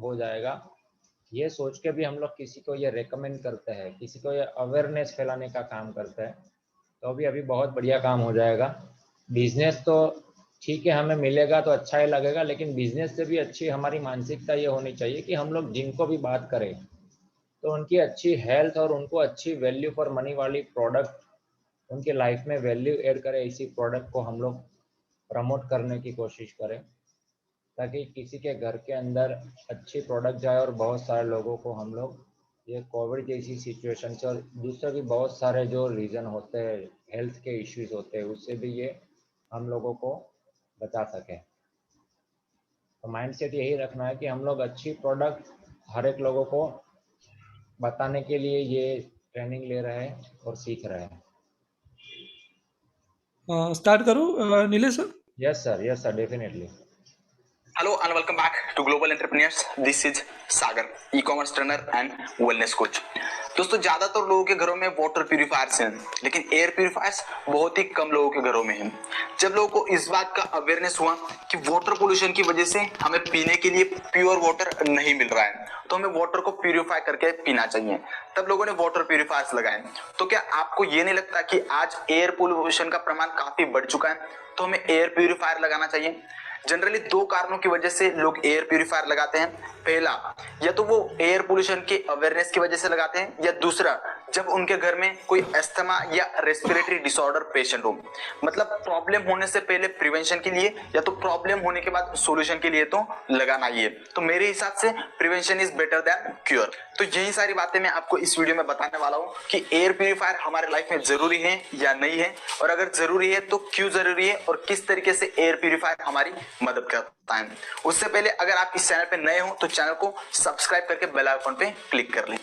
हो जाएगा, ये सोच के भी हम लोग किसी को ये रेकमेंड करते हैं, किसी को ये अवेयरनेस फैलाने का काम करते हैं, तो अभी बहुत बढ़िया काम हो जाएगा। बिजनेस तो ठीक है, हमें मिलेगा तो अच्छा ही लगेगा, लेकिन बिजनेस से भी अच्छी हमारी मानसिकता ये होनी चाहिए कि हम लोग जिनको भी बात करें तो उनकी अच्छी हेल्थ और उनको अच्छी वैल्यू फॉर मनी वाली प्रोडक्ट, उनके लाइफ में वैल्यू ऐड करे, इसी प्रोडक्ट को हम लोग प्रमोट करने की कोशिश करें, ताकि किसी के घर के अंदर अच्छी प्रोडक्ट जाए और बहुत सारे लोगों को हम लोग ये कोविड जैसी सिचुएशन से और दूसरे भी बहुत सारे जो रीज़न होते हैं, हेल्थ के इश्यूज होते हैं, उससे भी ये हम लोगों को बचा सकें। तो माइंडसेट यही रखना है कि हम लोग अच्छी प्रोडक्ट हर एक लोगों को बताने के लिए ये ट्रेनिंग ले रहे हैं और सीख रहे हैं। स्टार्ट करूँ Nilesh sir? Yes sir, definitely. Hello and welcome back to Global Entrepreneurs. This is Sagar, e-commerce trainer and wellness coach. दोस्तों, ज्यादातर लोगों के घरों में वाटर प्यूरिफायर्स हैं, लेकिन एयर प्यूरिफायर्स बहुत ही कम लोगों के घरों में हैं। जब लोगों को इस बात का अवेयरनेस हुआ कि वाटर पोल्यूशन की वजह से हमें पीने के लिए प्योर वाटर नहीं मिल रहा है, तो हमें वाटर को प्यूरिफाई करके पीना चाहिए, तब लोगों ने वाटर प्यूरिफायर्स लगाए। तो क्या आपको ये नहीं लगता कि आज एयर पोल्यूशन का प्रमाण काफी बढ़ चुका है, तो हमें एयर प्यूरिफायर लगाना चाहिए? जनरली दो कारणों की वजह से लोग एयर प्यूरिफायर लगाते हैं। पहला, या तो वो एयर पोल्यूशन के अवेयरनेस की वजह से लगाते हैं, या दूसरा, जब उनके घर में कोई अस्थमा या रेस्पिरेटरी डिसऑर्डर पेशेंट हो, मतलब प्रॉब्लम होने से पहले प्रिवेंशन के लिए, या तो प्रॉब्लम होने के बाद सॉल्यूशन के लिए तो लगाना ही है। तो मेरे हिसाब से prevention is better than cure. तो यही सारी बातें मैं आपको इस वीडियो में बताने वाला हूँ कि एयर प्यूरिफायर हमारे लाइफ में जरूरी है या नहीं है, और अगर जरूरी है तो क्यों जरूरी है, और किस तरीके से एयर प्यूरिफायर हमारी मदद करता है। उससे पहले अगर आप इस चैनल पे नए हो तो चैनल को सब्सक्राइब करके बेल आइकन पे क्लिक कर लें।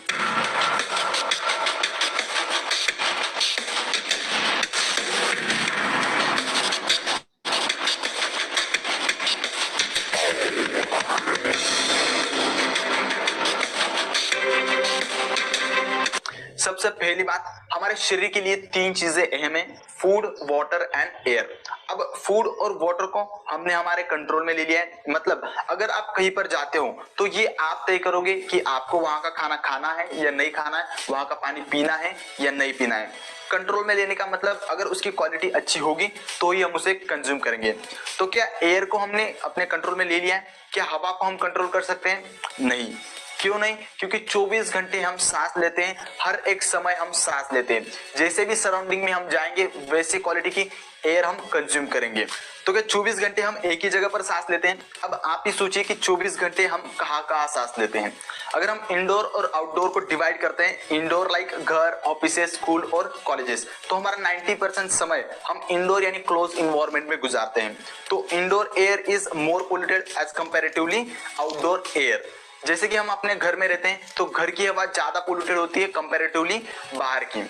सबसे पहली बात, हमारे शरीर के लिए तीन चीजें अहम है: फूड, वाटर एंड एयर। अब फूड और वाटर को हमने हमारे कंट्रोल में ले लिया है। मतलब अगर आप कहीं पर जाते हो तो ये आप तय करोगे कि आपको वहां का खाना खाना है या नहीं खाना है, वहां का पानी पीना है या नहीं पीना है। कंट्रोल में लेने का मतलब, अगर उसकी क्वालिटी अच्छी होगी तो ही हम उसे कंज्यूम करेंगे। तो क्या एयर को हमने अपने कंट्रोल में ले लिया है? क्या हवा को हम कंट्रोल कर सकते हैं? नहीं। क्यों नहीं? क्योंकि 24 घंटे हम सांस लेते हैं, हर एक समय हम सांस लेते हैं। जैसे भी सराउंडिंग में हम जाएंगे वैसी क्वालिटी की एयर हम कंज्यूम करेंगे। तो क्या 24 घंटे हम एक ही जगह पर सांस लेते हैं? अब आप ही सोचिए कि 24 घंटे हम कहाँ सांस लेते हैं। अगर हम इंडोर और आउटडोर को डिवाइड करते हैं, इंडोर लाइक घर, ऑफिसेस, स्कूल और कॉलेजेस, तो हमारा 90% समय हम इंडोर यानी क्लोज इन्वायरमेंट में गुजारते हैं। तो indoor air is more polluted as comparatively outdoor air. जैसे कि हम अपने घर में रहते हैं तो घर की हवा ज्यादा पोल्यूटेड होती है कंपैरेटिवली बाहर की।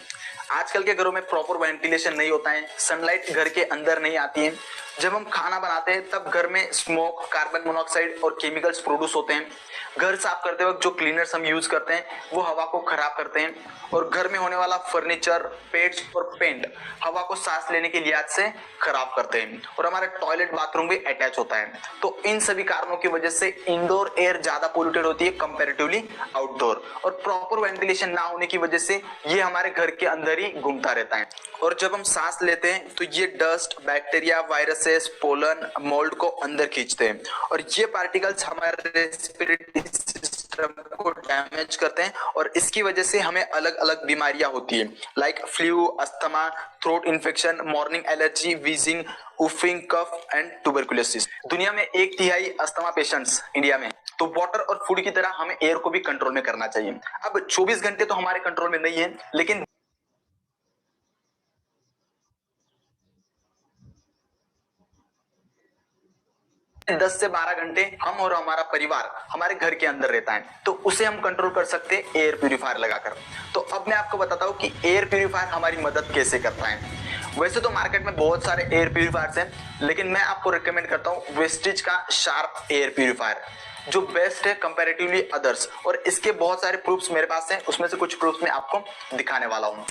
आजकल के घरों में प्रॉपर वेंटिलेशन नहीं होता है, सनलाइट घर के अंदर नहीं आती है। जब हम खाना बनाते हैं तब घर में स्मोक, कार्बन मोनोऑक्साइड और केमिकल्स प्रोड्यूस होते हैं। घर साफ करते वक्त जो क्लीनर्स हम यूज करते हैं वो हवा को खराब करते हैं, और घर में होने वाला फर्नीचर, पेट्स और पेंट हवा को सांस लेने के लिहाज से खराब करते हैं, और हमारा टॉयलेट, बाथरूम भी अटैच होता है। तो इन सभी कारणों की वजह से इंडोर एयर ज्यादा पोल्यूटेड होती है कंपैरेटिवली आउटडोर, और प्रॉपर वेंटिलेशन ना होने की वजह से ये हमारे घर के अंदर ही घूमता रहता है। और जब हम सांस लेते हैं तो ये dust, bacteria, viruses, pollen, mould को अंदर खींचते हैं, और ये पार्टिकल्स हमारे रेस्पिरेटरी सिस्टम को डैमेज करते हैं, और इसकी वजह से हमें अलग अलग बीमारियां होती है, like flu, asthma, throat infection, morning allergy, wheezing, whooping, cough and tuberculosis. दुनिया में 1/3 अस्थमा पेशेंट्स इंडिया में। तो वाटर और फूड की तरह हमें एयर को भी कंट्रोल में करना चाहिए। अब 24 घंटे तो हमारे कंट्रोल में नहीं है, लेकिन 10 से 12 घंटे हम और हमारा परिवार हमारे घर के अंदर रहता है, तो उसे हम कंट्रोल कर सकते हैं एयर प्यूरिफायर लगाकर। तो अब मैं आपको बताता हूँ कि एयर प्यूरिफायर हमारी मदद कैसे करता है। वैसे तो मार्केट में बहुत सारे एयर प्यूरिफायर्स हैं, लेकिन मैं आपको रिकमेंड करता हूँ वेस्टिज का शार्प एयर प्यूरिफायर, जो बेस्ट है कंपैरेटिवली अदर्स। और इसके बहुत सारे प्रूफ्स मेरे पास हैं, उसमें से कुछ प्रूफ्स मैं आपको दिखाने वाला हूँ।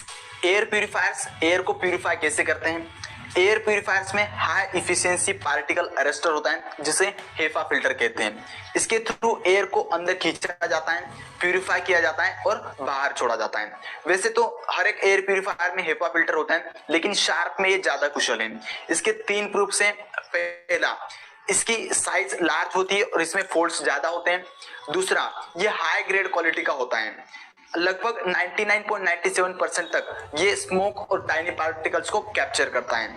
एयर प्यूरिफायर्स एयर को प्यूरिफाई कैसे करते हैं? एयर प्यूरिफायर्स में हाई इफिशिएंसी पार्टिकल अरेस्टर होता है जिसे हेफा फिल्टर कहते हैं। इसके थ्रू एयर को अंदर खींचा जाता है, प्यूरिफाई किया जाता है और बाहर छोड़ा जाता है। वैसे तो हर एक एयर प्यूरिफायर में हेपा फिल्टर होता है, लेकिन शार्प में ये ज्यादा कुशल है। इसके 3 प्रूफ्स हैं। पहला, इसकी साइज लार्ज होती है और इसमें फोल्ड्स ज्यादा होते हैं। दूसरा, ये हाई ग्रेड क्वालिटी का होता है। लगभग 99.97% तक ये स्मोक और टाइनी पार्टिकल्स को कैप्चर करता है।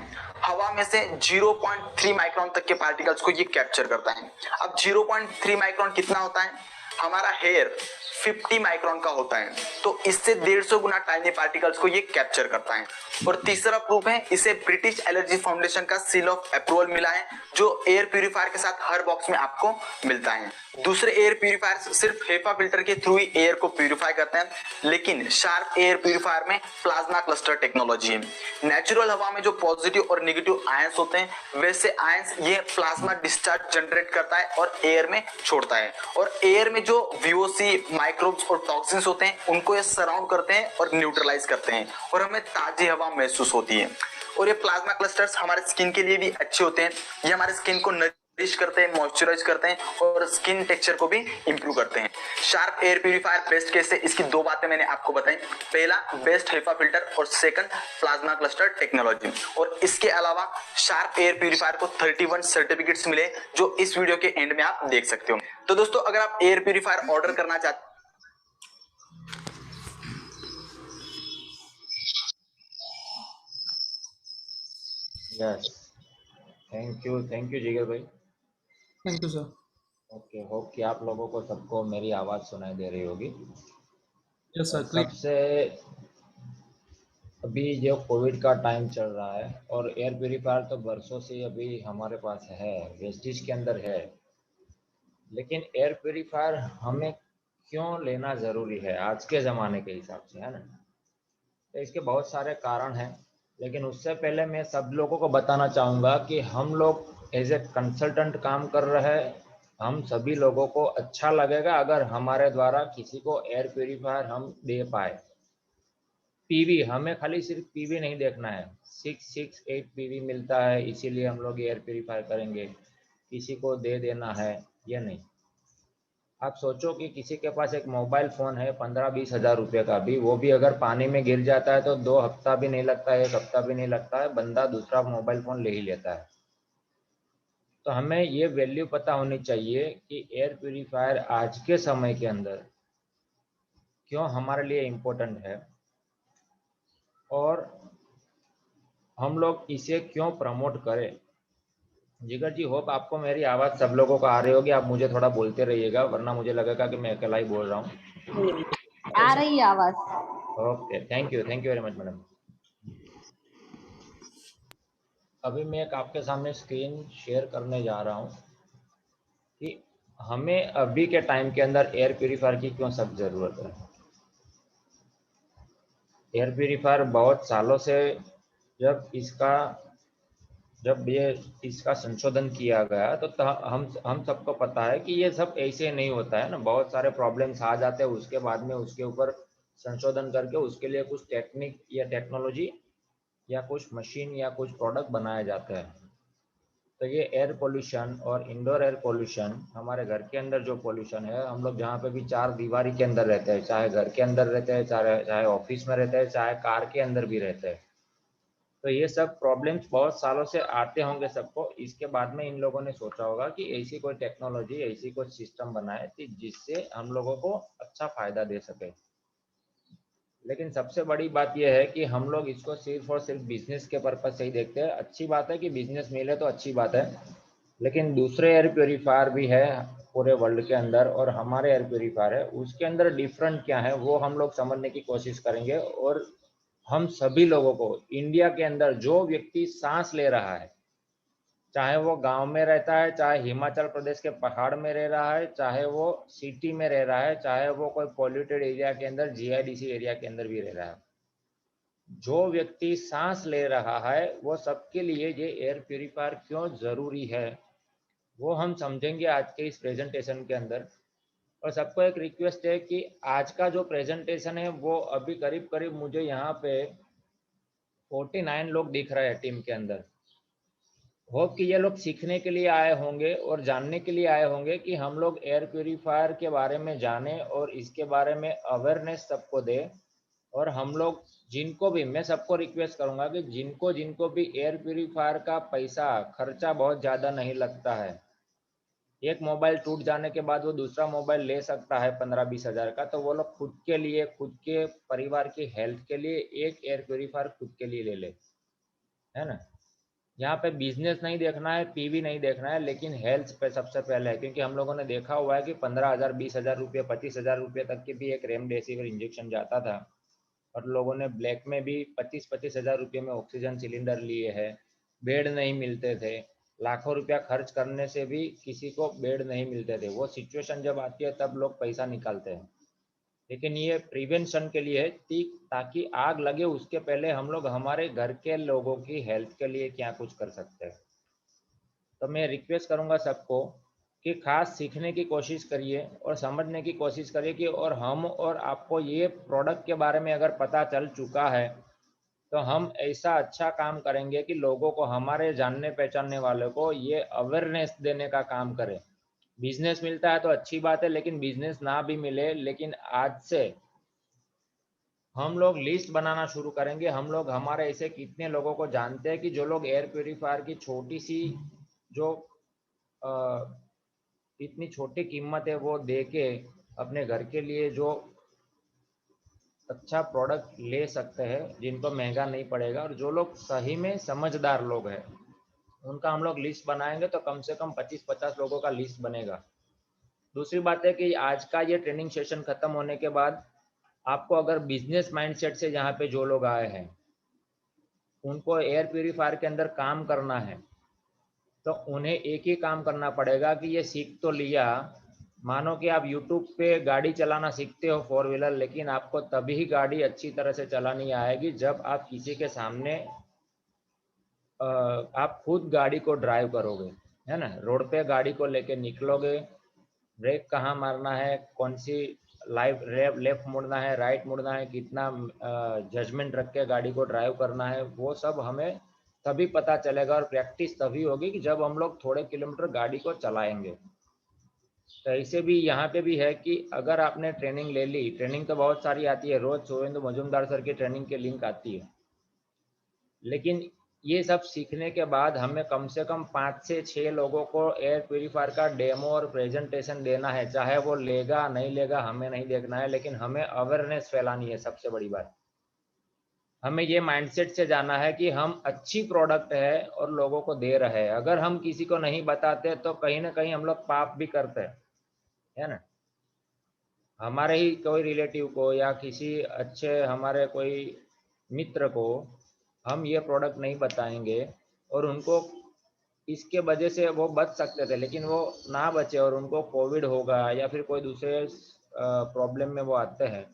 हवा में से 0.3 माइक्रोन तक के पार्टिकल्स को ये कैप्चर करता है। अब 0.3 माइक्रोन कितना होता है? हमारा हेयर 50 माइक्रोन का होता है, तो इससे 150 गुना टाइनी पार्टिकल्स को ये कैप्चर करता है। और तीसरा प्रूफ है, इसे ब्रिटिश एलर्जी फाउंडेशन का सील ऑफ अप्रूवल मिला है, जो एयर प्यूरिफायर के साथ हर बॉक्स में आपको मिलता है। दूसरे एयर प्यूरिफायर सिर्फ हेपा फिल्टर के थ्रू ही एयर को प्यूरिफाई करते हैं, लेकिन शार्प एयर प्यूरिफायर में प्लाज्मा क्लस्टर टेक्नोलॉजी है। नेचुरल हवा में जो पॉजिटिव और नेगेटिव आयंस होते हैं, वैसे आयंस ये प्लाज्मा डिस्चार्ज जनरेट करता है और एयर में छोड़ता है। और एयर में जो वीओसी, माइक्रोब्स और टॉक्सिन्स होते हैं, उनको ये सराउंड करते हैं और न्यूट्रलाइज करते हैं और हमें ताजी हवा महसूस होती है। और ये प्लाज्मा क्लस्टर्स हमारे स्किन के लिए भी अच्छे होते हैं। ये हमारे स्किन को नरिश करते हैं, मॉइस्चराइज करते हैं और स्किन टेक्सचर को भी इंप्रूव करते हैं। शार्प एयर प्यूरिफायर बेस्ट कैसे, इसकी 2 बातें मैंने आपको बताई। पहला, बेस्ट हेपा फिल्टर और सेकंड, प्लाज्मा क्लस्टर टेक्नोलॉजी। और इसके अलावा शार्प एयर प्यूरिफायर को 31 सर्टिफिकेट्स मिले, जो इस वीडियो के एंड में आप देख सकते हो। तो दोस्तों, अगर आप एयर प्यूरिफायर ऑर्डर करना चाहते यस, थैंक यू जिगर भाई। Thank you sir. Okay, hope कि आप लोगों को सबको मेरी आवाज़ सुनाई दे रही होगी। Yes sir, clear. सबसे अभी जो कोविड का टाइम चल रहा है और एयर प्यूरिफायर तो बरसों से अभी हमारे पास है, वेस्टेज के अंदर है, लेकिन एयर प्यूरिफायर हमें क्यों लेना ज़रूरी है आज के ज़माने के हिसाब से, है ना? तो इसके बहुत सारे कारण हैं, लेकिन उससे पहले मैं सब लोगों को बताना चाहूँगा कि हम लोग एज ए कंसल्टेंट काम कर रहे हैं। हम सभी लोगों को अच्छा लगेगा अगर हमारे द्वारा किसी को एयर प्यूरिफायर हम दे पाए। पीवी, हमें खाली सिर्फ पीवी नहीं देखना है, 668 पीवी मिलता है इसीलिए हम लोग एयर प्यूरिफायर करेंगे, किसी को दे देना है, ये नहीं। आप सोचो कि किसी के पास एक मोबाइल फ़ोन है 15-20 हज़ार रुपये का भी, वो भी अगर पानी में गिर जाता है तो 2 हफ्ता भी नहीं लगता है, 1 हफ्ता भी नहीं लगता है, बंदा दूसरा मोबाइल फ़ोन ले ही लेता है। तो हमें ये वैल्यू पता होनी चाहिए कि एयर प्यूरिफायर आज के समय के अंदर क्यों हमारे लिए इम्पोर्टेंट है और हम लोग इसे क्यों प्रमोट करें। जिगर जी, होप आपको मेरी आवाज़ सब लोगों को आ रही होगी, आप मुझे थोड़ा बोलते रहिएगा, वरना मुझे लगेगा कि मैं अकेला ही बोल रहा हूँ। आ रही है आवाज। Okay, thank you very much madam. अभी मैं एक आपके सामने स्क्रीन शेयर करने जा रहा हूँ कि हमें अभी के टाइम के अंदर एयर प्यूरिफायर की क्यों सख्त ज़रूरत है। एयर प्यूरिफायर बहुत सालों से जब ये इसका संशोधन किया गया तो हम सबको पता है कि ये सब ऐसे नहीं होता है ना, बहुत सारे प्रॉब्लम्स आ जाते हैं, उसके बाद में उसके ऊपर संशोधन करके उसके लिए कुछ टेक्निक या टेक्नोलॉजी या कुछ मशीन या कुछ प्रोडक्ट बनाए जाते हैं। तो ये एयर पोल्यूशन और इंडोर एयर पोल्यूशन, हमारे घर के अंदर जो पोल्यूशन है, हम लोग जहाँ पे भी 4 दीवारी के अंदर रहते हैं, चाहे घर के अंदर रहते हैं, चाहे ऑफिस में रहते हैं, चाहे कार के अंदर भी रहते हैं, तो ये सब प्रॉब्लम्स बहुत सालों से आते होंगे सबको। इसके बाद में इन लोगों ने सोचा होगा कि ऐसी कोई टेक्नोलॉजी, ऐसी कोई सिस्टम बनाए कि जिससे हम लोगों को अच्छा फ़ायदा दे सके। लेकिन सबसे बड़ी बात यह है कि हम लोग इसको सिर्फ और सिर्फ बिजनेस के पर्पज से ही देखते हैं। अच्छी बात है कि बिजनेस मिले तो अच्छी बात है, लेकिन दूसरे एयर प्योरीफायर भी है पूरे वर्ल्ड के अंदर और हमारे एयर प्योरीफायर है, उसके अंदर डिफरेंट क्या है वो हम लोग समझने की कोशिश करेंगे। और हम सभी लोगों को, इंडिया के अंदर जो व्यक्ति सांस ले रहा है, चाहे वो गांव में रहता है, चाहे हिमाचल प्रदेश के पहाड़ में रह रहा है, चाहे वो सिटी में रह रहा है, चाहे वो कोई पॉल्यूटेड एरिया के अंदर, जीआईडीसी एरिया के अंदर भी रह रहा है, जो व्यक्ति सांस ले रहा है वो सबके लिए ये एयर प्यूरिफायर क्यों ज़रूरी है वो हम समझेंगे आज के इस प्रेजेंटेशन के अंदर। और सबको एक रिक्वेस्ट है कि आज का जो प्रेजेंटेशन है वो अभी करीब करीब मुझे यहाँ पे 49 लोग दिख रहे हैं टीम के अंदर। होप कि ये लोग सीखने के लिए आए होंगे और जानने के लिए आए होंगे कि हम लोग एयर प्यूरीफायर के बारे में जाने और इसके बारे में अवेयरनेस सबको दे। और हम लोग जिनको भी, मैं सबको रिक्वेस्ट करूंगा कि जिनको जिनको भी एयर प्यूरीफायर का पैसा खर्चा बहुत ज़्यादा नहीं लगता है, एक मोबाइल टूट जाने के बाद वो दूसरा मोबाइल ले सकता है 15-20 हज़ार का, तो वो लोग खुद के लिए, खुद के परिवार की हेल्थ के लिए एक एयर प्यूरीफायर खुद के लिए ले ले, है ना। यहाँ पे बिजनेस नहीं देखना है, पीवी नहीं देखना है, लेकिन हेल्थ पे सबसे पहले है। क्योंकि हम लोगों ने देखा हुआ है कि 15,000, 20,000 रुपये, 25,000 रुपये तक की भी एक रेमडेसिविर इंजेक्शन जाता था। और लोगों ने ब्लैक में भी 25-25 हज़ार रुपये में ऑक्सीजन सिलेंडर लिए हैं। बेड नहीं मिलते थे, लाखों रुपया खर्च करने से भी किसी को बेड नहीं मिलते थे। वो सिचुएशन जब आती है तब लोग पैसा निकालते हैं। लेकिन ये प्रिवेंशन के लिए है ताकि आग लगे उसके पहले हम लोग हमारे घर के लोगों की हेल्थ के लिए क्या कुछ कर सकते हैं। तो मैं रिक्वेस्ट करूंगा सबको कि खास सीखने की कोशिश करिए और समझने की कोशिश करिए कि और हम और आपको ये प्रोडक्ट के बारे में अगर पता चल चुका है तो हम ऐसा अच्छा काम करेंगे कि लोगों को, हमारे जानने पहचानने वालों को ये अवेयरनेस देने का काम करें। बिजनेस मिलता है तो अच्छी बात है, लेकिन बिजनेस ना भी मिले, लेकिन आज से हम लोग लिस्ट बनाना शुरू करेंगे। हम लोग, हमारे ऐसे कितने लोगों को जानते हैं कि जो लोग एयर प्योरीफायर की छोटी सी, जो अ, इतनी छोटी कीमत है वो दे के अपने घर के लिए जो अच्छा प्रोडक्ट ले सकते हैं, जिनको महंगा नहीं पड़ेगा, और जो लोग सही में समझदार लोग हैं उनका हम लोग लिस्ट बनाएंगे तो कम से कम 25-50 लोगों का लिस्ट बनेगा। दूसरी बात है कि आज का ये ट्रेनिंग सेशन खत्म होने के बाद आपको अगर बिजनेस माइंडसेट से यहाँ पे जो लोग आए हैं उनको एयर प्यूरीफायर के अंदर काम करना है, तो उन्हें एक ही काम करना पड़ेगा कि ये सीख तो लिया। मानो कि आप यूट्यूब पे गाड़ी चलाना सीखते हो 4 व्हीलर, लेकिन आपको तभी गाड़ी अच्छी तरह से चलानी आएगी जब आप किसी के सामने आप खुद गाड़ी को ड्राइव करोगे, है ना। रोड पे गाड़ी को लेके निकलोगे, ब्रेक कहाँ मारना है, कौन सी लेफ्ट मुड़ना है, राइट मुड़ना है, कितना जजमेंट रख के गाड़ी को ड्राइव करना है, वो सब हमें तभी पता चलेगा। और प्रैक्टिस तभी होगी कि जब हम लोग थोड़े किलोमीटर गाड़ी को चलाएंगे। तो ऐसे भी यहाँ पे भी है कि अगर आपने ट्रेनिंग ले ली, ट्रेनिंग तो बहुत सारी आती है, रोज शुभेंदु मजूमदार सर की ट्रेनिंग के लिंक आती है, लेकिन ये सब सीखने के बाद हमें कम से कम 5 से 6 लोगों को एयर प्यूरीफायर का डेमो और प्रेजेंटेशन देना है। चाहे वो लेगा नहीं लेगा हमें नहीं देखना है, लेकिन हमें अवेयरनेस फैलानी है। सबसे बड़ी बात, हमें ये माइंडसेट से जाना है कि हम अच्छी प्रोडक्ट है और लोगों को दे रहे हैं। अगर हम किसी को नहीं बताते तो कहीं ना कहीं हम लोग पाप भी करते हैं, है ना। हमारे ही कोई रिलेटिव को या किसी अच्छे हमारे कोई मित्र को हम ये प्रोडक्ट नहीं बताएंगे और उनको इसके वजह से वो बच सकते थे, लेकिन वो ना बचे और उनको कोविड होगा या फिर कोई दूसरे प्रॉब्लम में वो आते हैं,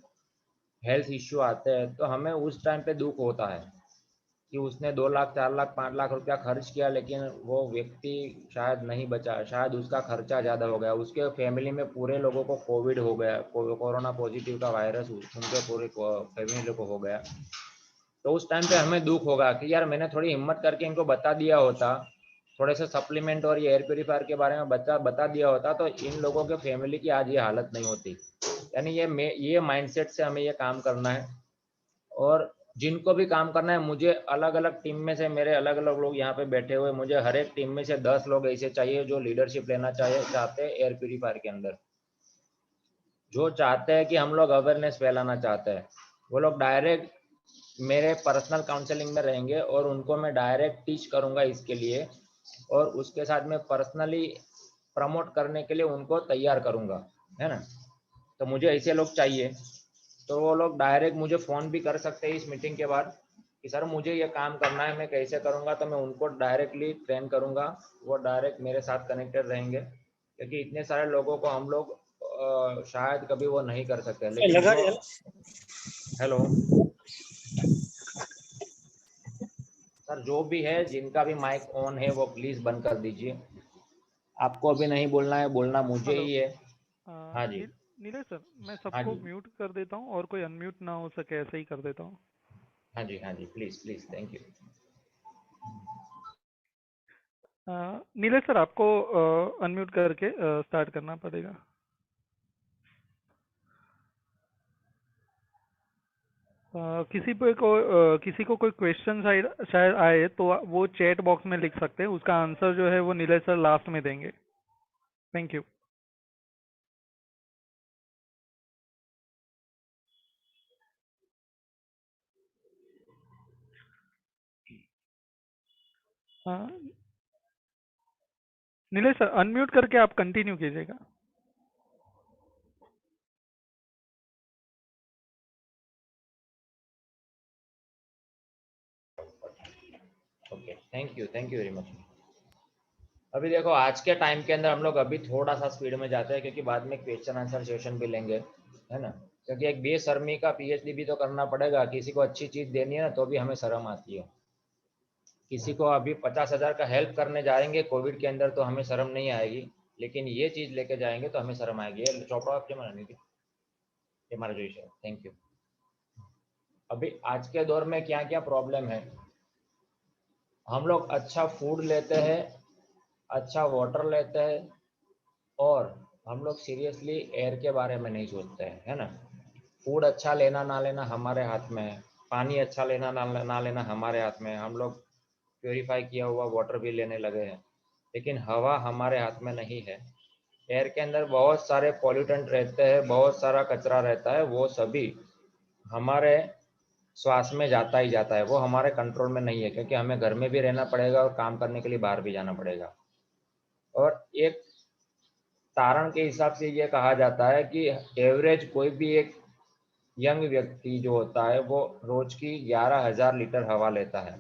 हेल्थ इश्यू आते हैं, तो हमें उस टाइम पे दुख होता है कि उसने 2 लाख, 4 लाख, 5 लाख रुपया खर्च किया, लेकिन वो व्यक्ति शायद नहीं बचा, शायद उसका खर्चा ज़्यादा हो गया, उसके फैमिली में पूरे लोगों को कोविड हो गया, कोरोना पॉजिटिव का वायरस उनके पूरे फैमिली को हो गया। तो उस टाइम पे हमें दुख होगा कि यार मैंने थोड़ी हिम्मत करके इनको बता दिया होता, थोड़े से सप्लीमेंट और ये एयर प्योरीफायर के बारे में बता दिया होता, तो इन लोगों के फैमिली की आज ये हालत नहीं होती। यानी ये माइंडसेट से हमें ये काम करना है। और जिनको भी काम करना है, मुझे अलग अलग टीम में से, मेरे अलग अलग लोग यहाँ पे बैठे हुए, मुझे हर एक टीम में से 10 लोग ऐसे चाहिए जो लीडरशिप लेना चाहते हैं एयर प्योरीफायर के अंदर, जो चाहते हैं कि हम लोग अवेयरनेस फैलाना चाहते हैं। वो लोग डायरेक्ट मेरे पर्सनल काउंसलिंग में रहेंगे और उनको मैं डायरेक्ट टीच करूंगा इसके लिए, और उसके साथ में पर्सनली प्रमोट करने के लिए उनको तैयार करूंगा, है ना। तो मुझे ऐसे लोग चाहिए। तो वो लोग डायरेक्ट मुझे फ़ोन भी कर सकते हैं इस मीटिंग के बाद कि सर मुझे ये काम करना है, मैं कैसे करूँगा, तो मैं उनको डायरेक्टली ट्रेन करूँगा। वो डायरेक्ट मेरे साथ कनेक्टेड रहेंगे, क्योंकि इतने सारे लोगों को हम लोग शायद कभी वो नहीं कर सकते, लेकिन जो, हेलो सर, जो भी है जिनका भी माइक ऑन है वो प्लीज़ बंद कर दीजिए। आपको अभी नहीं बोलना है, बोलना मुझे हेलो। ही है। हाँ जी, नीरज सर, मैं हाँ सबको जी, म्यूट कर देता हूँ और कोई अनम्यूट ना हो सके ऐसे ही कर देता हूँ। हाँ जी, हाँ जी, please please, thank you. Nilesh sir, आपको अनम्यूट करके स्टार्ट करना पड़ेगा। किसी को कोई क्वेश्चन शायद आए तो वो चैट बॉक्स में लिख सकते हैं, उसका आंसर जो है वो नीलेश सर लास्ट में देंगे। Thank you. Nilesh sir, unmute करके आप कंटिन्यू कीजिएगा। Okay, thank you very much. अभी देखो, आज के टाइम के अंदर हम लोग अभी थोड़ा सा स्पीड में जाते हैं, क्योंकि बाद में क्वेश्चन आंसर सेशन भी लेंगे, है ना। क्योंकि एक बेशर्मी का पीएचडी भी तो करना पड़ेगा। किसी को अच्छी चीज़ देनी है ना, तो भी हमें शर्म आती है। किसी को अभी 50,000 का हेल्प करने जाएंगे कोविड के अंदर, तो हमें शर्म नहीं आएगी, लेकिन ये चीज़ लेके जाएंगे तो हमें शर्म आएगी। ये चौपड़ा आप जमा नहीं थी, ये हमारा जो है। Thank you. अभी आज के दौर में क्या क्या प्रॉब्लम है, हम लोग अच्छा फूड लेते हैं, अच्छा वाटर लेते हैं, और हम लोग सीरियसली एयर के बारे में नहीं सोचते हैं, है ना। फूड अच्छा लेना ना लेना हमारे हाथ में है, पानी अच्छा लेना ना लेना हमारे हाथ में है। हम लोग प्योरीफाई किया हुआ वाटर भी लेने लगे हैं, लेकिन हवा हमारे हाथ में नहीं है। एयर के अंदर बहुत सारे पॉल्यूटेंट रहते हैं, बहुत सारा कचरा रहता है, वो सभी हमारे श्वास में जाता ही जाता है। वो हमारे कंट्रोल में नहीं है, क्योंकि हमें घर में भी रहना पड़ेगा और काम करने के लिए बाहर भी जाना पड़ेगा। और एक तारण के हिसाब से ये कहा जाता है कि एवरेज कोई भी एक यंग व्यक्ति जो होता है वो रोज की 11,000 लीटर हवा लेता है,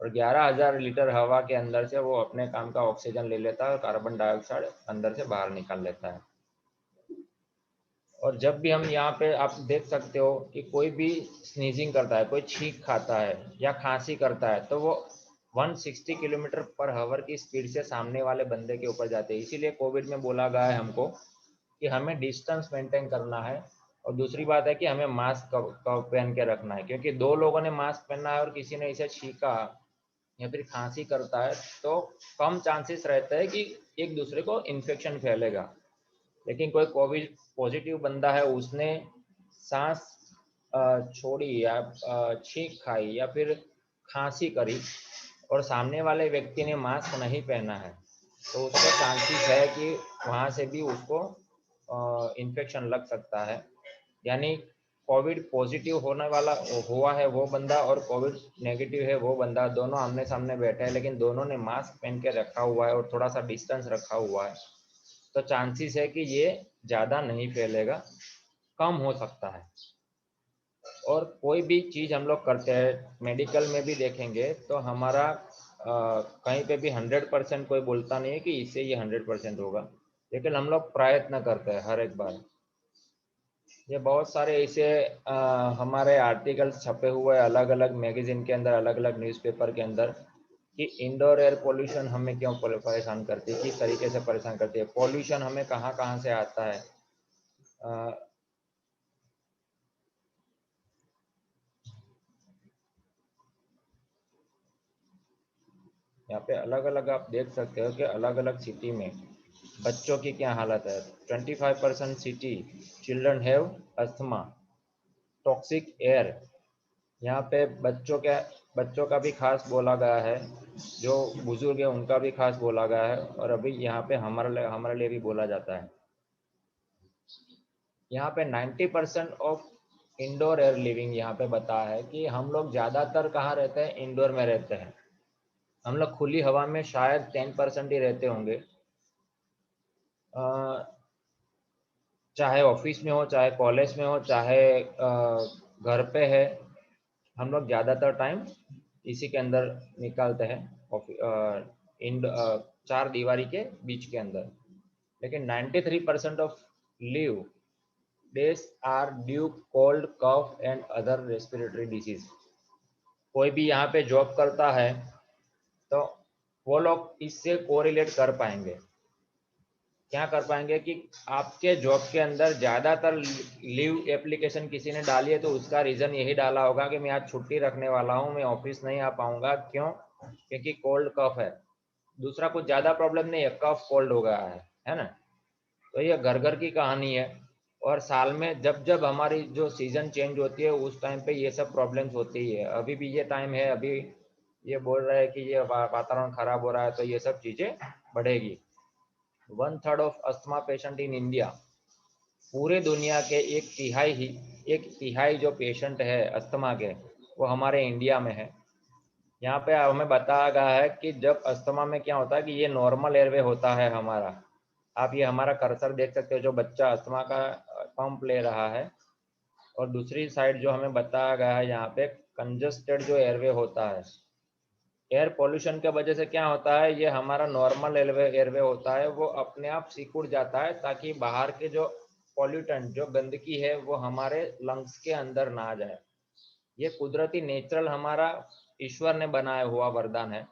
और 11,000 लीटर हवा के अंदर से वो अपने काम का ऑक्सीजन ले लेता है और कार्बन डाइऑक्साइड अंदर से बाहर निकाल लेता है। और जब भी हम यहाँ पे आप देख सकते हो कि कोई भी स्नीजिंग करता है, कोई छींक खाता है या खांसी करता है, तो वो 160 किलोमीटर पर आवर की स्पीड से सामने वाले बंदे के ऊपर जाते हैं। इसीलिए कोविड में बोला गया है हमको कि हमें डिस्टेंस मेंटेन करना है। और दूसरी बात है कि हमें मास्क पहन के रखना है, क्योंकि दो लोगों ने मास्क पहना है और किसी ने इसे छींका या फिर खांसी करता है, तो कम चांसेस रहता है कि एक दूसरे को इन्फेक्शन फैलेगा। लेकिन कोई कोविड पॉजिटिव बंदा है, उसने सांस छोड़ी या छींक खाई या फिर खांसी करी, और सामने वाले व्यक्ति ने मास्क नहीं पहना है, तो उसका चांसेस है कि वहाँ से भी उसको इन्फेक्शन लग सकता है। यानी कोविड पॉजिटिव होने वाला हुआ है वो बंदा और कोविड नेगेटिव है वो बंदा, दोनों आमने सामने बैठे हैं, लेकिन दोनों ने मास्क पहन के रखा हुआ है और थोड़ा सा डिस्टेंस रखा हुआ है, तो चांसेस है कि ये ज़्यादा नहीं फैलेगा, कम हो सकता है। और कोई भी चीज़ हम लोग करते हैं, मेडिकल में भी देखेंगे तो हमारा कहीं पे भी 100% कोई बोलता नहीं है कि इससे ये 100% होगा, लेकिन हम लोग प्रयत्न करते हैं हर एक बार। ये बहुत सारे ऐसे हमारे आर्टिकल्स छपे हुए हैं अलग अलग मैगजीन के अंदर, अलग अलग न्यूज़पेपर के अंदर, कि इंडोर एयर पोल्यूशन हमें क्यों परेशान करती है, किस तरीके से परेशान करती है, पोल्यूशन हमें कहाँ कहाँ से आता है। यहाँ पे अलग अलग आप देख सकते हो कि अलग अलग सिटी में बच्चों की क्या हालत है। 25% city children have asthma, toxic air. यहाँ पे बच्चों का भी खास बोला गया है, जो बुजुर्ग है उनका भी खास बोला गया है, और अभी यहाँ पे हमारे लिए भी बोला जाता है। यहाँ पे 90% ऑफ इंडोर एयर लिविंग यहाँ पे बता है कि हम लोग ज़्यादातर कहाँ रहते हैं, इंडोर में रहते हैं। हम लोग खुली हवा में शायद 10% ही रहते होंगे, चाहे ऑफिस में हो, चाहे कॉलेज में हो, चाहे घर पे है, हम लोग ज़्यादातर टाइम इसी के अंदर निकालते हैं, इन चार दीवारी के बीच के अंदर। लेकिन 93% of leave days are due cold, cough and other respiratory disease. कोई भी यहाँ पे जॉब करता है तो वो लोग इससे कोरिलेट कर पाएंगे, क्या कर पाएंगे कि आपके जॉब के अंदर ज़्यादातर लीव एप्लीकेशन किसी ने डाली है तो उसका रीज़न यही डाला होगा कि मैं आज छुट्टी रखने वाला हूँ, मैं ऑफिस नहीं आ पाऊँगा। क्यों? क्योंकि कोल्ड कफ है। दूसरा कुछ ज़्यादा प्रॉब्लम नहीं है, कफ कोल्ड हो गया है ना। तो ये घर घर की कहानी है, और साल में जब जब हमारी जो सीज़न चेंज होती है उस टाइम पे ये सब प्रॉब्लम्स होती ही है। अभी भी ये टाइम है, अभी ये बोल रहा है कि ये वातावरण खराब हो रहा है तो ये सब चीज़ें बढ़ेगी। 1/3 of asthma patient in India, पूरे दुनिया के एक तिहाई जो पेशेंट है अस्थमा के, वो हमारे इंडिया में है। यहाँ पे हमें बताया गया है कि जब अस्थमा में क्या होता है कि ये नॉर्मल एयरवे होता है हमारा। आप ये हमारा कर्सर देख सकते हो, जो बच्चा अस्थमा का पंप ले रहा है, और दूसरी साइड जो हमें बताया गया है यहाँ पे कंजस्टेड जो एयरवे होता है। एयर पोल्यूशन के वजह से क्या होता है, ये हमारा नॉर्मल एयरवे होता है वो अपने आप सिकुड़ जाता है, ताकि बाहर के जो पॉल्यूटेंट जो गंदगी है वो हमारे लंग्स के अंदर ना जाए। ये कुदरती नेचुरल हमारा ईश्वर ने बनाया हुआ वरदान है।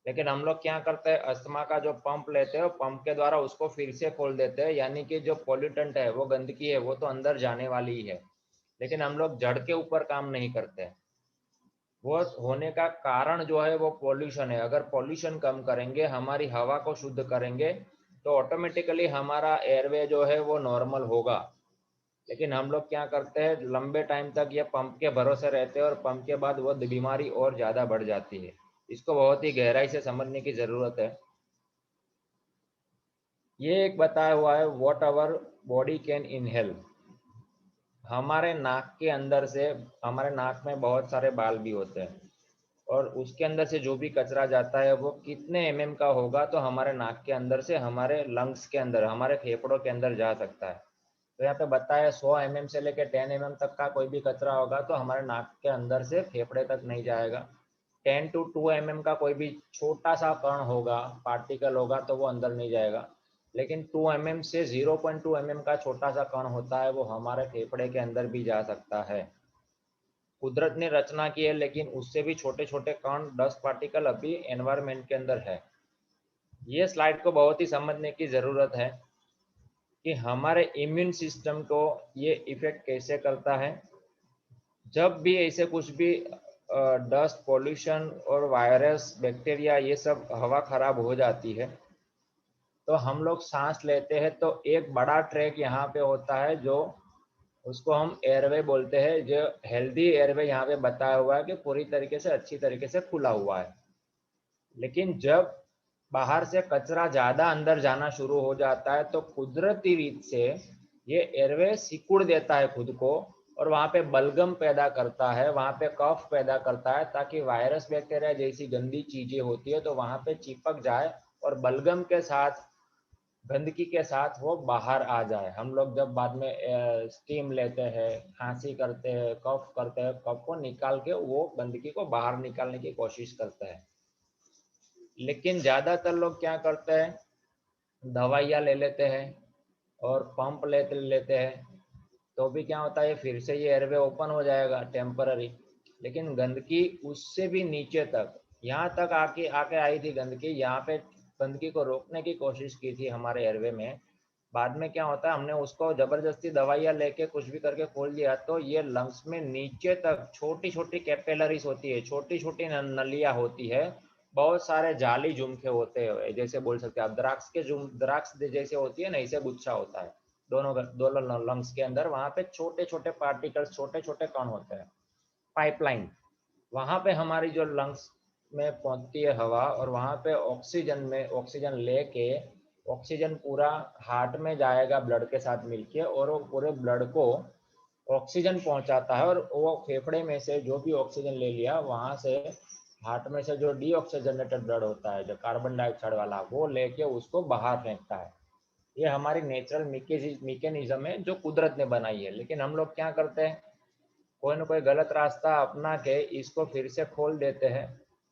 लेकिन हम लोग क्या करते हैं, अस्थमा का जो पंप लेते हैं, पंप के द्वारा उसको फिर से खोल देते हैं, यानी कि जो पॉल्यूटेंट है वो गंदगी है वो तो अंदर जाने वाली ही है, लेकिन हम लोग जड़ के ऊपर काम नहीं करते। वो होने का कारण जो है वो पॉल्यूशन है। अगर पॉल्यूशन कम करेंगे, हमारी हवा को शुद्ध करेंगे, तो ऑटोमेटिकली हमारा एयरवे जो है वो नॉर्मल होगा। लेकिन हम लोग क्या करते हैं, लंबे टाइम तक ये पंप के भरोसे रहते हैं, और पंप के बाद वो बीमारी और ज़्यादा बढ़ जाती है। इसको बहुत ही गहराई से समझने की ज़रूरत है। ये एक बताया हुआ है, what our body can inhale. हमारे नाक के अंदर से, हमारे नाक में बहुत सारे बाल भी होते हैं, और उसके अंदर से जो भी कचरा जाता है वो कितने एमएम का होगा, तो हमारे नाक के अंदर से हमारे लंग्स के अंदर, हमारे फेफड़ों के अंदर जा सकता है। तो यहाँ पे बताया 100 एमएम से लेकर 10 एमएम तक का कोई भी कचरा होगा तो हमारे नाक के अंदर से फेफड़े तक नहीं जाएगा। 10 to 2 एमएम का कोई भी छोटा सा कण होगा, पार्टिकल होगा, तो वो अंदर नहीं जाएगा। लेकिन 2 एमएम से 0.2 एमएम का छोटा सा कण होता है, वो हमारे फेफड़े के अंदर भी जा सकता है। कुदरत ने रचना की है, लेकिन उससे भी छोटे छोटे कण, डस्ट पार्टिकल अभी एनवायरनमेंट के अंदर है। ये स्लाइड को बहुत ही समझने की ज़रूरत है कि हमारे इम्यून सिस्टम को ये इफेक्ट कैसे करता है। जब भी ऐसे कुछ भी डस्ट पॉल्यूशन और वायरस बैक्टीरिया ये सब हवा खराब हो जाती है, तो हम लोग सांस लेते हैं, तो एक बड़ा ट्रैक यहाँ पे होता है, जो उसको हम एयरवे बोलते हैं। जो हेल्दी एयरवे यहाँ पे बताया हुआ है कि पूरी तरीके से, अच्छी तरीके से खुला हुआ है। लेकिन जब बाहर से कचरा ज़्यादा अंदर जाना शुरू हो जाता है, तो कुदरती रीत से ये एयरवे सिकुड़ देता है खुद को, और वहाँ पे बलगम पैदा करता है, वहाँ पे कफ पैदा करता है, ताकि वायरस बैक्टीरिया जैसी गंदी चीज़ें होती है तो वहाँ पे चिपक जाए, और बलगम के साथ, गंदगी के साथ वो बाहर आ जाए। हम लोग जब बाद में स्टीम लेते हैं, खांसी करते हैं, कफ करते हैं, कफ को निकाल के वो गंदगी को बाहर निकालने की कोशिश करते हैं। लेकिन ज़्यादातर लोग क्या करते हैं, दवाइयाँ ले लेते हैं और पंप लेते हैं, तो भी क्या होता है, फिर से ये एयरवे ओपन हो जाएगा टेम्पररी। लेकिन गंदगी उससे भी नीचे तक, यहाँ तक आके आके आई थी गंदगी, यहाँ पे गंदगी को रोकने की कोशिश की थी हमारे एयरवे में। बाद में क्या होता है, हमने उसको जबरदस्ती दवाइयाँ लेके कुछ भी करके खोल दिया, तो ये लंग्स में नीचे तक छोटी छोटी कैपिलरीज होती है, छोटी छोटी नलियाँ होती है, बहुत सारे जाली झुमके होते हैं, जैसे बोल सकते हैं आप द्राक्ष जैसे होती है ना, ऐसे गुच्छा होता है दोनों लंग्स के अंदर। वहाँ पे छोटे छोटे पार्टिकल्स, छोटे छोटे कण होते हैं, पाइपलाइन। वहाँ पे हमारी जो लंग्स में पहुँचती है हवा, और वहाँ पे ऑक्सीजन लेके, ऑक्सीजन पूरा हार्ट में जाएगा ब्लड के साथ मिलके, और वो पूरे ब्लड को ऑक्सीजन पहुंचाता है, और वो फेफड़े में से जो भी ऑक्सीजन ले लिया, वहाँ से हार्ट में से जो डीऑक्सीजनेटेड ब्लड होता है, जो कार्बन डाइऑक्साइड वाला, वो लेके उसको बाहर फेंकता है। ये हमारी नेचुरल मैकेनिज्म है जो कुदरत ने बनाई है। लेकिन हम लोग क्या करते हैं, कोई ना कोई गलत रास्ता अपना के इसको फिर से खोल देते हैं।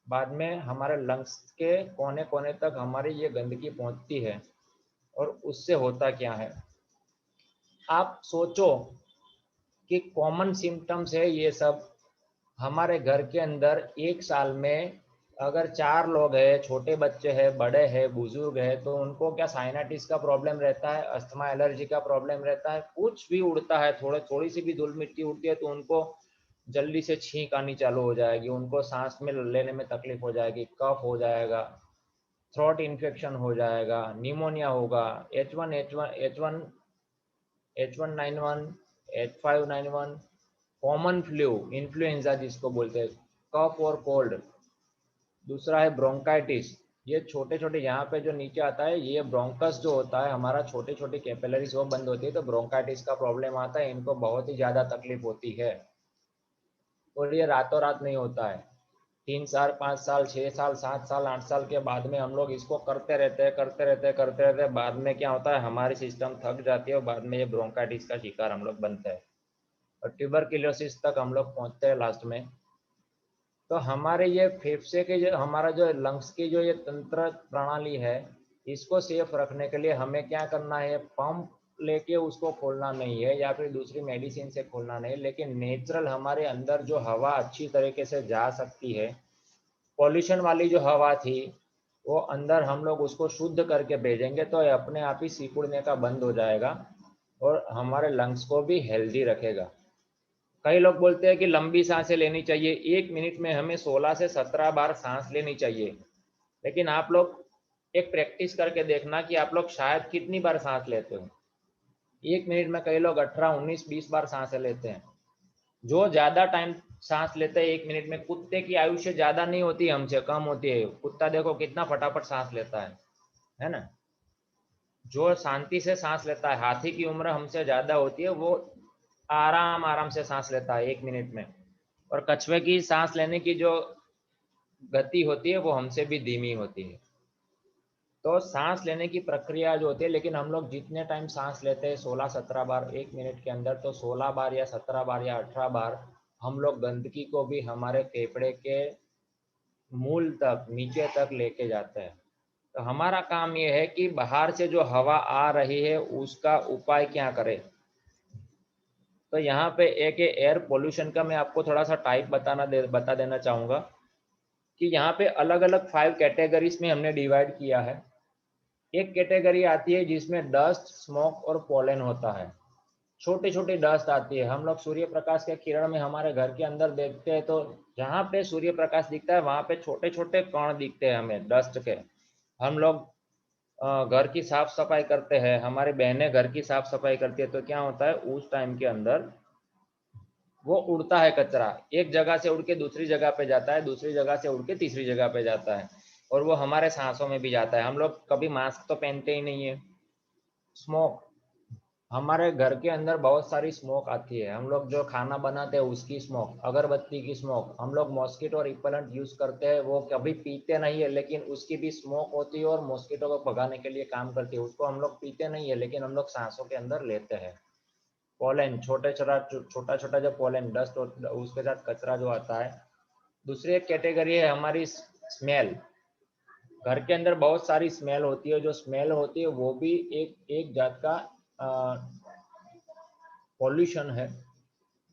बाद में हमारे लंग्स के कोने कोने तक हमारी ये गंदगी पहुंचती है, और उससे होता क्या है, आप सोचो कि कॉमन सिम्टम्स है ये सब। हमारे घर के अंदर एक साल में अगर 4 लोग हैं, छोटे बच्चे हैं, बड़े हैं, बुजुर्ग हैं, तो उनको क्या साइनाइटिस का प्रॉब्लम रहता है, अस्थमा एलर्जी का प्रॉब्लम रहता है, कुछ भी उड़ता है, थोड़ी सी भी धूल मिट्टी उड़ती है तो उनको जल्दी से छींक आनी चालू हो जाएगी, उनको सांस में लेने में तकलीफ हो जाएगी, कफ हो जाएगा। थ्रोट इन्फेक्शन हो जाएगा, निमोनिया होगा, H1N1, H5N1, common flu, influenza जिसको बोलते हैं, कफ और कोल्ड। दूसरा है ब्रोंकाइटिस। ये छोटे छोटे यहाँ पे जो नीचे आता है, ये ब्रोंकस जो होता है हमारा, छोटे छोटे कैपिलरीज वो बंद होती है तो ब्रोंकाइटिस का प्रॉब्लम आता है। इनको बहुत ही ज़्यादा तकलीफ होती है और ये रातों रात नहीं होता है। 3 साल, 5 साल, 6 साल, 7 साल, 8 साल के बाद में हम लोग इसको करते रहते हैं। बाद में क्या होता है, हमारी सिस्टम थक जाती है और बाद में ये ब्रोंकाइटिस का शिकार हम लोग बनते हैं और ट्यूबरक्लोसिस तक हम लोग पहुँचते हैं लास्ट में। तो हमारे ये फेफड़े के जो हमारा जो लंग्स की जो ये तंत्र प्रणाली है, इसको सेफ रखने के लिए हमें क्या करना है, पंप लेके उसको खोलना नहीं है या फिर दूसरी मेडिसिन से खोलना नहीं, लेकिन नेचुरल हमारे अंदर जो हवा अच्छी तरीके से जा सकती है, पॉल्यूशन वाली जो हवा थी वो अंदर हम लोग उसको शुद्ध करके भेजेंगे तो ये अपने आप ही सिकुड़ने का बंद हो जाएगा और हमारे लंग्स को भी हेल्दी रखेगा। कई लोग बोलते हैं कि लंबी सांसें लेनी चाहिए, 1 मिनट में हमें 16 से 17 बार सांस लेनी चाहिए, लेकिन आप लोग एक प्रैक्टिस करके देखना कि आप लोग शायद कितनी बार सांस लेते हो। 1 मिनट में कई लोग 18, 19, 20 बार सांसें लेते हैं। जो ज़्यादा टाइम सांस लेते हैं 1 मिनट में, कुत्ते की आयुष्य ज़्यादा नहीं होती, हमसे कम होती है। कुत्ता देखो कितना फटाफट सांस लेता है ना। जो शांति से सांस लेता है, हाथी की उम्र हमसे ज़्यादा होती है, वो आराम आराम से सांस लेता है 1 मिनट में। और कछुए की सांस लेने की जो गति होती है वो हमसे भी धीमी होती है। तो सांस लेने की प्रक्रिया जो होती है, लेकिन हम लोग जितने टाइम सांस लेते हैं 16-17 बार 1 मिनट के अंदर, तो 16 बार या 17 बार या 18 बार हम लोग गंदगी को भी हमारे फेफड़े के मूल तक, नीचे तक लेके जाते हैं। तो हमारा काम ये है कि बाहर से जो हवा आ रही है उसका उपाय क्या करें। तो यहाँ पे एक एयर पोल्यूशन का मैं आपको थोड़ा सा टाइप बता देना चाहूँगा कि यहाँ पे अलग अलग 5 कैटेगरीज में हमने डिवाइड किया है। एक कैटेगरी आती है जिसमें डस्ट, स्मोक और पोलन होता है। छोटी छोटी डस्ट आती है, हम लोग सूर्य प्रकाश के किरण में हमारे घर के अंदर देखते हैं तो जहाँ पे सूर्य प्रकाश दिखता है वहाँ पे छोटे छोटे कण दिखते हैं हमें डस्ट के। हम लोग घर की साफ सफाई करते हैं, हमारी बहनें घर की साफ सफाई करती है, तो क्या होता है उस टाइम के अंदर वो उड़ता है कचरा, एक जगह से उड़ के दूसरी जगह पे जाता है, दूसरी जगह से उड़ के तीसरी जगह पे जाता है और वो हमारे सांसों में भी जाता है। हम लोग कभी मास्क तो पहनते ही नहीं है। स्मोक, हमारे घर के अंदर बहुत सारी स्मोक आती है। हम लोग जो खाना बनाते हैं उसकी स्मोक, अगरबत्ती की स्मोक, हम लोग मॉस्किटो रिपेलेंट यूज़ करते हैं, वो कभी पीते नहीं है लेकिन उसकी भी स्मोक होती है और मॉस्किटो को भगाने के लिए काम करती है। उसको हम लोग पीते नहीं है लेकिन हम लोग सांसों के अंदर लेते हैं। पोलन, छोटा छोटा जो पोलन डस्ट उसके साथ कचरा जो आता है। दूसरी एक कैटेगरी है हमारी स्मेल। घर के अंदर बहुत सारी स्मेल होती है, जो स्मेल होती है वो भी एक जात का पॉल्यूशन है,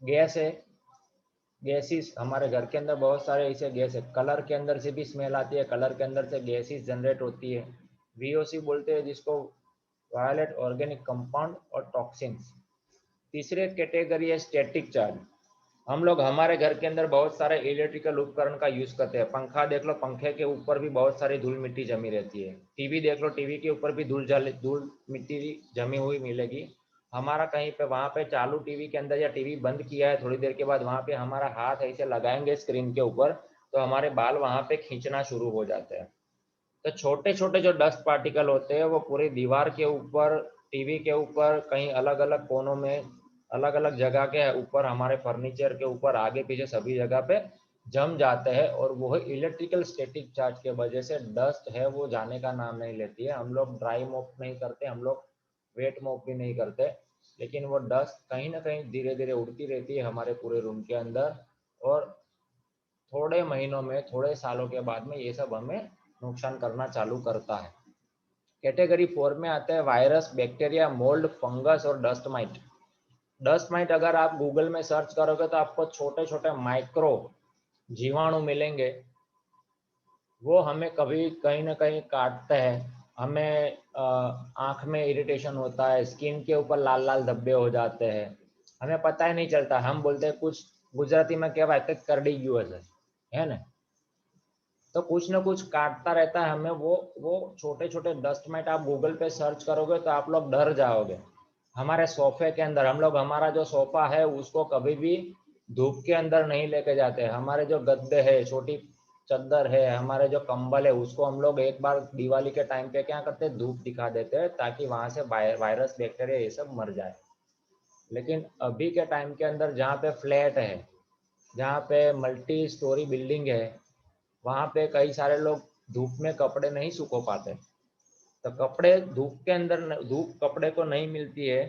गैस है। गैसेस, हमारे घर के अंदर बहुत सारे ऐसे गैस है। कलर के अंदर से भी स्मेल आती है, कलर के अंदर से गैसेस जनरेट होती है, वीओसी बोलते हैं जिसको, वायलेट ऑर्गेनिक कंपाउंड और टॉक्सिन्स। तीसरी कैटेगरी है स्टैटिक चार्ज। हम लोग हमारे घर के अंदर बहुत सारे इलेक्ट्रिकल उपकरण का यूज़ करते हैं। पंखा देख लो, पंखे के ऊपर भी बहुत सारी धूल मिट्टी जमी रहती है। टीवी देख लो, टीवी के ऊपर भी धूल मिट्टी जमी हुई मिलेगी। हमारा कहीं पे वहाँ पे चालू टीवी के अंदर या टीवी बंद किया है, थोड़ी देर के बाद वहाँ पे हमारा हाथ ऐसे लगाएंगे स्क्रीन के ऊपर तो हमारे बाल वहाँ पे खींचना शुरू हो जाते हैं। तो छोटे छोटे जो डस्ट पार्टिकल होते हैं वो पूरी दीवार के ऊपर, टीवी के ऊपर, कहीं अलग अलग कोनों में, अलग अलग जगह के ऊपर, हमारे फर्नीचर के ऊपर, आगे पीछे सभी जगह पे जम जाते हैं और वो इलेक्ट्रिकल स्टैटिक चार्ज के वजह से डस्ट है वो जाने का नाम नहीं लेती है। हम लोग ड्राई मॉप नहीं करते, हम लोग वेट मॉप भी नहीं करते, लेकिन वो डस्ट कहीं ना कहीं धीरे धीरे उड़ती रहती है हमारे पूरे रूम के अंदर और थोड़े महीनों में, थोड़े सालों के बाद में ये सब हमें नुकसान करना चालू करता है। कैटेगरी 4 में आता है वायरस, बैक्टीरिया, मोल्ड, फंगस और डस्ट माइट। डस्ट माइट अगर आप गूगल में सर्च करोगे तो आपको छोटे छोटे माइक्रो जीवाणु मिलेंगे। वो हमें कभी कहीं ना कहीं काटते हैं, हमें आँख में इरिटेशन होता है, स्किन के ऊपर लाल लाल धब्बे हो जाते हैं, हमें पता ही नहीं चलता। हम बोलते हैं कुछ गुजराती में क्या बात है, करड़ी गयो है ना। तो कुछ ना कुछ काटता रहता है हमें। वो छोटे छोटे डस्ट माइट आप गूगल पे सर्च करोगे तो आप लोग डर जाओगे। हमारे सोफे के अंदर हम लोग, हमारा जो सोफा है उसको कभी भी धूप के अंदर नहीं लेके जाते। हमारे जो गद्दे है, छोटी चादर है, हमारे जो कंबल है, उसको हम लोग एक बार दिवाली के टाइम पे क्या करते हैं, धूप दिखा देते हैं ताकि वहां से वायरस बैक्टीरिया ये सब मर जाए। लेकिन अभी के टाइम के अंदर जहाँ पे फ्लैट है, जहाँ पे मल्टी स्टोरी बिल्डिंग है, वहाँ पे कई सारे लोग धूप में कपड़े नहीं सुखो पाते। तो कपड़े धूप के अंदर, धूप कपड़े को नहीं मिलती है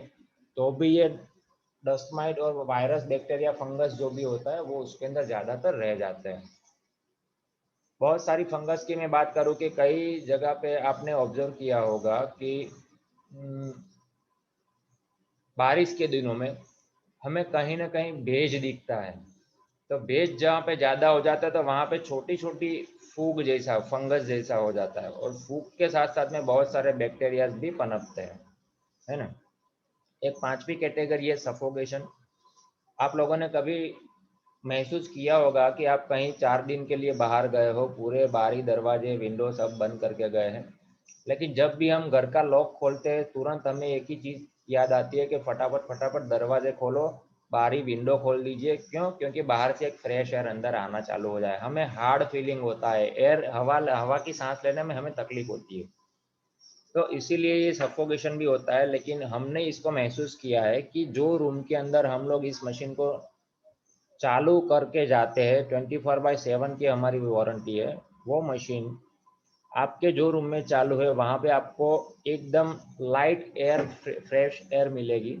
तो भी ये डस्ट माइट और वायरस बैक्टीरिया फंगस जो भी होता है वो उसके अंदर ज़्यादातर रह जाते हैं। बहुत सारी फंगस की मैं बात करूँ कि कई जगह पे आपने ऑब्जर्व किया होगा कि बारिश के दिनों में हमें कहीं ना कहीं भेज दिखता है। तो भेज जहाँ पे ज़्यादा हो जाता है तो वहाँ पे छोटी छोटी फूग जैसा, फंगस जैसा हो जाता है, और फूग के साथ साथ में बहुत सारे बैक्टीरिया भी पनपते हैं, है ना। एक पांचवी कैटेगरी है सफोकेशन। आप लोगों ने कभी महसूस किया होगा कि आप कहीं 4 दिन के लिए बाहर गए हो, पूरे बारी दरवाजे विंडो सब बंद करके गए हैं, लेकिन जब भी हम घर का लॉक खोलते हैं तुरंत हमें एक ही चीज़ याद आती है कि फटाफट फटाफट दरवाजे खोलो, बारी विंडो खोल दीजिए। क्यों? क्योंकि बाहर से एक फ्रेश एयर अंदर आना चालू हो जाए। हमें हार्ड फीलिंग होता है, एयर हवा हवा की सांस लेने में हमें तकलीफ होती है, तो इसीलिए ये सफोकेशन भी होता है। लेकिन हमने इसको महसूस किया है कि जो रूम के अंदर हम लोग इस मशीन को चालू करके जाते हैं, 24/7 की हमारी वारंटी है, वो मशीन आपके जो रूम में चालू है वहाँ पे आपको एकदम लाइट एयर, फ्रेश एयर मिलेगी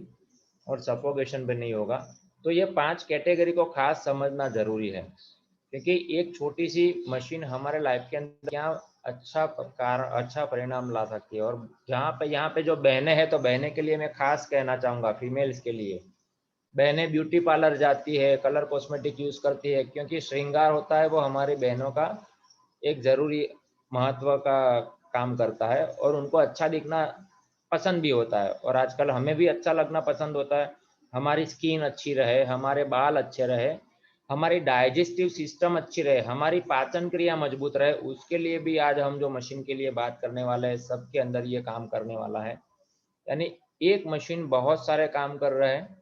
और सफोकेशन भी नहीं होगा। तो ये 5 कैटेगरी को खास समझना ज़रूरी है, क्योंकि एक छोटी सी मशीन हमारे लाइफ के अंदर क्या अच्छा परिणाम ला सकती है। और जहाँ पे यहाँ पे जो बहनें हैं, तो बहनें के लिए मैं खास कहना चाहूँगा, फीमेल्स के लिए, बहनें ब्यूटी पार्लर जाती है, कलर कॉस्मेटिक यूज़ करती है, क्योंकि श्रृंगार होता है वो हमारी बहनों का एक ज़रूरी महत्व का काम करता है, और उनको अच्छा दिखना पसंद भी होता है, और आजकल हमें भी अच्छा लगना पसंद होता है। हमारी स्किन अच्छी रहे, हमारे बाल अच्छे रहे, हमारी डाइजेस्टिव सिस्टम अच्छी रहे, हमारी पाचन क्रिया मजबूत रहे, उसके लिए भी आज हम जो मशीन के लिए बात करने वाले हैं सबके अंदर ये काम करने वाला है। यानी एक मशीन बहुत सारे काम कर रहे हैं।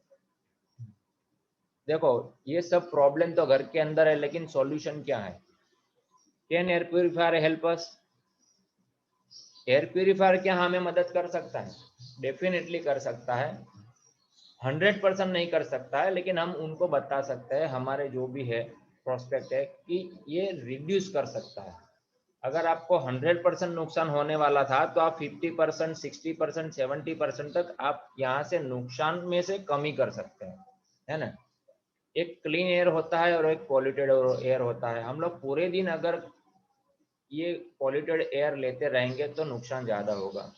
देखो, ये सब प्रॉब्लम तो घर के अंदर है, लेकिन सॉल्यूशन क्या है? Can air purifier help us? Air purifier क्या हमें मदद कर सकता है? डेफिनेटली कर सकता है। 100% नहीं कर सकता है, लेकिन हम उनको बता सकते हैं, हमारे जो भी है प्रोस्पेक्ट है, कि ये रिड्यूस कर सकता है। अगर आपको 100% नुकसान होने वाला था तो आप 50%, 60%, 70% तक आप यहाँ से नुकसान में से कमी कर सकते हैं, है ना। एक क्लीन एयर होता है और एक पॉल्यूटेड एयर होता है। हम लोग पूरे दिन अगर ये पॉल्यूटेड एयर लेते रहेंगे तो नुकसान ज़्यादा होगा।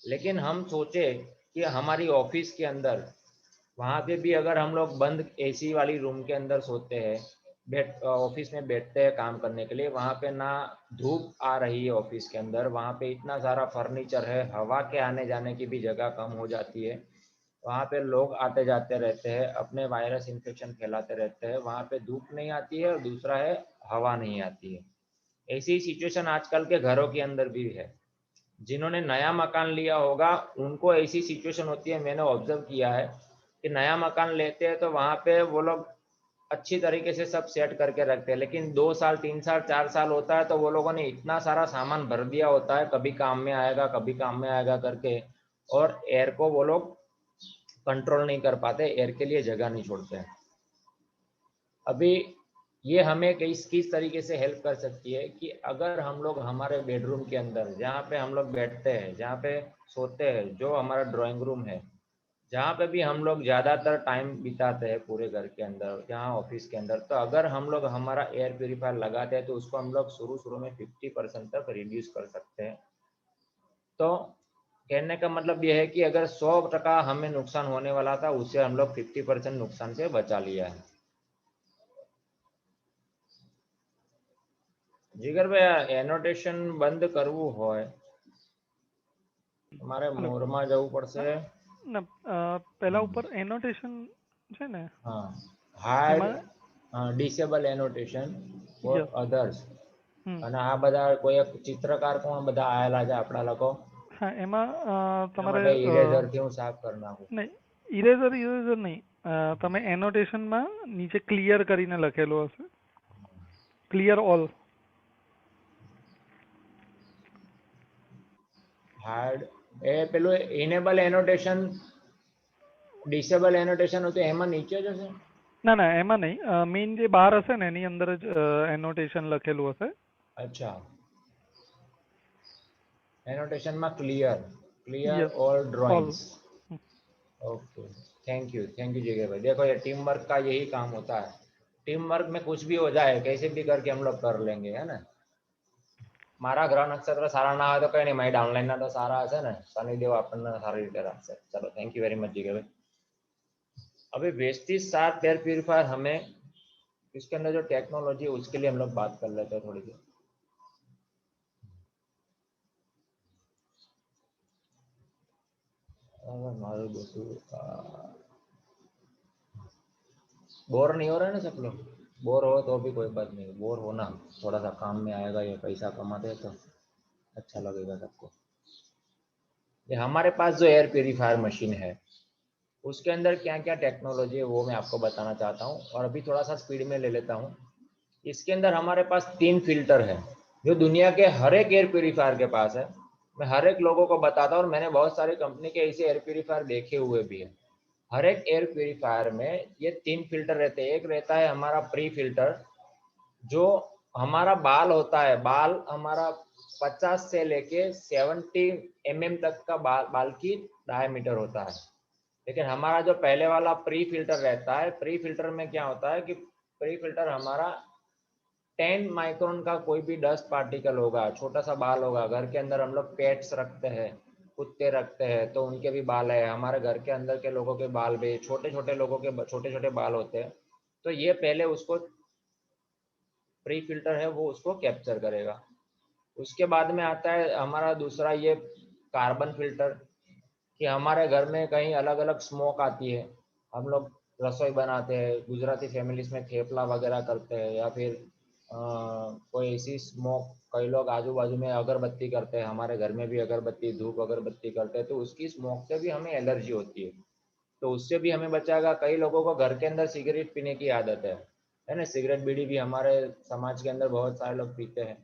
लेकिन हम सोचे कि हमारी ऑफिस के अंदर, वहाँ पे भी अगर हम लोग बंद एसी वाली रूम के अंदर सोते हैं, ऑफिस में बैठते हैं काम करने के लिए, वहाँ पे ना धूप आ रही है ऑफिस के अंदर, वहाँ पे इतना सारा फर्नीचर है, हवा के आने जाने की भी जगह कम हो जाती है, वहाँ पे लोग आते जाते रहते हैं, अपने वायरस इन्फेक्शन फैलाते रहते हैं, वहाँ पे धूप नहीं आती है, और दूसरा है हवा नहीं आती है। ऐसी सिचुएशन आजकल के घरों के अंदर भी है। जिन्होंने नया मकान लिया होगा उनको ऐसी सिचुएशन होती है, मैंने ऑब्जर्व किया है कि नया मकान लेते हैं तो वहाँ पे वो लोग अच्छी तरीके से सब सेट करके रखते हैं, लेकिन 2 साल 3 साल 4 साल होता है तो वो लोगों ने इतना सारा सामान भर दिया होता है, कभी काम में आएगा कभी काम में आएगा करके, और एयर को वो लोग कंट्रोल नहीं कर पाते, एयर के लिए जगह नहीं छोड़ते हैं। अभी ये हमें किस तरीके से हेल्प कर सकती है कि अगर हम लोग हमारे बेडरूम के अंदर, जहाँ पे हम लोग बैठते हैं, जहाँ पे सोते हैं, जो हमारा ड्राइंग रूम है, जहाँ पे भी हम लोग ज़्यादातर टाइम बिताते हैं पूरे घर के अंदर, जहाँ ऑफिस के अंदर, तो अगर हम लोग हमारा एयर प्योरीफायर लगाते हैं तो उसको हम लोग शुरू में 50% तक रिड्यूस कर सकते हैं। तो कहने का मतलब यह है कि अगर 100% हमें नुकसान होने वाला था, उससे हम लोग 50% नुकसान से बचा लिया है। જીગર ભાઈ, આ એનોટેશન બંધ કરવું હોય તમારે हेलो મોરમાં જવું પડશે। ना पहला ऊपर एनोटेशन છે ને हाँ, हाइड એમાં disable annotation for yes others. અને આ બધા કોઈ એક ચિત્રકાર કોણ બધા આયેલા છે આપણા લોકો હા એમાં તમારે માટે ઇરેઝર થી હું સાફ કરી નાખું નહીં ઇરેઝર નહીં તમે એનોટેશનમાં નીચે ક્લિયર કરીને લખેલું હશે ક્લિયર ઓલ હાર્ડ એ પેલું ઇનેબલ એનોટેશન ડિસેબલ એનોટેશન હતું એમાં નીચે જ હશે ના ના એમાં નહીં મેઇન જે બાર હશે ને એની અંદર જ એનોટેશન લખેલું હશે अच्छा एनोटेशन में clear Yes, all all. Drawings okay thank you जगह भाई देखो ये टीम वर्क का यही काम होता है टीम वर्क में कुछ भी हो जाए कैसे भी करके हम लोग कर लेंगे है ना मारा ग्रह नक्षत्र सारा ना हो तो कहीं नहीं मारी डाउनलाइन ना तो सारा हशे ने शनिदेव આપણને સારી રીતે રાખશે चलो थैंक यू वेरी मच जी भाई अभी वेस्टेज 7 एयर प्यूरिफायर हमें इसके अंदर जो टेक्नोलॉजी है उसके लिए हम लोग बात कर लेते हैं थोड़ी सी बोर नहीं हो रहा है ना सब लोग बोर हो तो भी कोई बात नहीं बोर होना थोड़ा सा काम में आएगा ये पैसा कमाते हैं तो अच्छा लगेगा सबको ये हमारे पास जो एयर प्यूरिफायर मशीन है उसके अंदर क्या क्या टेक्नोलॉजी है वो मैं आपको बताना चाहता हूँ और अभी थोड़ा सा स्पीड में ले लेता हूँ इसके अंदर हमारे पास 3 फिल्टर है जो दुनिया के हर एक एयर प्यूरिफायर के पास है मैं हर एक लोगों को बताता हूँ और मैंने बहुत सारी कंपनी के ऐसे एयर प्यूरिफायर देखे हुए भी है हर एक एयर प्यूरिफायर में ये 3 फिल्टर रहते हैं एक रहता है हमारा प्री फिल्टर जो हमारा बाल होता है बाल हमारा 50 से लेके 70 mm तक का बाल की डायमीटर होता है लेकिन हमारा जो पहले वाला प्री फिल्टर रहता है प्री फिल्टर में क्या होता है कि प्री फिल्टर हमारा 10 माइक्रोन का कोई भी डस्ट पार्टिकल होगा छोटा सा बाल होगा घर के अंदर हम लोग पेट्स रखते हैं कुत्ते रखते हैं तो उनके भी बाल है हमारे घर के अंदर के लोगों के बाल भी छोटे छोटे लोगों के छोटे छोटे बाल होते हैं तो ये पहले उसको प्री फिल्टर है वो उसको कैप्चर करेगा उसके बाद में आता है हमारा दूसरा ये कार्बन फिल्टर कि हमारे घर में कहीं अलग अलग स्मोक आती है हम लोग रसोई बनाते हैं गुजराती फैमिलीज में थेपला वगैरह करते हैं या फिर कोई ऐसी स्मोक कई लोग आजू बाजू में अगरबत्ती करते हैं हमारे घर में भी अगरबत्ती धूप अगरबत्ती करते हैं तो उसकी स्मोक से भी हमें एलर्जी होती है तो उससे भी हमें बचाएगा कई लोगों को घर के अंदर सिगरेट पीने की आदत है ना सिगरेट बीड़ी भी हमारे समाज के अंदर बहुत सारे लोग पीते हैं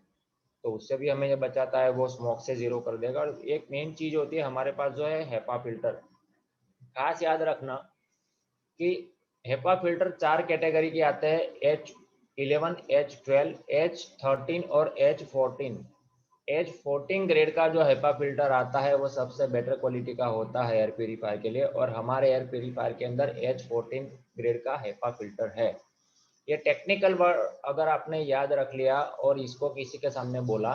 तो उससे भी हमें ये बचाता है वो स्मोक से जीरो कर देगा और एक मेन चीज होती है हमारे पास जो है हेपा फिल्टर खास याद रखना कि हेपा फिल्टर 4 कैटेगरी के आते हैं H11 H12 H13 और H14 H14 ग्रेड का जो हेपा फिल्टर आता है वो सबसे बेटर क्वालिटी का होता है एयर प्यूरिफायर के लिए और हमारे एयर प्यूरिफायर के अंदर H14 ग्रेड का हेपा फिल्टर है ये टेक्निकल वर्ड अगर आपने याद रख लिया और इसको किसी के सामने बोला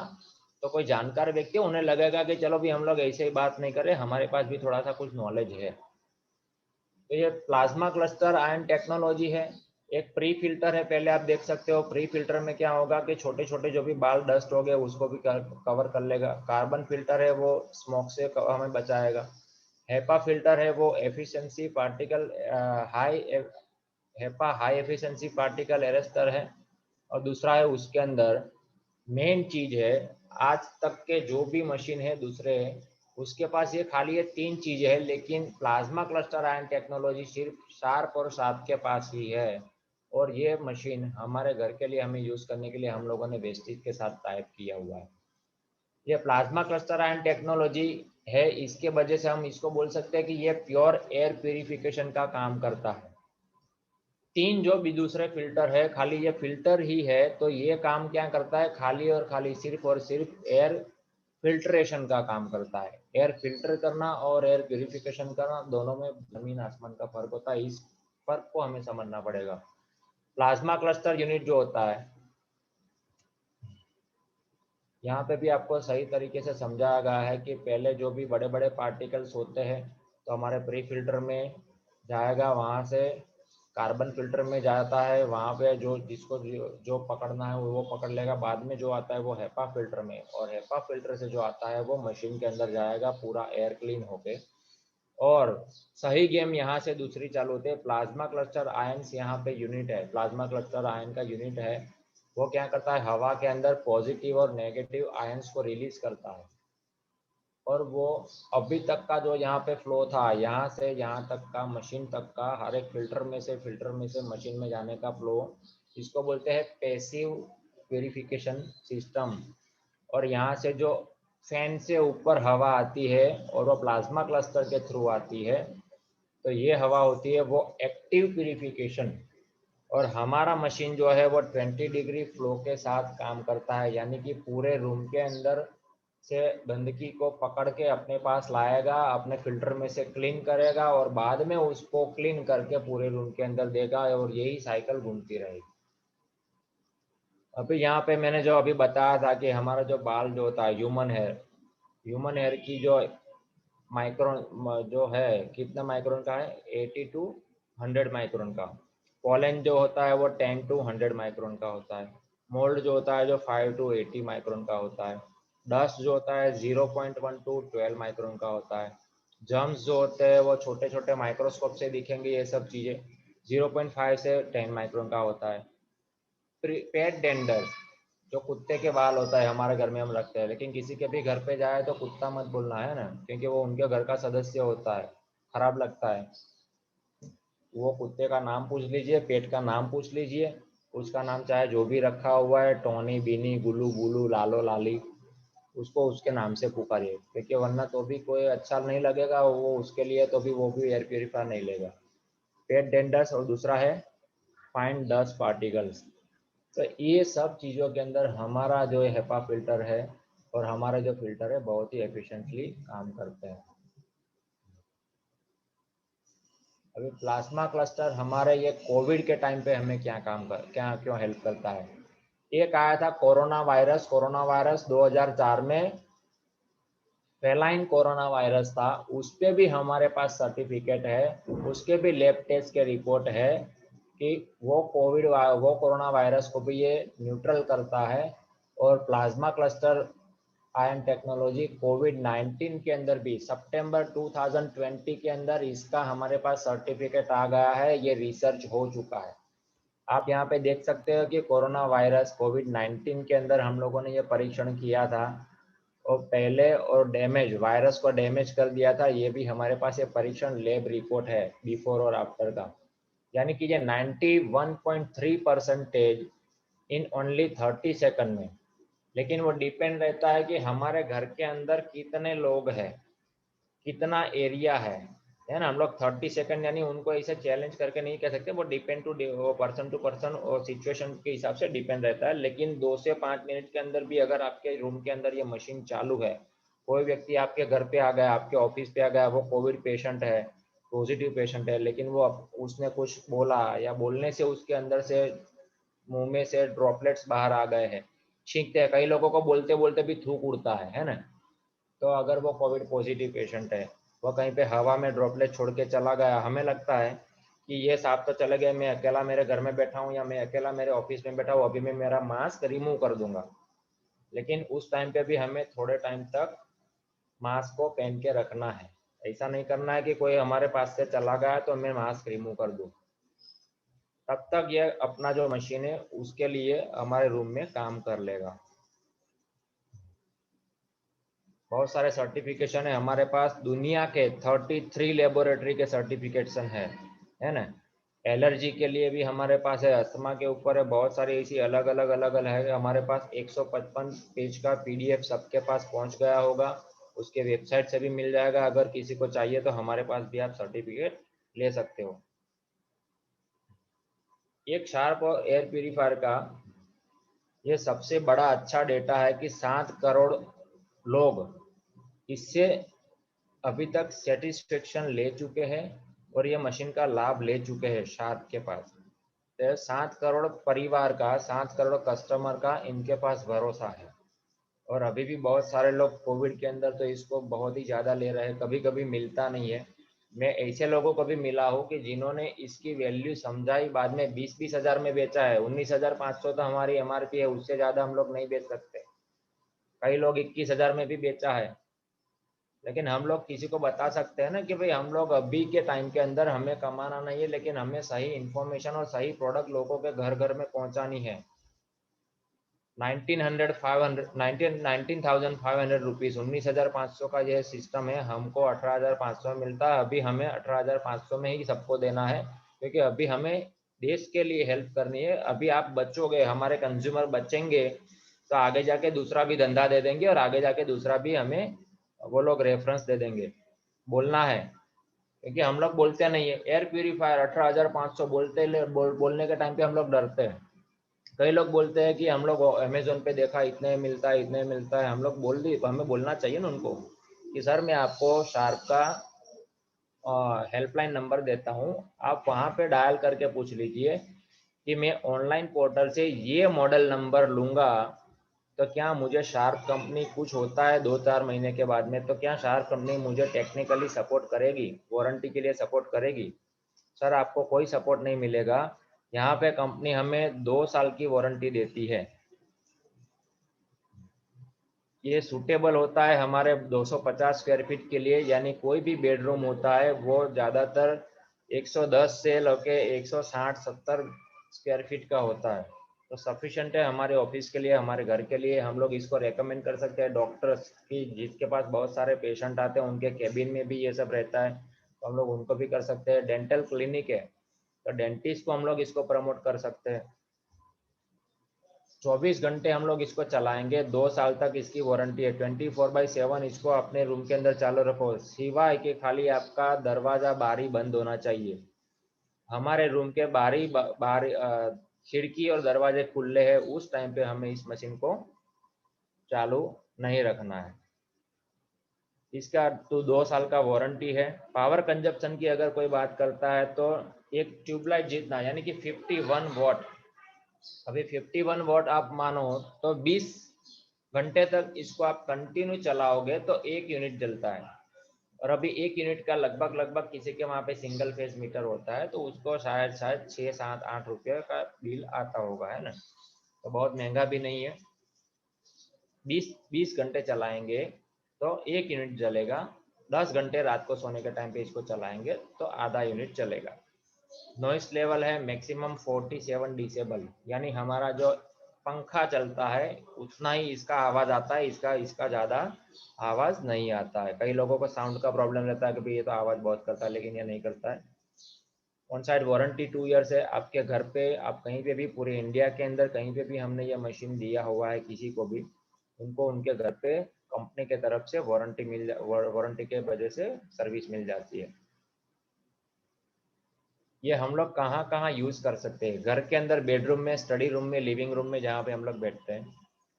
तो कोई जानकार व्यक्ति उन्हें लगेगा कि चलो भी हम लोग ऐसे ही बात नहीं कर रहे हमारे पास भी थोड़ा सा कुछ नॉलेज है तो ये प्लाज्मा क्लस्टर आयन टेक्नोलॉजी है एक प्री फिल्टर है पहले आप देख सकते हो प्री फिल्टर में क्या होगा कि छोटे छोटे जो भी बाल डस्ट हो गए उसको भी कवर कर लेगा कार्बन फिल्टर है वो स्मोक से हमें बचाएगा हेपा फिल्टर है वो efficiency particle HEPA high efficiency particle arrester है और दूसरा है उसके अंदर मेन चीज है आज तक के जो भी मशीन है दूसरे उसके पास ये खाली ये 3 चीजें है लेकिन प्लाज्मा क्लस्टर आयन टेक्नोलॉजी सिर्फ शार्प और सात के पास ही है और ये मशीन हमारे घर के लिए हमें यूज करने के लिए हम लोगों ने वेस्टेज के साथ टाइप किया हुआ है ये प्लाज्मा क्लस्टर आयन टेक्नोलॉजी है इसके वजह से हम इसको बोल सकते हैं कि ये प्योर एयर प्यूरिफिकेशन का काम करता है 3 जो भी दूसरे फिल्टर है खाली ये फिल्टर ही है तो ये काम क्या करता है खाली और खाली सिर्फ और सिर्फ एयर फिल्ट्रेशन का काम करता है एयर फिल्टर करना और एयर प्यूरिफिकेशन करना दोनों में जमीन आसमान का फर्क होता है इस फर्क को हमें समझना पड़ेगा प्लाज्मा क्लस्टर यूनिट जो होता है यहाँ पे भी आपको सही तरीके से समझाया गया है कि पहले जो भी बड़े बड़े पार्टिकल्स होते हैं तो हमारे प्री फिल्टर में जाएगा वहाँ से कार्बन फिल्टर में जाता है वहाँ पे जो जिसको जो पकड़ना है वो पकड़ लेगा बाद में जो आता है वो हेपा फिल्टर में और हेपा फिल्टर से जो आता है वो मशीन के अंदर जाएगा पूरा एयर क्लीन होके और सही गेम यहाँ से दूसरी चालू होती है प्लाज्मा क्लस्टर आयंस यहाँ पे यूनिट है प्लाज्मा क्लस्टर आयन का यूनिट है वो क्या करता है, हवा के अंदर पॉजिटिव और नेगेटिव आयंस को रिलीज करता है। और वो अभी तक का जो यहाँ पे फ्लो था, यहाँ से यहाँ तक का, मशीन तक का, हर एक फिल्टर में से मशीन में जाने का फ्लो, इसको बोलते हैं पैसिव प्यूरिफिकेशन सिस्टम। और यहाँ से जो फैन से ऊपर हवा आती है और वो प्लाज्मा क्लस्टर के थ्रू आती है, तो ये हवा होती है वो एक्टिव प्यूरिफिकेशन। और हमारा मशीन जो है वो 20 डिग्री फ्लो के साथ काम करता है, यानी कि पूरे रूम के अंदर से गंदगी को पकड़ के अपने पास लाएगा, अपने फिल्टर में से क्लीन करेगा और बाद में उसको क्लीन करके पूरे रूम के अंदर देगा, और यही साइकिल घूमती रहेगी। अभी यहाँ पे मैंने जो अभी बताया था कि हमारा जो बाल जो होता है, ह्यूमन हेयर की जो माइक्रोन जो है, कितना माइक्रोन का है, 80 टू 100 माइक्रोन का। पॉलन जो होता है वो 10 टू 100 माइक्रोन का होता है। मोल्ड जो होता है जो 5 टू 80 माइक्रोन का होता है। डस्ट जो होता है 0.1 टू 12 माइक्रोन का होता है। जर्म्स जो होते हैं वो छोटे छोटे माइक्रोस्कोप से दिखेंगे, ये सब चीज़ें 0.5 से 10 माइक्रोन का होता है। पेट डेंडर जो कुत्ते के बाल होता है, हमारे घर में हम रखते हैं, लेकिन किसी के भी घर पे जाए तो कुत्ता मत बोलना है ना, क्योंकि वो उनके घर का सदस्य होता है, खराब लगता है। वो कुत्ते का नाम पूछ लीजिए, पेट का नाम पूछ लीजिए, उसका नाम चाहे जो भी रखा हुआ है, टोनी, बीनी, गुल्लू, गुलू, लालो, लाली, उसको उसके नाम से पुकारिए, क्योंकि वरना तो भी कोई अच्छा नहीं लगेगा वो उसके लिए, तो भी वो भी एयर प्योरीफायर नहीं लेगा। पेट डेंडर्स, और दूसरा है फाइन डस्ट पार्टिकल्स। तो ये सब चीज़ों के अंदर हमारा जो हेपा फिल्टर है और हमारा जो फिल्टर है बहुत ही एफिशिएंटली काम करते हैं। अभी प्लाज्मा क्लस्टर हमारे ये कोविड के टाइम पे हमें क्या क्यों हेल्प करता है। एक आया था कोरोना वायरस 2004 में, फेलाइन कोरोना वायरस था, उस पर भी हमारे पास सर्टिफिकेट है, उसके भी लैब टेस्ट के रिपोर्ट है कि वो कोरोना वायरस को भी ये न्यूट्रल करता है। और प्लाज्मा क्लस्टर आयन टेक्नोलॉजी कोविड-19 के अंदर भी सितंबर 2020 के अंदर इसका हमारे पास सर्टिफिकेट आ गया है, ये रिसर्च हो चुका है। आप यहाँ पे देख सकते हो कि कोरोना वायरस कोविड-19 के अंदर हम लोगों ने ये परीक्षण किया था, और पहले और वायरस को डैमेज कर दिया था, ये भी हमारे पास ये परीक्षण लैब रिपोर्ट है बिफोर और आफ्टर का। यानी कि ये 91.3% इन ओनली 30 सेकंड में। लेकिन वो डिपेंड रहता है कि हमारे घर के अंदर कितने लोग हैं, कितना एरिया है ना। हम लोग 30 सेकंड यानी उनको ऐसे चैलेंज करके नहीं कह सकते, वो डिपेंड टू पर्सन और सिचुएशन के हिसाब से डिपेंड रहता है। लेकिन 2 से 5 मिनट के अंदर भी अगर आपके रूम के अंदर ये मशीन चालू है, कोई व्यक्ति आपके घर पे आ गया, आपके ऑफिस पे आ गया, वो कोविड पेशेंट है, पॉजिटिव पेशेंट है, लेकिन वो उसने कुछ बोला या बोलने से उसके अंदर से मुंह में से ड्रॉपलेट्स बाहर आ गए हैं, छींकते हैं, कई लोगों को बोलते बोलते भी थूक उड़ता है ना। तो अगर वो कोविड पॉजिटिव पेशेंट है, वो कहीं पे हवा में ड्रॉपलेट छोड़ के चला गया, हमें लगता है कि ये साहब तो चले गए, मैं अकेला मेरे घर में बैठा हूँ या मैं अकेला मेरे ऑफिस में बैठा हूँ, अभी मैं मेरा मास्क रिमूव कर दूंगा। लेकिन उस टाइम पे भी हमें थोड़े टाइम तक मास्क को पहन के रखना है। ऐसा नहीं करना है कि कोई हमारे पास से चला गया तो मैं मास्क रिमूव कर दूँ। तब तक ये अपना जो मशीन है उसके लिए हमारे रूम में काम कर लेगा। बहुत सारे सर्टिफिकेशन है हमारे पास, दुनिया के 33 लेबोरेटरी के सर्टिफिकेशन है ना। एलर्जी के लिए भी हमारे पास है, अस्थमा के ऊपर है, बहुत सारी ऐसी अलग अलग है हमारे पास। 155 पेज का पीडीएफ सबके पास पहुंच गया होगा, उसके वेबसाइट से भी मिल जाएगा। अगर किसी को चाहिए तो हमारे पास भी आप सर्टिफिकेट ले सकते हो। एक शार्प एयर प्यूरीफायर का ये सबसे बड़ा अच्छा डेटा है कि 7 करोड़ लोग इससे अभी तक सेटिस्फेक्शन ले चुके हैं और ये मशीन का लाभ ले चुके हैं शार्प के पास। तो 7 करोड़ परिवार का, 7 करोड़ कस्टमर का इनके पास भरोसा है। और अभी भी बहुत सारे लोग कोविड के अंदर तो इसको बहुत ही ज़्यादा ले रहे हैं, कभी कभी मिलता नहीं है। मैं ऐसे लोगों को भी मिला हूँ कि जिन्होंने इसकी वैल्यू समझाई, बाद में 20-20 हज़ार में बेचा है। 19,500 तो हमारी एमआरपी है, उससे ज़्यादा हम लोग नहीं बेच सकते। कई लोग 21,000 में भी बेचा है। लेकिन हम लोग किसी को बता सकते हैं ना कि भाई हम लोग अभी के टाइम के अंदर हमें कमाना नहीं है, लेकिन हमें सही इन्फॉर्मेशन और सही प्रोडक्ट लोगों के घर घर में पहुंचानी है। 19,500 रुपीज़, 19,500 का यह सिस्टम है। हमको 18,500 मिलता है। अभी हमें 18,500 में ही सबको देना है, क्योंकि अभी हमें देश के लिए हेल्प करनी है। अभी आप बचोगे, हमारे कंज्यूमर बचेंगे, तो आगे जाके दूसरा भी धंधा दे देंगे, और आगे जाके दूसरा भी हमें वो लोग रेफरेंस दे देंगे। बोलना है, क्योंकि हम लोग बोलते नहीं है। एयर प्यूरीफायर 18,500 बोलने के टाइम पे हम लोग डरते हैं। कई लोग बोलते हैं कि हम लोग अमेजोन पे देखा, इतने मिलता है, इतने मिलता है। हम लोग हमें बोलना चाहिए ना उनको कि सर मैं आपको शार्प का हेल्पलाइन नंबर देता हूँ, आप वहाँ पे डायल करके पूछ लीजिए कि मैं ऑनलाइन पोर्टल से ये मॉडल नंबर लूँगा तो क्या मुझे शार्प कंपनी, कुछ होता है 2-4 महीने के बाद में, तो क्या शार्प कंपनी मुझे टेक्निकली सपोर्ट करेगी, वारंटी के लिए सपोर्ट करेगी? सर आपको कोई सपोर्ट नहीं मिलेगा। यहाँ पे कंपनी हमें 2 साल की वारंटी देती है। ये सूटेबल होता है हमारे 250 स्क्वायर फीट के लिए, यानी कोई भी बेडरूम होता है वो ज़्यादातर 110 से लेके 160-70 स्क्वायर फीट का होता है, तो सफिशेंट है हमारे ऑफिस के लिए, हमारे घर के लिए। हम लोग इसको रेकमेंड कर सकते हैं डॉक्टर्स की, जिसके पास बहुत सारे पेशेंट आते हैं, उनके केबिन में भी ये सब रहता है, तो हम लोग उनको भी कर सकते हैं। डेंटल क्लिनिक है, तो डेंटिस्ट को हम लोग इसको प्रमोट कर सकते हैं। 24 घंटे हम लोग इसको चलाएंगे, 2 साल तक इसकी वारंटी है। 24/7 इसको अपने रूम के अंदर चालू रखो, सिवाय कि खाली आपका दरवाज़ा बारी बंद होना चाहिए। हमारे रूम के खिड़की और दरवाजे खुले हैं, उस टाइम पे हमें इस मशीन को चालू नहीं रखना है। इसका तो 2 साल का वारंटी है। पावर कंजप्शन की अगर कोई बात करता है तो एक ट्यूबलाइट जितना, यानी कि 51 वॉट, अभी 51 वॉट आप मानो तो 20 घंटे तक इसको आप कंटिन्यू चलाओगे तो 1 यूनिट जलता है। और अभी 1 यूनिट का लगभग किसी के वहाँ पे सिंगल फेज मीटर होता है, तो उसको शायद 6-7-8 रुपये का बिल आता होगा, है ना, तो बहुत महंगा भी नहीं है। 20 घंटे चलाएंगे तो 1 यूनिट जलेगा। 10 घंटे रात को सोने के टाइम पे इसको चलाएंगे तो आधा यूनिट चलेगा। नॉइस लेवल है मैक्सिमम 47 डिसेबल, यानी हमारा जो पंखा चलता है उतना ही इसका आवाज़ आता है, इसका ज़्यादा आवाज़ नहीं आता है। कई लोगों को साउंड का प्रॉब्लम रहता है कि भाई ये तो आवाज़ बहुत करता है, लेकिन ये नहीं करता है। ऑन साइड वारंटी 2 ईयर्स है। आपके घर पे, आप कहीं पे भी, पूरे इंडिया के अंदर कहीं पे भी हमने ये मशीन दिया हुआ है किसी को भी, उनको उनके घर पे कंपनी के तरफ से वारंटी के वजह से सर्विस मिल जाती है। ये हम लोग कहाँ कहाँ यूज़ कर सकते हैं? घर के अंदर, बेडरूम में, स्टडी रूम में, लिविंग रूम में, जहाँ पे हम लोग बैठते हैं।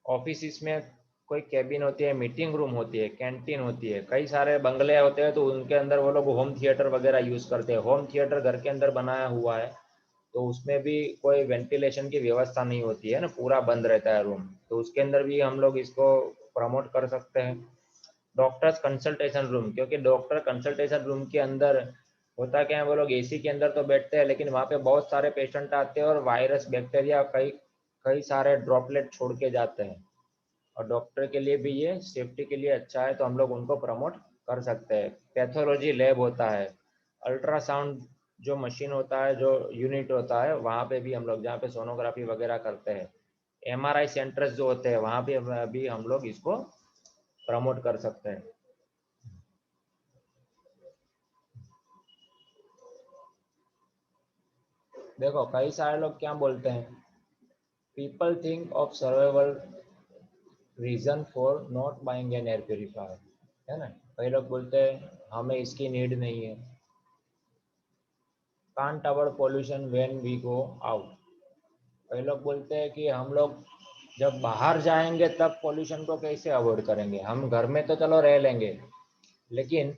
ऑफिस में कोई कैबिन होती है, मीटिंग रूम होती है, कैंटीन होती है, कई सारे बंगले होते हैं, तो उनके अंदर वो लोग होम थिएटर वगैरह यूज़ करते हैं। होम थिएटर घर के अंदर बनाया हुआ है, तो उसमें भी कोई वेंटिलेशन की व्यवस्था नहीं होती है ना, पूरा बंद रहता है रूम, तो उसके अंदर भी हम लोग इसको प्रमोट कर सकते हैं। डॉक्टर्स कंसल्टेशन रूम, क्योंकि डॉक्टर कंसल्टेशन रूम के अंदर होता क्या है, वो लोग एसी के अंदर तो बैठते हैं, लेकिन वहाँ पे बहुत सारे पेशेंट आते हैं और वायरस, बैक्टीरिया, कई कई सारे ड्रॉपलेट छोड़ के जाते हैं, और डॉक्टर के लिए भी ये सेफ्टी के लिए अच्छा है, तो हम लोग उनको प्रमोट कर सकते हैं। पैथोलॉजी लैब होता है, अल्ट्रासाउंड जो मशीन होता है, जो यूनिट होता है, वहाँ पे भी हम लोग, जहाँ पे सोनोग्राफी वगैरह करते हैं, एमआरआई सेंटर्स जो होते हैं, वहाँ पे भी हम लोग इसको प्रमोट कर सकते हैं। देखो कई सारे लोग क्या बोलते हैं, people think of survival reason for not buying an air purifier, है ना। कई लोग बोलते हैं हमें इसकी नीड नहीं है। Can't avoid pollution when we go out. कई लोग बोलते हैं कि हम लोग जब बाहर जाएंगे तब पोल्यूशन को कैसे अवॉइड करेंगे, हम घर में तो चलो रह लेंगे, लेकिन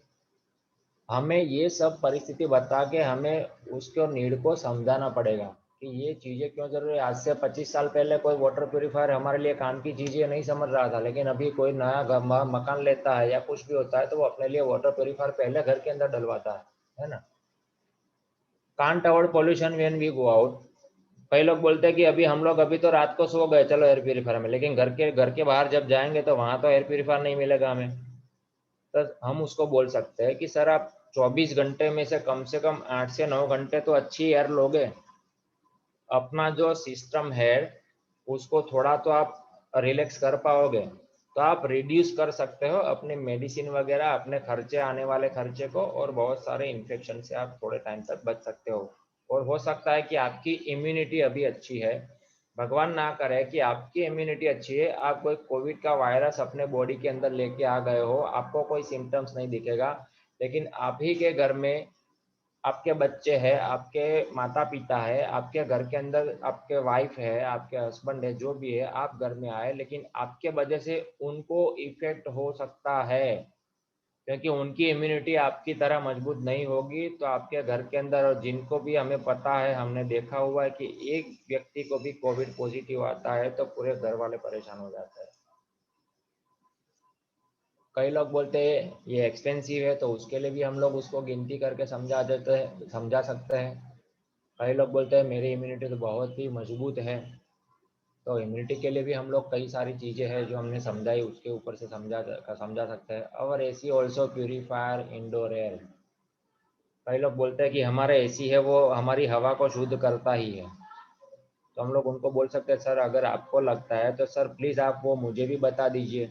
हमें ये सब परिस्थिति बता के हमें उसको नीड को समझाना पड़ेगा कि ये चीज़ें क्यों जरूरी है। आज से 25 साल पहले कोई वाटर प्यूरीफायर हमारे लिए काम की चीज़ें नहीं समझ रहा था, लेकिन अभी कोई नया मकान लेता है या कुछ भी होता है तो वो अपने लिए वाटर प्यूरीफायर पहले घर के अंदर डलवाता है ना। Can't avoid pollution when we go out. कई लोग बोलते हैं कि अभी हम लोग अभी तो रात को सो गए, चलो एयर प्यूरीफायर में, लेकिन घर के बाहर जब जाएंगे तो वहां तो एयर प्यूरीफायर नहीं मिलेगा हमें। तो हम उसको बोल सकते हैं कि सर आप 24 घंटे में से कम 8 से 9 घंटे तो अच्छी एयर लोगे। अपना जो सिस्टम है उसको थोड़ा तो आप और रिलैक्स कर पाओगे तो आप रिड्यूस कर सकते हो अपने मेडिसिन वगैरह, अपने खर्चे, आने वाले खर्चे को, और बहुत सारे इन्फेक्शन से आप थोड़े टाइम तक बच सकते हो। और हो सकता है कि आपकी इम्यूनिटी अभी अच्छी है, भगवान ना करे कि आपकी इम्यूनिटी अच्छी है, आप कोई कोविड का वायरस अपने बॉडी के अंदर लेके आ गए हो, आपको कोई सिम्टम्स नहीं दिखेगा, लेकिन आप ही के घर में आपके बच्चे हैं, आपके माता पिता है, आपके घर के अंदर आपके वाइफ है, आपके हस्बैंड है, जो भी है, आप घर में आए, लेकिन आपके वजह से उनको इफेक्ट हो सकता है, क्योंकि उनकी इम्यूनिटी आपकी तरह मजबूत नहीं होगी। तो आपके घर के अंदर, और जिनको भी हमें पता है, हमने देखा हुआ है कि एक व्यक्ति को भी कोविड पॉजिटिव आता है तो पूरे घर वाले परेशान हो जाते हैं। कई लोग बोलते हैं ये एक्सपेंसिव है, तो उसके लिए भी हम लोग उसको गिनती करके समझा देते हैं, समझा सकते हैं। कई लोग बोलते हैं मेरी इम्यूनिटी तो बहुत ही मजबूत है, तो इम्यूनिटी के लिए भी हम लोग कई सारी चीज़ें हैं जो हमने समझाई, उसके ऊपर से समझा सकते हैं। और AC also purifier indoor air. कई लोग बोलते हैं कि हमारा एसी है वो हमारी हवा को शुद्ध करता ही है, तो हम लोग उनको बोल सकते हैं सर अगर आपको लगता है तो सर प्लीज़ आप वो मुझे भी बता दीजिए,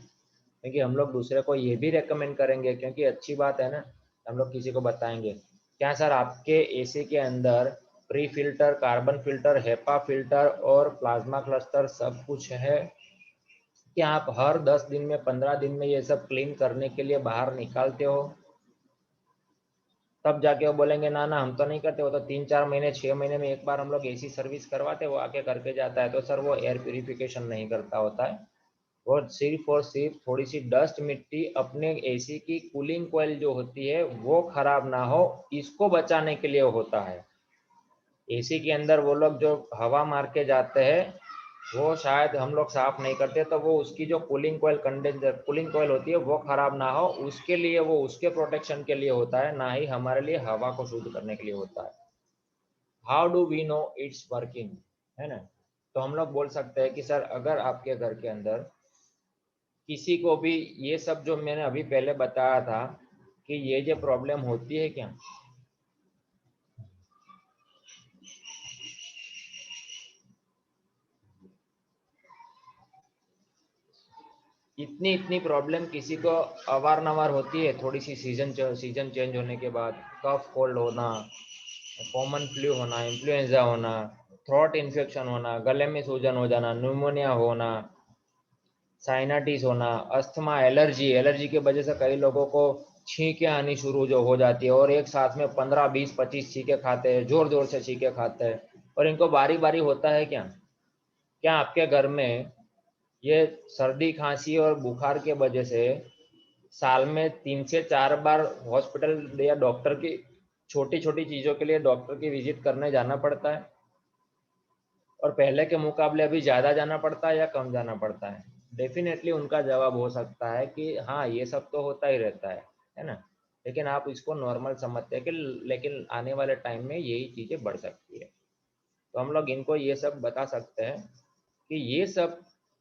क्योंकि हम लोग दूसरे को ये भी रेकमेंड करेंगे, क्योंकि अच्छी बात है ना, हम लोग किसी को बताएंगे। क्या सर आपके एसी के अंदर pre filter, carbon filter, HEPA filter और प्लाज्मा क्लस्टर सब कुछ है? क्या आप हर 10 दिन में, 15 दिन में ये सब क्लीन करने के लिए बाहर निकालते हो? तब जाके वो बोलेंगे ना ना हम तो नहीं करते, वो तो 3-4 महीने, 6 महीने में एक बार हम लोग एसी सर्विस करवाते, वो आके करके जाता है। तो सर वो एयर प्यूरिफिकेशन नहीं करता होता है, वो सिर्फ और सिर्फ थोड़ी सी डस्ट मिट्टी अपने एसी की कूलिंग कॉइल जो होती है वो खराब ना हो, इसको बचाने के लिए होता है। एसी के अंदर वो लोग जो हवा मार के जाते हैं वो शायद हम लोग साफ नहीं करते, तो वो उसकी जो cooling coil, condenser cooling coil होती है वो खराब ना हो, उसके लिए, वो उसके प्रोटेक्शन के लिए होता है, ना ही हमारे लिए हवा को शुद्ध करने के लिए होता है। How do we know it's working, है ना? तो हम लोग बोल सकते हैं कि सर अगर आपके घर के अंदर किसी को भी ये सब जो मैंने अभी पहले बताया था कि ये जो प्रॉब्लम होती है क्या, इतनी इतनी प्रॉब्लम किसी को अवारनवार होती है, थोड़ी सी सीजन चेंज होने के बाद, कफ कोल्ड होना, कॉमन फ्लू होना, इन्फ्लुएंजा होना, थ्रोट इन्फेक्शन होना, गले में सूजन हो जाना, न्यूमोनिया होना, साइनाइटिस होना, अस्थमा, एलर्जी, एलर्जी की वजह से कई लोगों को छींकें आनी शुरू जो हो जाती है, और एक साथ में 15, 20, 25 छींके खाते हैं, जोर जोर से छींके खाते हैं, और इनको बारी बारी होता है क्या? क्या आपके घर में ये सर्दी, खांसी और बुखार के वजह से साल में 3 से 4 बार हॉस्पिटल या डॉक्टर की, छोटी छोटी चीज़ों के लिए डॉक्टर की विजिट करने जाना पड़ता है? और पहले के मुकाबले अभी ज़्यादा जाना पड़ता है या कम जाना पड़ता है? डेफिनेटली उनका जवाब हो सकता है कि हाँ ये सब तो होता ही रहता है ना? लेकिन आप इसको नॉर्मल समझते हैं कि लेकिन आने वाले टाइम में यही चीज़ें बढ़ सकती है। तो हम लोग इनको ये सब बता सकते हैं कि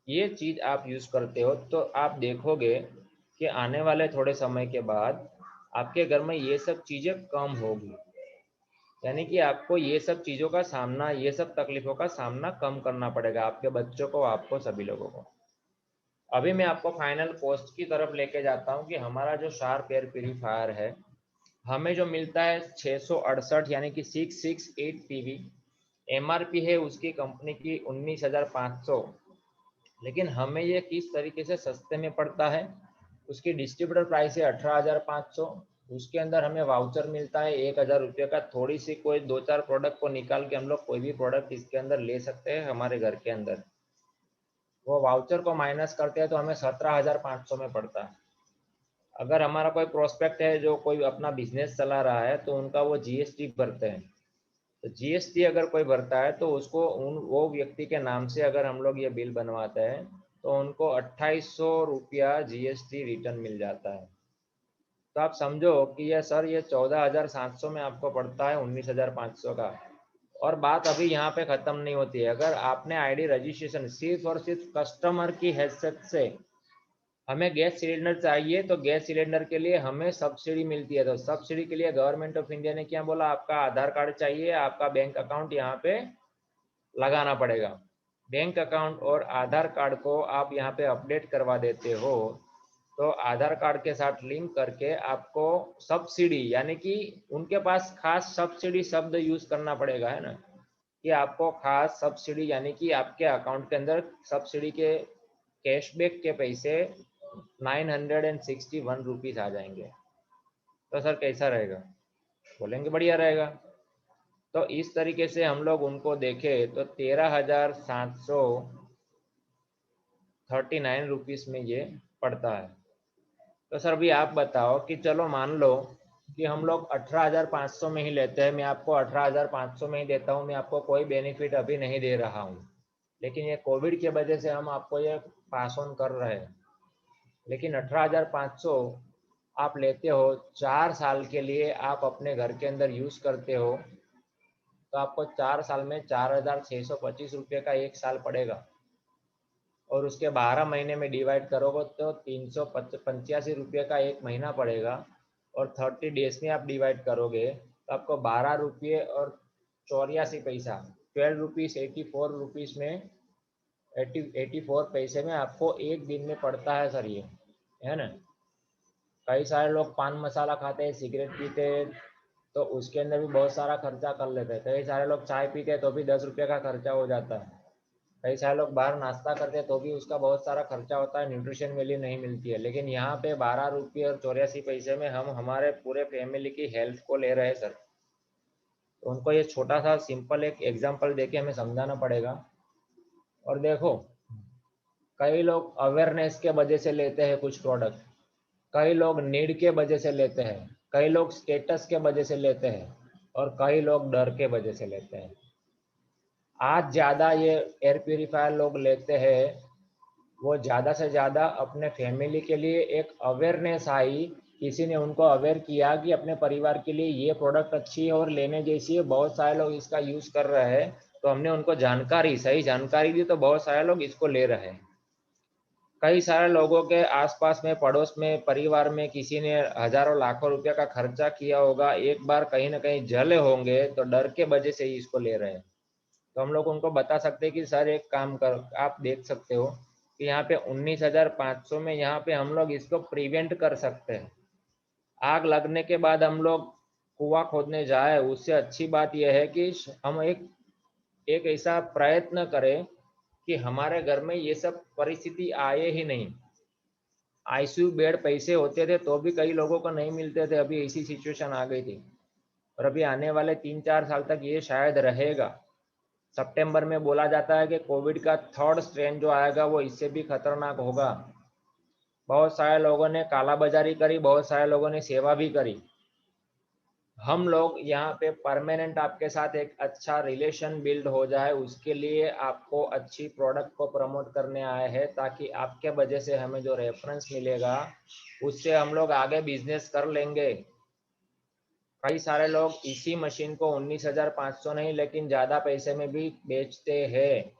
ये चीज़ आप यूज़ करते हो तो आप देखोगे कि आने वाले थोड़े समय के बाद आपके घर में ये सब चीज़ें कम होगी, यानी कि आपको ये सब चीज़ों का सामना, ये सब तकलीफ़ों का सामना कम करना पड़ेगा, आपके बच्चों को, आपको, सभी लोगों को। अभी मैं आपको फाइनल कॉस्ट की तरफ लेके जाता हूँ कि हमारा जो शार्प एयर प्यूरीफायर है, हमें जो मिलता है 668 यानी कि 668 PV, MRP है उसकी कंपनी की 19,500, लेकिन हमें ये किस तरीके से सस्ते में पड़ता है, उसकी डिस्ट्रीब्यूटर प्राइस है 18,500, उसके अंदर हमें वाउचर मिलता है 1,000 रुपये का, थोड़ी सी कोई 2-4 प्रोडक्ट को निकाल के हम लोग कोई भी प्रोडक्ट इसके अंदर ले सकते हैं हमारे घर के अंदर, वो वाउचर को माइनस करते हैं तो हमें 17,500 में पड़ता है। अगर हमारा कोई प्रोस्पेक्ट है जो कोई अपना बिजनेस चला रहा है तो उनका वो GST भरते हैं, तो GST अगर कोई भरता है तो उसको वो व्यक्ति के नाम से अगर हम लोग ये बिल बनवाते हैं तो उनको 2,800 रुपया GST रिटर्न मिल जाता है। तो आप समझो कि ये सर ये 14,700 में आपको पड़ता है 19,500 का। और बात अभी यहाँ पे ख़त्म नहीं होती है, अगर आपने ID रजिस्ट्रेशन सिर्फ और सिर्फ कस्टमर की हैसियत से हमें गैस सिलेंडर चाहिए तो गैस सिलेंडर के लिए हमें सब्सिडी मिलती है, तो सब्सिडी के लिए गवर्नमेंट ऑफ इंडिया ने क्या बोला, आपका आधार कार्ड चाहिए, आपका बैंक अकाउंट यहाँ पे लगाना पड़ेगा। बैंक अकाउंट और आधार कार्ड को आप यहाँ पे अपडेट करवा देते हो, तो आधार कार्ड के साथ लिंक करके आपको सब्सिडी, यानी कि उनके पास खास सब्सिडी शब्द यूज करना पड़ेगा, है ना, कि आपको खास सब्सिडी यानी कि आपके अकाउंट के अंदर सब्सिडी के कैशबैक के पैसे 961 रुपीज आ जाएंगे। तो सर कैसा रहेगा? बोलेंगे बढ़िया रहेगा। तो इस तरीके से हम लोग उनको देखें तो 13,739 रुपीज में ये पड़ता है। तो सर अभी आप बताओ कि चलो मान लो कि हम लोग 18,500 में ही लेते हैं, मैं आपको 18,500 में ही देता हूँ, मैं आपको कोई बेनिफिट अभी नहीं दे रहा हूँ, लेकिन ये कोविड के वजह से हम आपको ये पास ऑन कर रहे हैं। लेकिन 18,500 आप लेते हो, 4 साल के लिए आप अपने घर के अंदर यूज करते हो, तो आपको 4 साल में 4,625 रुपये का एक साल पड़ेगा, और उसके 12 महीने में डिवाइड करोगे तो 385 रुपये का एक महीना पड़ेगा, और 30 डेज में आप डिवाइड करोगे तो आपको 12 रुपये और 84 पैसा, 12 रुपीज़ 84 रुपीज़ में 84 पैसे में आपको एक दिन में पड़ता है सर, ये है ना। कई सारे लोग पान मसाला खाते हैं, सिगरेट पीते हैं, तो उसके अंदर भी बहुत सारा खर्चा कर लेते हैं। कई सारे लोग चाय पीते हैं तो भी 10 रुपये का खर्चा हो जाता है। कई सारे लोग बाहर नाश्ता करते हैं तो भी उसका बहुत सारा खर्चा होता है, न्यूट्रिशन वैल्यू नहीं मिलती है। लेकिन यहाँ पे 12 रुपये और 84 पैसे में हम हमारे पूरे फैमिली की हेल्थ को ले रहे हैं सर। तो उनको ये छोटा सा सिंपल एक एग्जांपल देके हमें समझाना पड़ेगा। और देखो, कई लोग अवेयरनेस के वजह से लेते हैं कुछ प्रोडक्ट, कई लोग नीड के वजह से लेते हैं, कई लोग स्टेटस के वजह से लेते हैं, और कई लोग डर के वजह से लेते हैं। आज ज़्यादा ये एयर प्योरीफायर लोग लेते हैं, वो ज़्यादा से ज़्यादा अपने फैमिली के लिए एक अवेयरनेस आई, किसी ने उनको अवेयर किया कि अपने परिवार के लिए ये प्रोडक्ट अच्छी है और लेने जैसी है, बहुत सारे लोग इसका यूज़ कर रहे हैं, तो हमने उनको जानकारी, सही जानकारी दी, तो बहुत सारे लोग इसको ले रहे हैं। कई सारे लोगों के आसपास में, पड़ोस में, परिवार में किसी ने हजारों लाखों रुपया का खर्चा किया होगा, एक बार कहीं ना कहीं जले होंगे, तो डर के वजह से ही इसको ले रहे हैं। तो हम लोग उनको बता सकते हैं कि सर एक काम कर, आप देख सकते हो कि यहाँ पे 19,500 में यहाँ पे हम लोग इसको प्रिवेंट कर सकते हैं। आग लगने के बाद हम लोग कुआं खोदने जाए, उससे अच्छी बात यह है कि हम एक ऐसा प्रयत्न करें कि हमारे घर में ये सब परिस्थिति आए ही नहीं। आईसीयू बेड पैसे होते थे तो भी कई लोगों को नहीं मिलते थे, अभी ऐसी सिचुएशन आ गई थी। और अभी आने वाले 3-4 साल तक ये शायद रहेगा। सितंबर में बोला जाता है कि कोविड का 3rd स्ट्रेन जो आएगा वो इससे भी खतरनाक होगा। बहुत सारे लोगों ने कालाबाजारी करी, बहुत सारे लोगों ने सेवा भी करी। हम लोग यहाँ पे परमानेंट आपके साथ एक अच्छा रिलेशन बिल्ड हो जाए, उसके लिए आपको अच्छी प्रोडक्ट को प्रमोट करने आए हैं, ताकि आपके वजह से हमें जो रेफरेंस मिलेगा उससे हम लोग आगे बिजनेस कर लेंगे। कई सारे लोग इसी मशीन को 19,500 नहीं लेकिन ज़्यादा पैसे में भी बेचते हैं।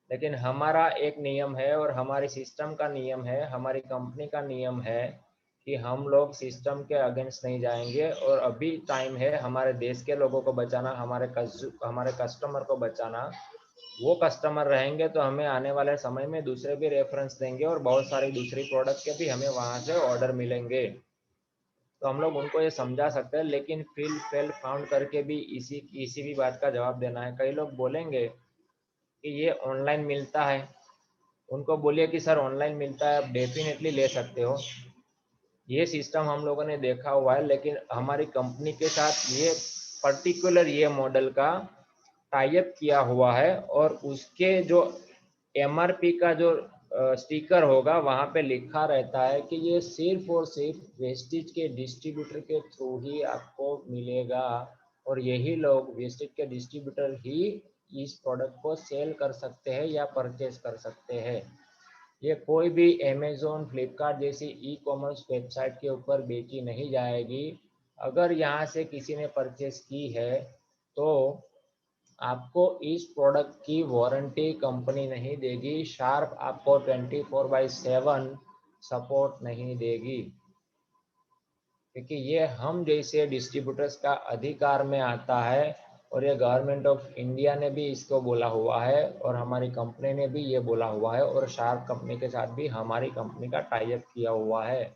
लेकिन हमारा एक नियम है और हमारी सिस्टम का नियम है, हमारी कंपनी का नियम है कि हम लोग सिस्टम के अगेंस्ट नहीं जाएंगे। और अभी टाइम है हमारे देश के लोगों को बचाना, हमारे कस्टमर को बचाना। वो कस्टमर रहेंगे तो हमें आने वाले समय में दूसरे भी रेफरेंस देंगे और बहुत सारी दूसरी प्रोडक्ट के भी हमें वहाँ से ऑर्डर मिलेंगे। तो हम लोग उनको ये समझा सकते हैं, लेकिन फील फेल फाउंड करके भी इसी भी बात का जवाब देना है। कई लोग बोलेंगे कि ये ऑनलाइन मिलता है, उनको बोलिए कि सर ऑनलाइन मिलता है, आप डेफिनेटली ले सकते हो। ये सिस्टम हम लोगों ने देखा हुआ है, लेकिन हमारी कंपनी के साथ ये पर्टिकुलर ये मॉडल का टाई अप किया हुआ है, और उसके जो एमआरपी का जो स्टिकर होगा वहाँ पे लिखा रहता है कि ये सिर्फ और सिर्फ वेस्टेज के डिस्ट्रीब्यूटर के थ्रू ही आपको मिलेगा, और यही लोग वेस्टेज के डिस्ट्रीब्यूटर ही इस प्रोडक्ट को सेल कर सकते हैं या परचेज कर सकते हैं। ये कोई भी अमेज़ॉन, फ्लिपकार्ट जैसी ई कॉमर्स वेबसाइट के ऊपर बेची नहीं जाएगी। अगर यहाँ से किसी ने परचेज की है तो आपको इस प्रोडक्ट की वारंटी कंपनी नहीं देगी, शार्प आपको 24/7 सपोर्ट नहीं देगी, क्योंकि ये हम जैसे डिस्ट्रीब्यूटर्स का अधिकार में आता है और ये गवर्नमेंट ऑफ इंडिया ने भी इसको बोला हुआ है और हमारी कंपनी ने भी ये बोला हुआ है और शार्प कंपनी के साथ भी हमारी कंपनी का टाई अप किया हुआ है।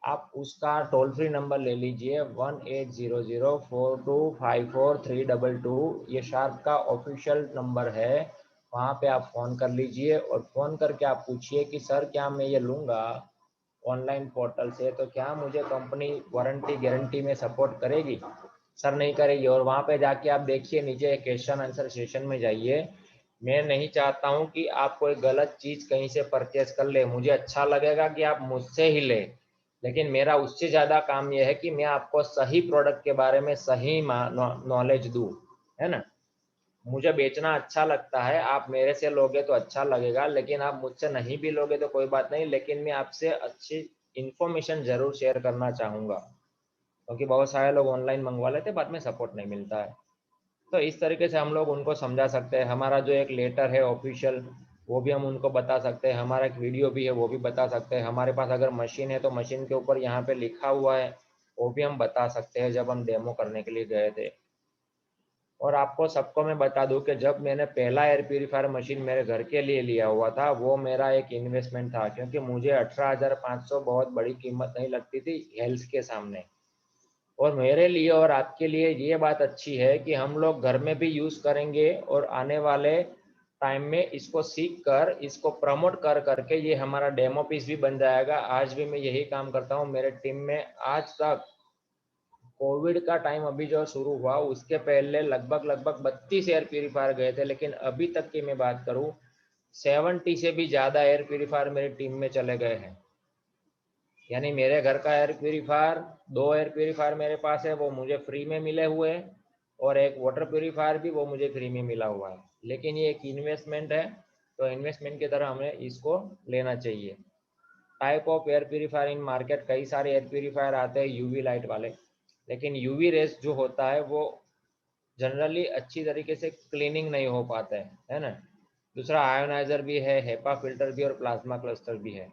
आप उसका टोल फ्री नंबर ले लीजिए 180042543222। ये शार्प का ऑफिशियल नंबर है, वहाँ पे आप फ़ोन कर लीजिए और फ़ोन करके आप पूछिए कि सर क्या मैं ये लूँगा ऑनलाइन पोर्टल से तो क्या मुझे कंपनी वारंटी गारंटी में सपोर्ट करेगी? सर नहीं करेगी। और वहाँ पे जाके आप देखिए नीचे क्वेश्चन आंसर सेशन में जाइए। मैं नहीं चाहता हूँ कि आप कोई गलत चीज़ कहीं से परचेज कर ले, मुझे अच्छा लगेगा कि आप मुझसे ही ले, लेकिन मेरा उससे ज़्यादा काम यह है कि मैं आपको सही प्रोडक्ट के बारे में सही नॉलेज दूँ, है ना। मुझे बेचना अच्छा लगता है, आप मेरे से लोगे तो अच्छा लगेगा, लेकिन आप मुझसे नहीं भी लोगे तो कोई बात नहीं, लेकिन मैं आपसे अच्छी इन्फॉर्मेशन ज़रूर शेयर करना चाहूँगा, क्योंकि बहुत सारे लोग ऑनलाइन मंगवा लेते बाद में सपोर्ट नहीं मिलता है। तो इस तरीके से हम लोग उनको समझा सकते हैं। हमारा जो एक लेटर है ऑफिशियल, वो भी हम उनको बता सकते हैं। हमारा एक वीडियो भी है, वो भी बता सकते हैं। हमारे पास अगर मशीन है तो मशीन के ऊपर यहाँ पे लिखा हुआ है, वो भी हम बता सकते हैं जब हम डेमो करने के लिए गए थे। और आपको सबको मैं बता दूं कि जब मैंने पहला एयर प्यूरीफायर मशीन मेरे घर के लिए लिया हुआ था, वो मेरा एक इन्वेस्टमेंट था, क्योंकि मुझे 18,500 बहुत बड़ी कीमत नहीं लगती थी हेल्थ के सामने। और मेरे लिए और आपके लिए ये बात अच्छी है कि हम लोग घर में भी यूज़ करेंगे और आने वाले टाइम में इसको सीख कर इसको प्रमोट कर करके ये हमारा डेमो पीस भी बन जाएगा। आज भी मैं यही काम करता हूँ मेरे टीम में। आज तक कोविड का टाइम अभी जो शुरू हुआ उसके पहले लगभग 32 एयर प्यूरीफायर गए थे, लेकिन अभी तक की मैं बात करूँ 70 से भी ज़्यादा एयर प्यूरीफायर मेरी टीम में चले गए हैं। यानी मेरे घर का एयर प्यूरीफायर, 2 एयर प्यूरीफायर मेरे पास है, वो मुझे फ्री में मिले हुए हैं, और एक वाटर प्यूरीफायर भी वो मुझे फ्री में मिला हुआ है। लेकिन ये एक इन्वेस्टमेंट है, तो इन्वेस्टमेंट की तरह हमें इसको लेना चाहिए। Type of air purifier in market, कई सारे एयर प्यूरीफायर आते हैं यूवी लाइट वाले, लेकिन यूवी रेस जो होता है वो जनरली अच्छी तरीके से क्लीनिंग नहीं हो पाता है ना। दूसरा आयोनाइजर भी है, हेपा फिल्टर भी और प्लाज्मा क्लस्टर भी है।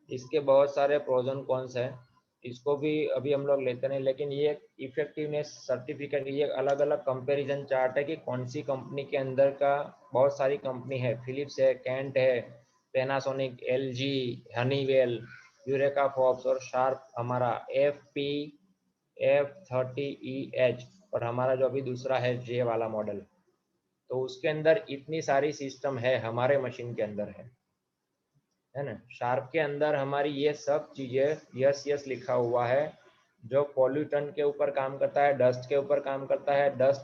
इसके बहुत सारे प्रोज एंड कॉन्स हैं, इसको भी अभी हम लोग लेते नहीं, लेकिन ये इफेक्टिवनेस सर्टिफिकेट, ये अलग अलग कंपैरिजन चार्ट है कि कौन सी कंपनी के अंदर का, बहुत सारी कंपनी है, फिलिप्स है, कैंट है, Panasonic, LG, Honeywell, Eureka Forbes और शार्प, हमारा F30EH, और हमारा जो अभी दूसरा है जे वाला मॉडल। तो उसके अंदर इतनी सारी सिस्टम है, हमारे मशीन के अंदर है ना। शार्प के अंदर हमारी ये सब चीज़ें यस यस लिखा हुआ है, जो पॉल्यूटन के ऊपर काम करता है, डस्ट के ऊपर काम करता है, डस्ट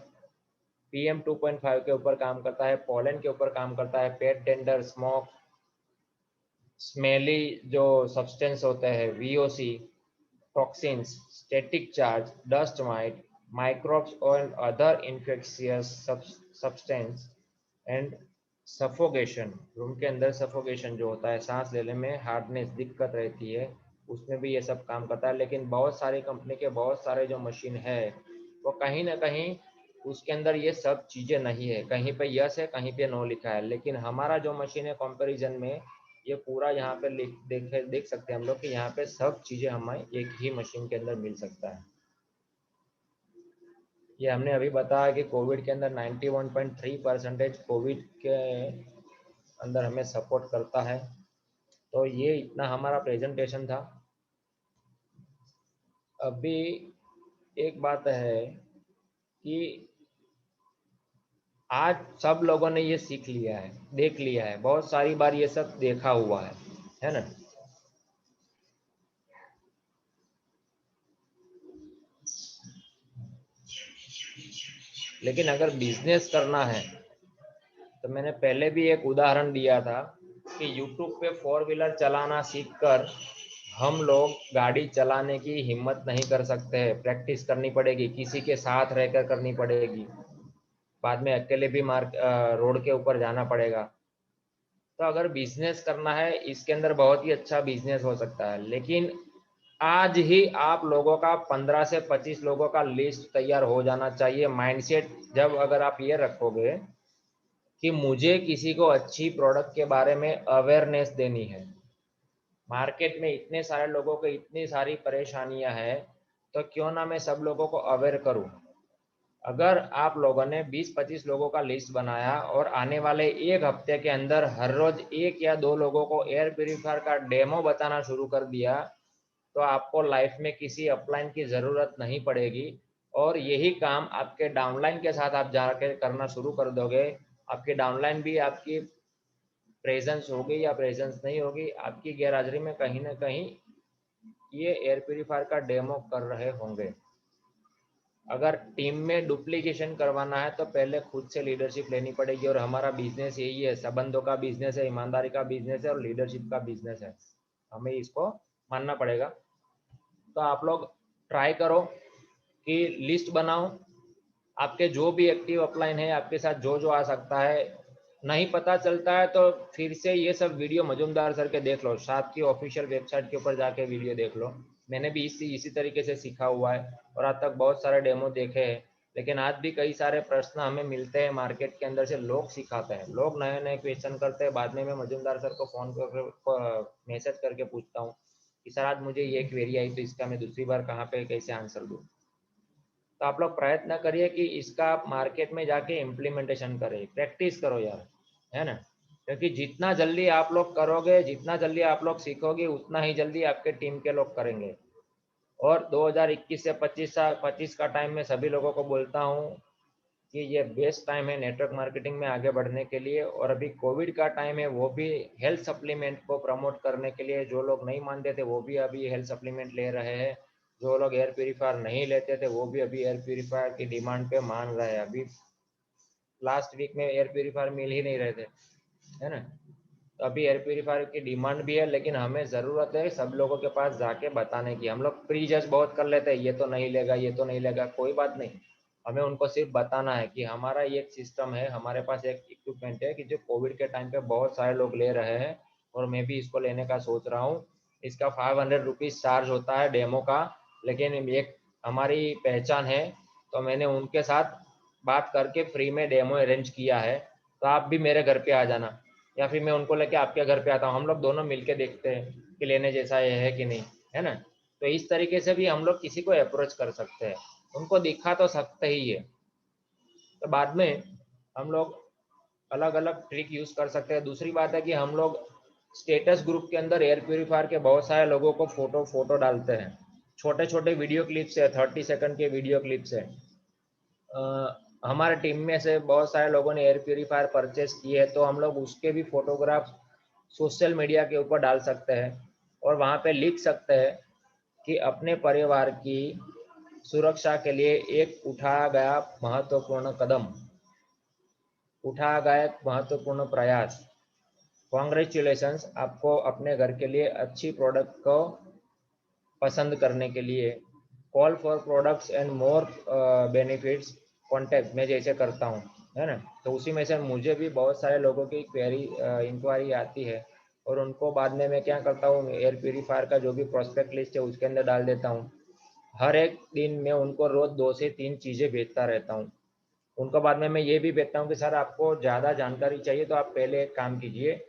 PM 2.5 के ऊपर काम करता है, पोलन के ऊपर काम करता है, पेट टेंडर, स्मोक, स्मेली जो सब्सटेंस होते हैं, VOC, toxins, static charge, dust mite, microbes and other infectious substance and suffocation। Room के अंदर सफोकेशन जो होता है, सांस लेने में हार्डनेस दिक्कत रहती है, उसमें भी ये सब काम करता है। लेकिन बहुत सारी कंपनी के बहुत सारे जो मशीन है वो कहीं ना कहीं उसके अंदर ये सब चीज़ें नहीं है, कहीं पे यस है कहीं पे नो लिखा है। लेकिन हमारा जो मशीन है कंपैरिजन में ये पूरा यहाँ पे देख सकते हैं हम लोग कि यहाँ पे सब चीज़ें हमें एक ही मशीन के अंदर मिल सकता है। ये हमने अभी बताया कि कोविड के अंदर 91.3% कोविड के अंदर हमें सपोर्ट करता है। तो ये इतना हमारा प्रेजेंटेशन था। अभी एक बात है कि आज सब लोगों ने ये सीख लिया है, देख लिया है, बहुत सारी बार ये सब देखा हुआ है ना। लेकिन अगर बिजनेस करना है तो मैंने पहले भी एक उदाहरण दिया था कि यूट्यूब पे 4 व्हीलर चलाना सीखकर हम लोग गाड़ी चलाने की हिम्मत नहीं कर सकते हैं, प्रैक्टिस करनी पड़ेगी, किसी के साथ रहकर करनी पड़ेगी, बाद में अकेले भी रोड के ऊपर जाना पड़ेगा। तो अगर बिजनेस करना है इसके अंदर बहुत ही अच्छा बिजनेस हो सकता है, लेकिन आज ही आप लोगों का 15 से 25 लोगों का लिस्ट तैयार हो जाना चाहिए। माइंडसेट जब अगर आप ये रखोगे कि मुझे किसी को अच्छी प्रोडक्ट के बारे में अवेयरनेस देनी है, मार्केट में इतने सारे लोगों को इतनी सारी परेशानियां हैं, तो क्यों ना मैं सब लोगों को अवेयर करूं। अगर आप लोगों ने 20-25 लोगों का लिस्ट बनाया और आने वाले एक हफ्ते के अंदर हर रोज 1 या 2 लोगों को एयर प्यूरिफायर का डेमो बताना शुरू कर दिया, तो आपको लाइफ में किसी अपलाइन की ज़रूरत नहीं पड़ेगी और यही काम आपके डाउनलाइन के साथ आप जाके करना शुरू कर दोगे। आपकी डाउनलाइन भी आपकी प्रेजेंस होगी या प्रेजेंस नहीं होगी, आपकी गैरहाजिरी में कहीं ना कहीं ये एयर प्यूरिफायर का डेमो कर रहे होंगे। अगर टीम में डुप्लीकेशन करवाना है तो पहले खुद से लीडरशिप लेनी पड़ेगी और हमारा बिजनेस यही है, संबंधों का बिजनेस है, ईमानदारी का बिजनेस है और लीडरशिप का बिजनेस है, हमें इसको मानना पड़ेगा। तो आप लोग ट्राई करो कि लिस्ट बनाओ, आपके जो भी एक्टिव अपलाइन है, आपके साथ जो जो आ सकता है, नहीं पता चलता है तो फिर से ये सब वीडियो मजूमदार सर के देख लो, साथ की ऑफिशियल वेबसाइट के ऊपर जाके वीडियो देख लो। मैंने भी इसी तरीके से सीखा हुआ है और आज तक बहुत सारे डेमो देखे हैं, लेकिन आज भी कई सारे प्रश्न हमें मिलते हैं मार्केट के अंदर से, लोग सिखाते हैं, लोग नए नए क्वेश्चन करते हैं। बाद में मैं मजूमदार सर को फ़ोन कर मैसेज करके पूछता हूँ कि सर आज मुझे ये क्वेरी आई, तो इसका मैं दूसरी बार कहाँ पे कैसे आंसर दूँ। तो आप लोग प्रयत्न करिए कि इसका आप मार्केट में जाके इम्प्लीमेंटेशन करें, प्रैक्टिस करो यार, है ना, क्योंकि जितना जल्दी आप लोग करोगे, जितना जल्दी आप लोग सीखोगे, उतना ही जल्दी आपके टीम के लोग करेंगे। और 2021 से 25 का टाइम में सभी लोगों को बोलता हूँ कि ये बेस्ट टाइम है नेटवर्क मार्केटिंग में आगे बढ़ने के लिए। और अभी कोविड का टाइम है, वो भी हेल्थ सप्लीमेंट को प्रमोट करने के लिए, जो लोग नहीं मानते थे वो भी अभी हेल्थ सप्लीमेंट ले रहे हैं, जो लोग एयर प्यूरीफायर नहीं लेते थे वो भी अभी एयर प्यूरीफायर की डिमांड पे मान रहे हैं। अभी लास्ट वीक में एयर प्यूरीफायर मिल ही नहीं रहे थे, है ना। तो अभी एयर प्यूरीफायर की डिमांड भी है, लेकिन हमें ज़रूरत है सब लोगों के पास जाके बताने की। हम लोग प्री जज बहुत कर लेते हैं, ये तो नहीं लेगा, ये तो नहीं लेगा, कोई बात नहीं, हमें उनको सिर्फ बताना है कि हमारा ये एक सिस्टम है, हमारे पास एक इक्विपमेंट है कि जो कोविड के टाइम पे बहुत सारे लोग ले रहे हैं और मैं भी इसको लेने का सोच रहा हूँ। इसका 500 रुपीज़ चार्ज होता है डेमो का, लेकिन एक हमारी पहचान है, तो मैंने उनके साथ बात करके फ्री में डेमो अरेंज किया है। तो आप भी मेरे घर पे आ जाना या फिर मैं उनको लेके आपके घर पे आता हूँ, हम लोग दोनों मिलके देखते हैं कि लेने जैसा ये है कि नहीं, है ना। तो इस तरीके से भी हम लोग किसी को अप्रोच कर सकते हैं, उनको दिखा तो सकते ही है। तो बाद में हम लोग अलग अलग ट्रिक यूज़ कर सकते हैं। दूसरी बात है कि हम लोग स्टेटस ग्रुप के अंदर एयर प्यूरीफायर के बहुत सारे लोगों को फोटो डालते हैं, छोटे छोटे वीडियो क्लिप्स है, 30 सेकंड के वीडियो क्लिप्स है। हमारे टीम में से बहुत सारे लोगों ने एयर प्यूरीफायर परचेस किए हैं, तो हम लोग उसके भी फोटोग्राफ सोशल मीडिया के ऊपर डाल सकते हैं और वहाँ पे लिख सकते हैं कि अपने परिवार की सुरक्षा के लिए एक उठाया गया महत्वपूर्ण कदम, उठाया गया एक महत्वपूर्ण प्रयास, कॉन्ग्रेचुलेशंस आपको अपने घर के लिए अच्छी प्रोडक्ट को पसंद करने के लिए, call for products and more benefits, contact मैं जैसे करता हूँ, है ना। तो उसी में से मुझे भी बहुत सारे लोगों की क्वेरी इंक्वायरी आती है और उनको बाद में मैं क्या करता हूँ, एयर प्यूरीफायर का जो भी प्रोस्पेक्ट लिस्ट है उसके अंदर डाल देता हूँ। हर एक दिन मैं उनको रोज़ 2 से 3 चीज़ें भेजता रहता हूँ। उनको बाद में मैं ये भी भेजता हूँ कि सर आपको ज़्यादा जानकारी चाहिए तो आप पहले एक काम कीजिए,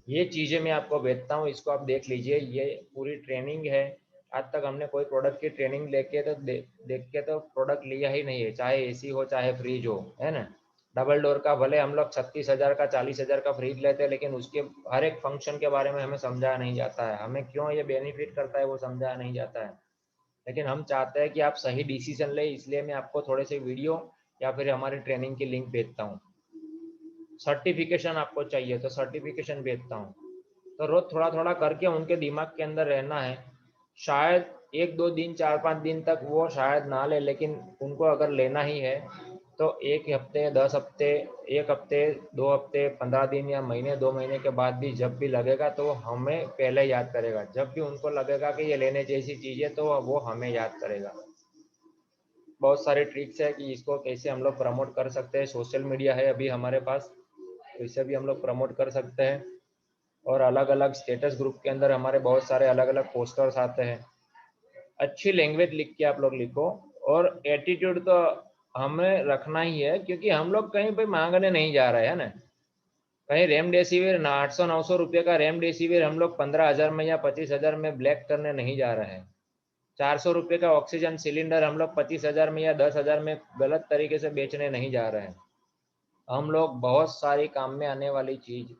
ये चीज़ें मैं आपको भेजता हूँ, इसको आप देख लीजिए, ये पूरी ट्रेनिंग है। आज तक हमने कोई प्रोडक्ट की ट्रेनिंग लेके तो देख के तो प्रोडक्ट लिया ही नहीं है, चाहे एसी हो चाहे फ्रिज हो, है ना। डबल डोर का भले हम लोग 36,000 का 40,000 का फ्रिज लेते हैं, लेकिन उसके हर एक फंक्शन के बारे में हमें समझाया नहीं जाता है, हमें क्यों ये बेनिफिट करता है वो समझाया नहीं जाता है। लेकिन हम चाहते हैं कि आप सही डिसीजन लें, इसलिए मैं आपको थोड़े से वीडियो या फिर हमारी ट्रेनिंग की लिंक भेजता हूँ। सर्टिफिकेशन आपको चाहिए तो सर्टिफिकेशन भेजता हूँ। तो रोज थोड़ा थोड़ा करके उनके दिमाग के अंदर रहना है। शायद 1-2 दिन 4-5 दिन तक वो शायद ना ले, लेकिन उनको अगर लेना ही है तो 1 हफ्ते 10 हफ्ते 1 हफ्ते 2 हफ्ते 15 दिन या महीने 2 महीने के बाद भी जब भी लगेगा तो हमें पहले याद करेगा। जब भी उनको लगेगा कि ये लेने जैसी चीज़ है तो वो हमें याद करेगा। बहुत सारे ट्रिक्स है कि इसको कैसे हम लोग प्रमोट कर सकते हैं। सोशल मीडिया है अभी हमारे पास, तो इसे भी हम लोग प्रमोट कर सकते हैं। और अलग अलग स्टेटस ग्रुप के अंदर हमारे बहुत सारे अलग अलग पोस्टर्स आते हैं। अच्छी लैंग्वेज लिख के आप लोग लिखो, और एटीट्यूड तो हमें रखना ही है, क्योंकि हम लोग कहीं पे मांगने नहीं जा रहे हैं ना। कहीं रेमडेसिविर 800-900 रुपये का रेमडेसिविर हम लोग 15,000 में या 25,000 में ब्लैक करने नहीं जा रहे हैं। ₹400 का ऑक्सीजन सिलेंडर हम लोग 25,000 में या 10,000 में गलत तरीके से बेचने नहीं जा रहे हैं। हम लोग बहुत सारी काम में आने वाली चीज़,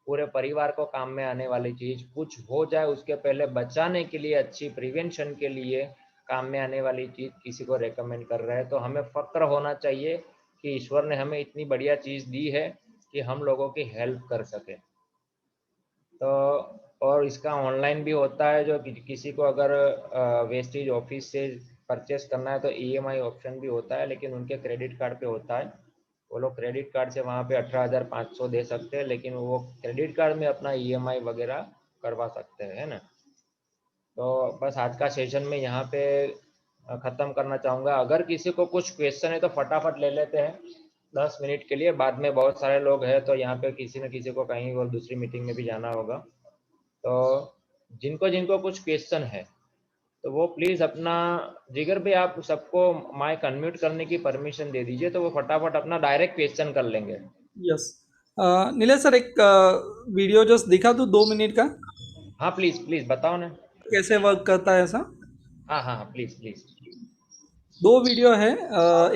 पूरे परिवार को काम में आने वाली चीज़, कुछ हो जाए उसके पहले बचाने के लिए, अच्छी प्रिवेंशन के लिए काम में आने वाली चीज़ किसी को रेकमेंड कर रहे हैं, तो हमें फ़क्र होना चाहिए कि ईश्वर ने हमें इतनी बढ़िया चीज़ दी है कि हम लोगों की हेल्प कर सके। तो और इसका ऑनलाइन भी होता है, जो किसी को अगर वेस्टेज ऑफिस से परचेस करना है तो EMI ऑप्शन भी होता है, लेकिन उनके क्रेडिट कार्ड पे होता है। वो लोग क्रेडिट कार्ड से वहाँ पे 18,500 दे सकते हैं, लेकिन वो क्रेडिट कार्ड में अपना EMI वगैरह करवा सकते हैं, है ना। तो बस आज का सेशन में यहाँ पे ख़त्म करना चाहूँगा। अगर किसी को कुछ क्वेश्चन है तो फटाफट ले लेते हैं 10 मिनट के लिए, बाद में बहुत सारे लोग हैं तो यहाँ पे किसी न किसी को कहीं और दूसरी मीटिंग में भी जाना होगा। तो जिनको जिनको कुछ क्वेश्चन है तो वो प्लीज़ अपना, जिगर भाई आप सबको माइक अनम्यूट करने की परमिशन दे दीजिए, तो वो फटाफट अपना डायरेक्ट क्वेश्चन कर लेंगे। यस नीलेश सर, एक वीडियो जस्ट दिखा दूँ 2 मिनट का, हाँ प्लीज़ प्लीज़ बताओ ना। कैसे वर्क करता है ऐसा। हाँ हाँ हाँ प्लीज़ प्लीज़। 2 वीडियो है,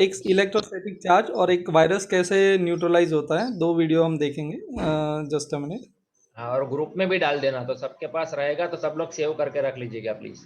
एक इलेक्ट्रोस्टैटिक चार्ज और एक वायरस कैसे न्यूट्रलाइज होता है। 2 वीडियो हम देखेंगे, जस्ट अ मिनट। हाँ, और ग्रुप में भी डाल देना, तो सबके पास रहेगा, तो सब लोग सेव करके रख लीजिएगा प्लीज़।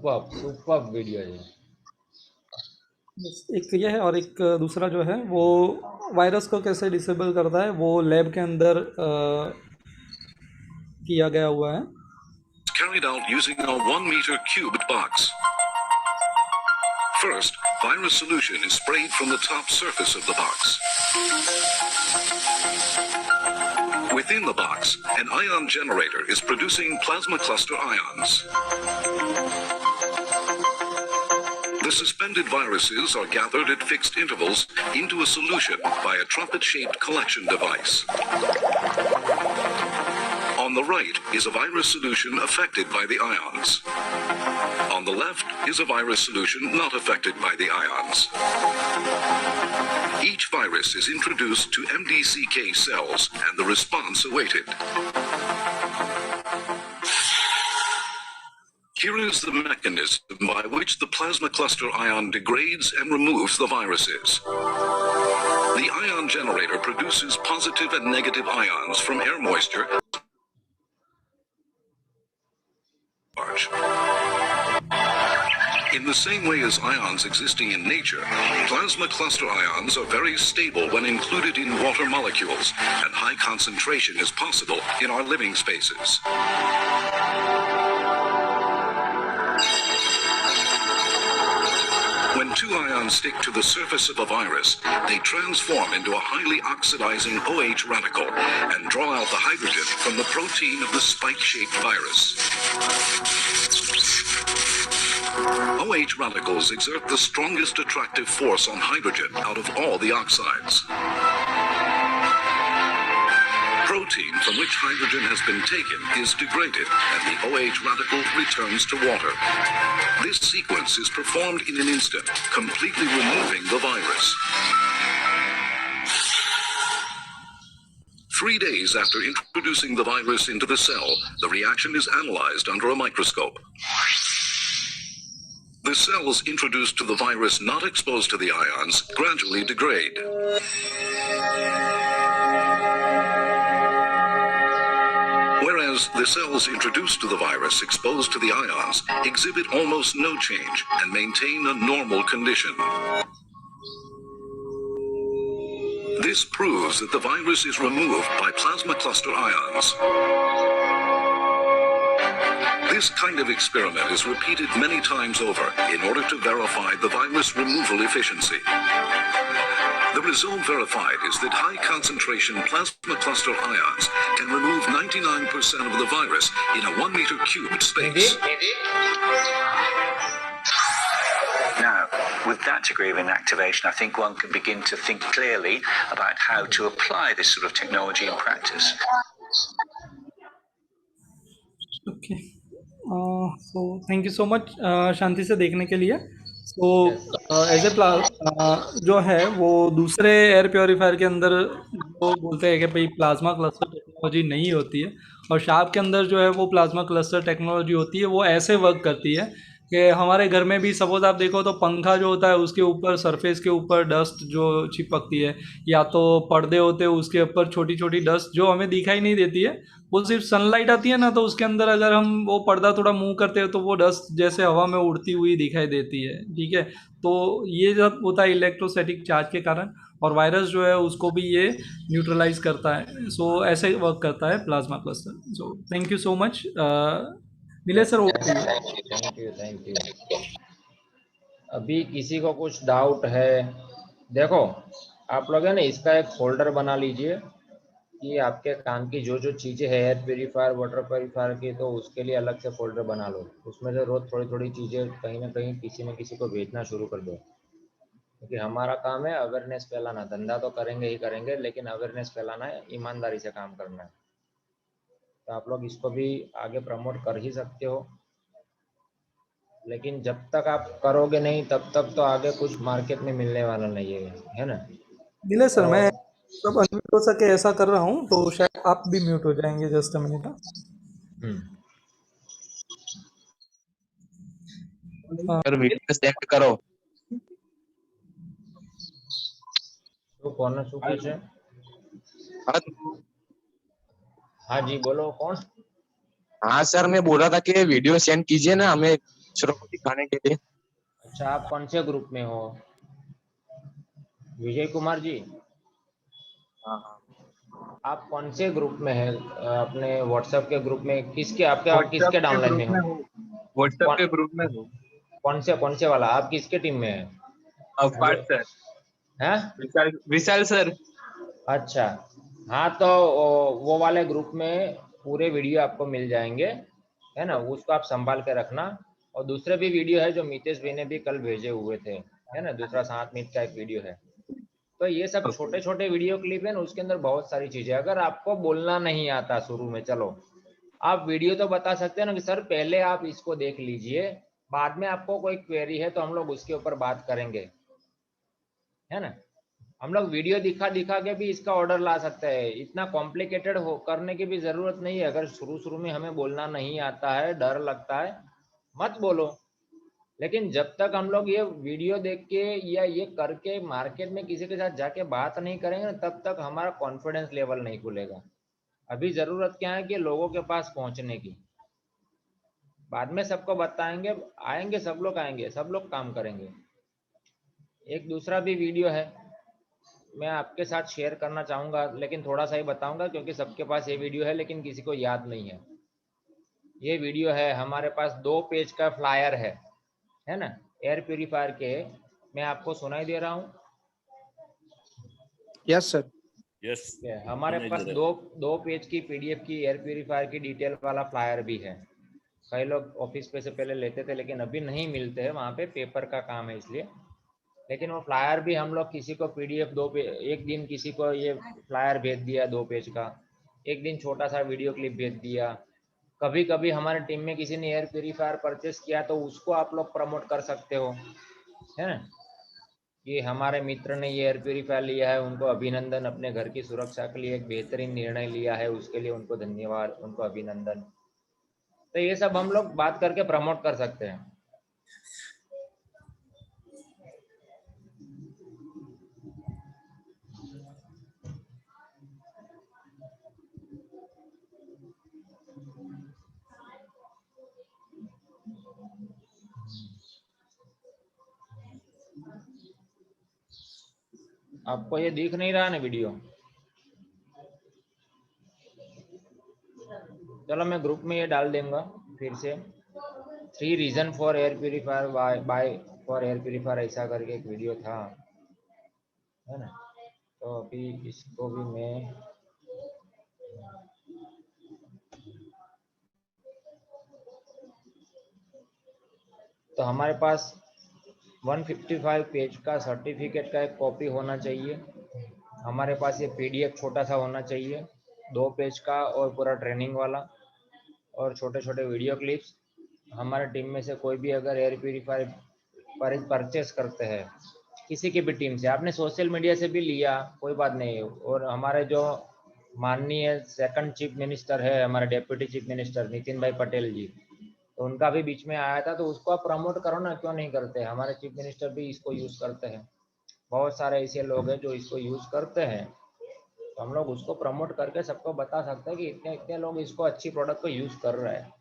सुपर्ब वीडियो है। एक ये है, और एक दूसरा जो है वो वायरस को कैसे डिसेबल करता है, वो लैब के अंदर किया गया हुआ है। Carried out using a 1 meter cubed box. First, virus solution is sprayed from the top surface of the box. Within the box, an ion generator is producing plasma cluster ions. The suspended viruses are gathered at fixed intervals into a solution by a trumpet-shaped collection device. On the right is a virus solution affected by the ions. On the left is a virus solution not affected by the ions. Each virus is introduced to MDCK cells and the response awaited. Here is the mechanism by which the plasma cluster ion degrades and removes the viruses. The ion generator produces positive and negative ions from air moisture. In the same way as ions existing in nature, plasma cluster ions are very stable when included in water molecules, and high concentration is possible in our living spaces. When two ions stick to the surface of a virus, they transform into a highly oxidizing OH radical and draw out the hydrogen from the protein of the spike-shaped virus. OH radicals exert the strongest attractive force on hydrogen out of all the oxides. protein from which hydrogen has been taken is degraded and the OH radical returns to water. This sequence is performed in an instant, completely removing the virus. 3 days after introducing the virus into the cell, the reaction is analyzed under a microscope. The cells introduced to the virus not exposed to the ions gradually degrade. Whereas the cells introduced to the virus exposed to the ions exhibit almost no change and maintain a normal condition. This proves that the virus is removed by plasma cluster ions. This kind of experiment is repeated many times over in order to verify the virus removal efficiency. The result verified is that high concentration plasma cluster ions can remove 99% of the virus in a 1 meter cubed space. Now, with that degree of inactivation, I think one can begin to think clearly about how to apply this sort of technology in practice. Okay, so thank you so much शांति से देखने के लिए। So as a जो है वो दूसरे air purifier के अंदर वो बोलते हैं कि भाई प्लाज्मा क्लस्टर टेक्नोलॉजी नहीं होती है, और शार्प के अंदर जो है वो प्लाज्मा क्लस्टर टेक्नोलॉजी होती है। वो ऐसे वर्क करती है कि हमारे घर में भी सपोज आप देखो तो पंखा जो होता है उसके ऊपर सरफेस के ऊपर डस्ट जो चिपकती है, या तो पर्दे होते हैं उसके ऊपर छोटी छोटी डस्ट जो हमें दिखाई नहीं देती है, वो सिर्फ सनलाइट आती है ना तो उसके अंदर अगर हम वो पर्दा थोड़ा मूव करते हैं तो वो डस्ट जैसे हवा में उड़ती हुई दिखाई देती है। ठीक है, तो ये जब होता है इलेक्ट्रोस्टैटिक चार्ज के कारण, और वायरस जो है उसको भी ये न्यूट्रलाइज करता है। सो ऐसे वर्क करता है plasma cluster. So thank you so much Nilesh sir. Thank you. अभी किसी को कुछ डाउट है? देखो आप लोग है ना इसका एक फोल्डर बना लीजिए कि आपके काम की जो जो चीज़ें हैं एयर प्योरीफायर वाटर प्योरीफायर की, तो उसके लिए अलग से फोल्डर बना लो। उसमें से रोज़ थोड़ी थोड़ी चीज़ें कहीं ना कहीं किसी न किसी को भेजना शुरू कर दो, क्योंकि हमारा काम है अवेयरनेस फैलाना। धंधा तो करेंगे ही करेंगे, लेकिन अवेयरनेस फैलाना है, ईमानदारी से काम करना है। तो आप लोग इसको भी आगे प्रमोट कर ही सकते हो, लेकिन जब तक आप करोगे नहीं तब तक तो आगे कुछ मार्केट में मिलने वाला नहीं है ना। नीलेश सर मैं सब अनम्यूट हो सके ऐसा कर रहा हूँ, तो शायद आप भी म्यूट हो जाएंगे। Just a minute. Sir video set करो। तो कौन है सुकेश है? हाँ जी बोलो, कौन? हाँ सर मैं बोल रहा था कि वीडियो सेंड कीजिए ना हमें दूसरों को दिखाने के लिए। अच्छा, आप कौन से ग्रुप में हो? विजय कुमार जी, आप कौन से ग्रुप में है? अपने व्हाट्सएप के ग्रुप में किसके किसके डाउनलाइन में हो? व्हाट्सएप के ग्रुप में हो। कौन से वाला? आप किसके टीम में है? अफाट सर। हैं? विशाल सर। अच्छा, हाँ तो वो वाले ग्रुप में पूरे वीडियो आपको मिल जाएंगे, है ना। उसको आप संभाल के रखना। और दूसरे भी वीडियो है जो मितेश भाई ने भी कल भेजे हुए थे, है ना। दूसरा 7 मिनट का एक वीडियो है। तो ये सब छोटे छोटे वीडियो क्लिप है ना, उसके अंदर बहुत सारी चीजें। अगर आपको बोलना नहीं आता शुरू में, चलो आप वीडियो तो बता सकते हैं ना कि सर पहले आप इसको देख लीजिए, बाद में आपको कोई क्वेरी है तो हम लोग उसके ऊपर बात करेंगे, है ना। हम लोग वीडियो दिखा दिखा के भी इसका ऑर्डर ला सकते हैं। इतना कॉम्प्लिकेटेड हो करने की भी जरूरत नहीं है। अगर शुरू में हमें बोलना नहीं आता है, डर लगता है, मत बोलो। लेकिन जब तक हम लोग ये वीडियो देख के या ये करके मार्केट में किसी के साथ जाके बात नहीं करेंगे ना, तब तक हमारा कॉन्फिडेंस लेवल नहीं खुलेगा। अभी जरूरत क्या है कि लोगों के पास पहुंचने की। बाद में सबको बताएंगे, आएंगे सब लोग, आएंगे सब लोग, काम करेंगे। एक दूसरा भी वीडियो है, मैं आपके साथ शेयर करना चाहूँगा, लेकिन थोड़ा सा ही बताऊँगा क्योंकि सबके पास ये वीडियो है लेकिन किसी को याद नहीं है। ये वीडियो है, हमारे पास 2 पेज का फ्लायर है ना, एयर प्यूरीफायर के। मैं आपको सुनाई दे रहा हूँ? Yes sir. यस, हमारे पास 2 पेज की PDF की एयर प्यूरीफायर की डिटेल वाला फ्लायर भी है। कई लोग ऑफिस पे से पहले लेते थे लेकिन अभी नहीं मिलते हैं, वहाँ पे पेपर का काम है इसलिए। लेकिन वो फ्लायर भी हम लोग किसी को PDF एक दिन किसी को ये फ्लायर भेज दिया 2 पेज का, एक दिन छोटा सा वीडियो क्लिप भेज दिया। कभी कभी हमारे टीम में किसी ने एयर प्योरीफायर परचेस किया तो उसको आप लोग प्रमोट कर सकते हो, है ना, कि हमारे मित्र ने ये एयर प्योरीफायर लिया है, उनको अभिनंदन, अपने घर की सुरक्षा के लिए एक बेहतरीन निर्णय लिया है, उसके लिए उनको धन्यवाद, उनको अभिनंदन। तो ये सब हम लोग बात करके प्रमोट कर सकते हैं। आपको ये दिख नहीं रहा ना वीडियो? चलो मैं ग्रुप में ये डाल दूंगा फिर से, 3 reason for air purifier buy for air purifier, ऐसा करके एक वीडियो था, है ना। तो अभी इसको भी मैं तो हमारे पास 155 पेज का सर्टिफिकेट का एक कॉपी होना चाहिए। हमारे पास ये PDF छोटा सा होना चाहिए, 2 पेज का, और पूरा ट्रेनिंग वाला, और छोटे छोटे वीडियो क्लिप्स। हमारे टीम में से कोई भी अगर एयर प्योरीफायर परचेस करते हैं किसी की भी टीम से, आपने सोशल मीडिया से भी लिया कोई बात नहीं, और हमारे जो माननीय सेकंड चीफ मिनिस्टर है, हमारे डेप्यूटी चीफ मिनिस्टर नितिन भाई पटेल जी, तो उनका भी बीच में आया था, तो उसको आप प्रमोट करो ना, क्यों नहीं करते? हमारे चीफ मिनिस्टर भी इसको यूज करते हैं, बहुत सारे ऐसे लोग हैं जो इसको यूज करते हैं, तो हम लोग उसको प्रमोट करके सबको बता सकते हैं कि इतने इतने लोग इसको, अच्छी प्रोडक्ट को यूज कर रहे हैं।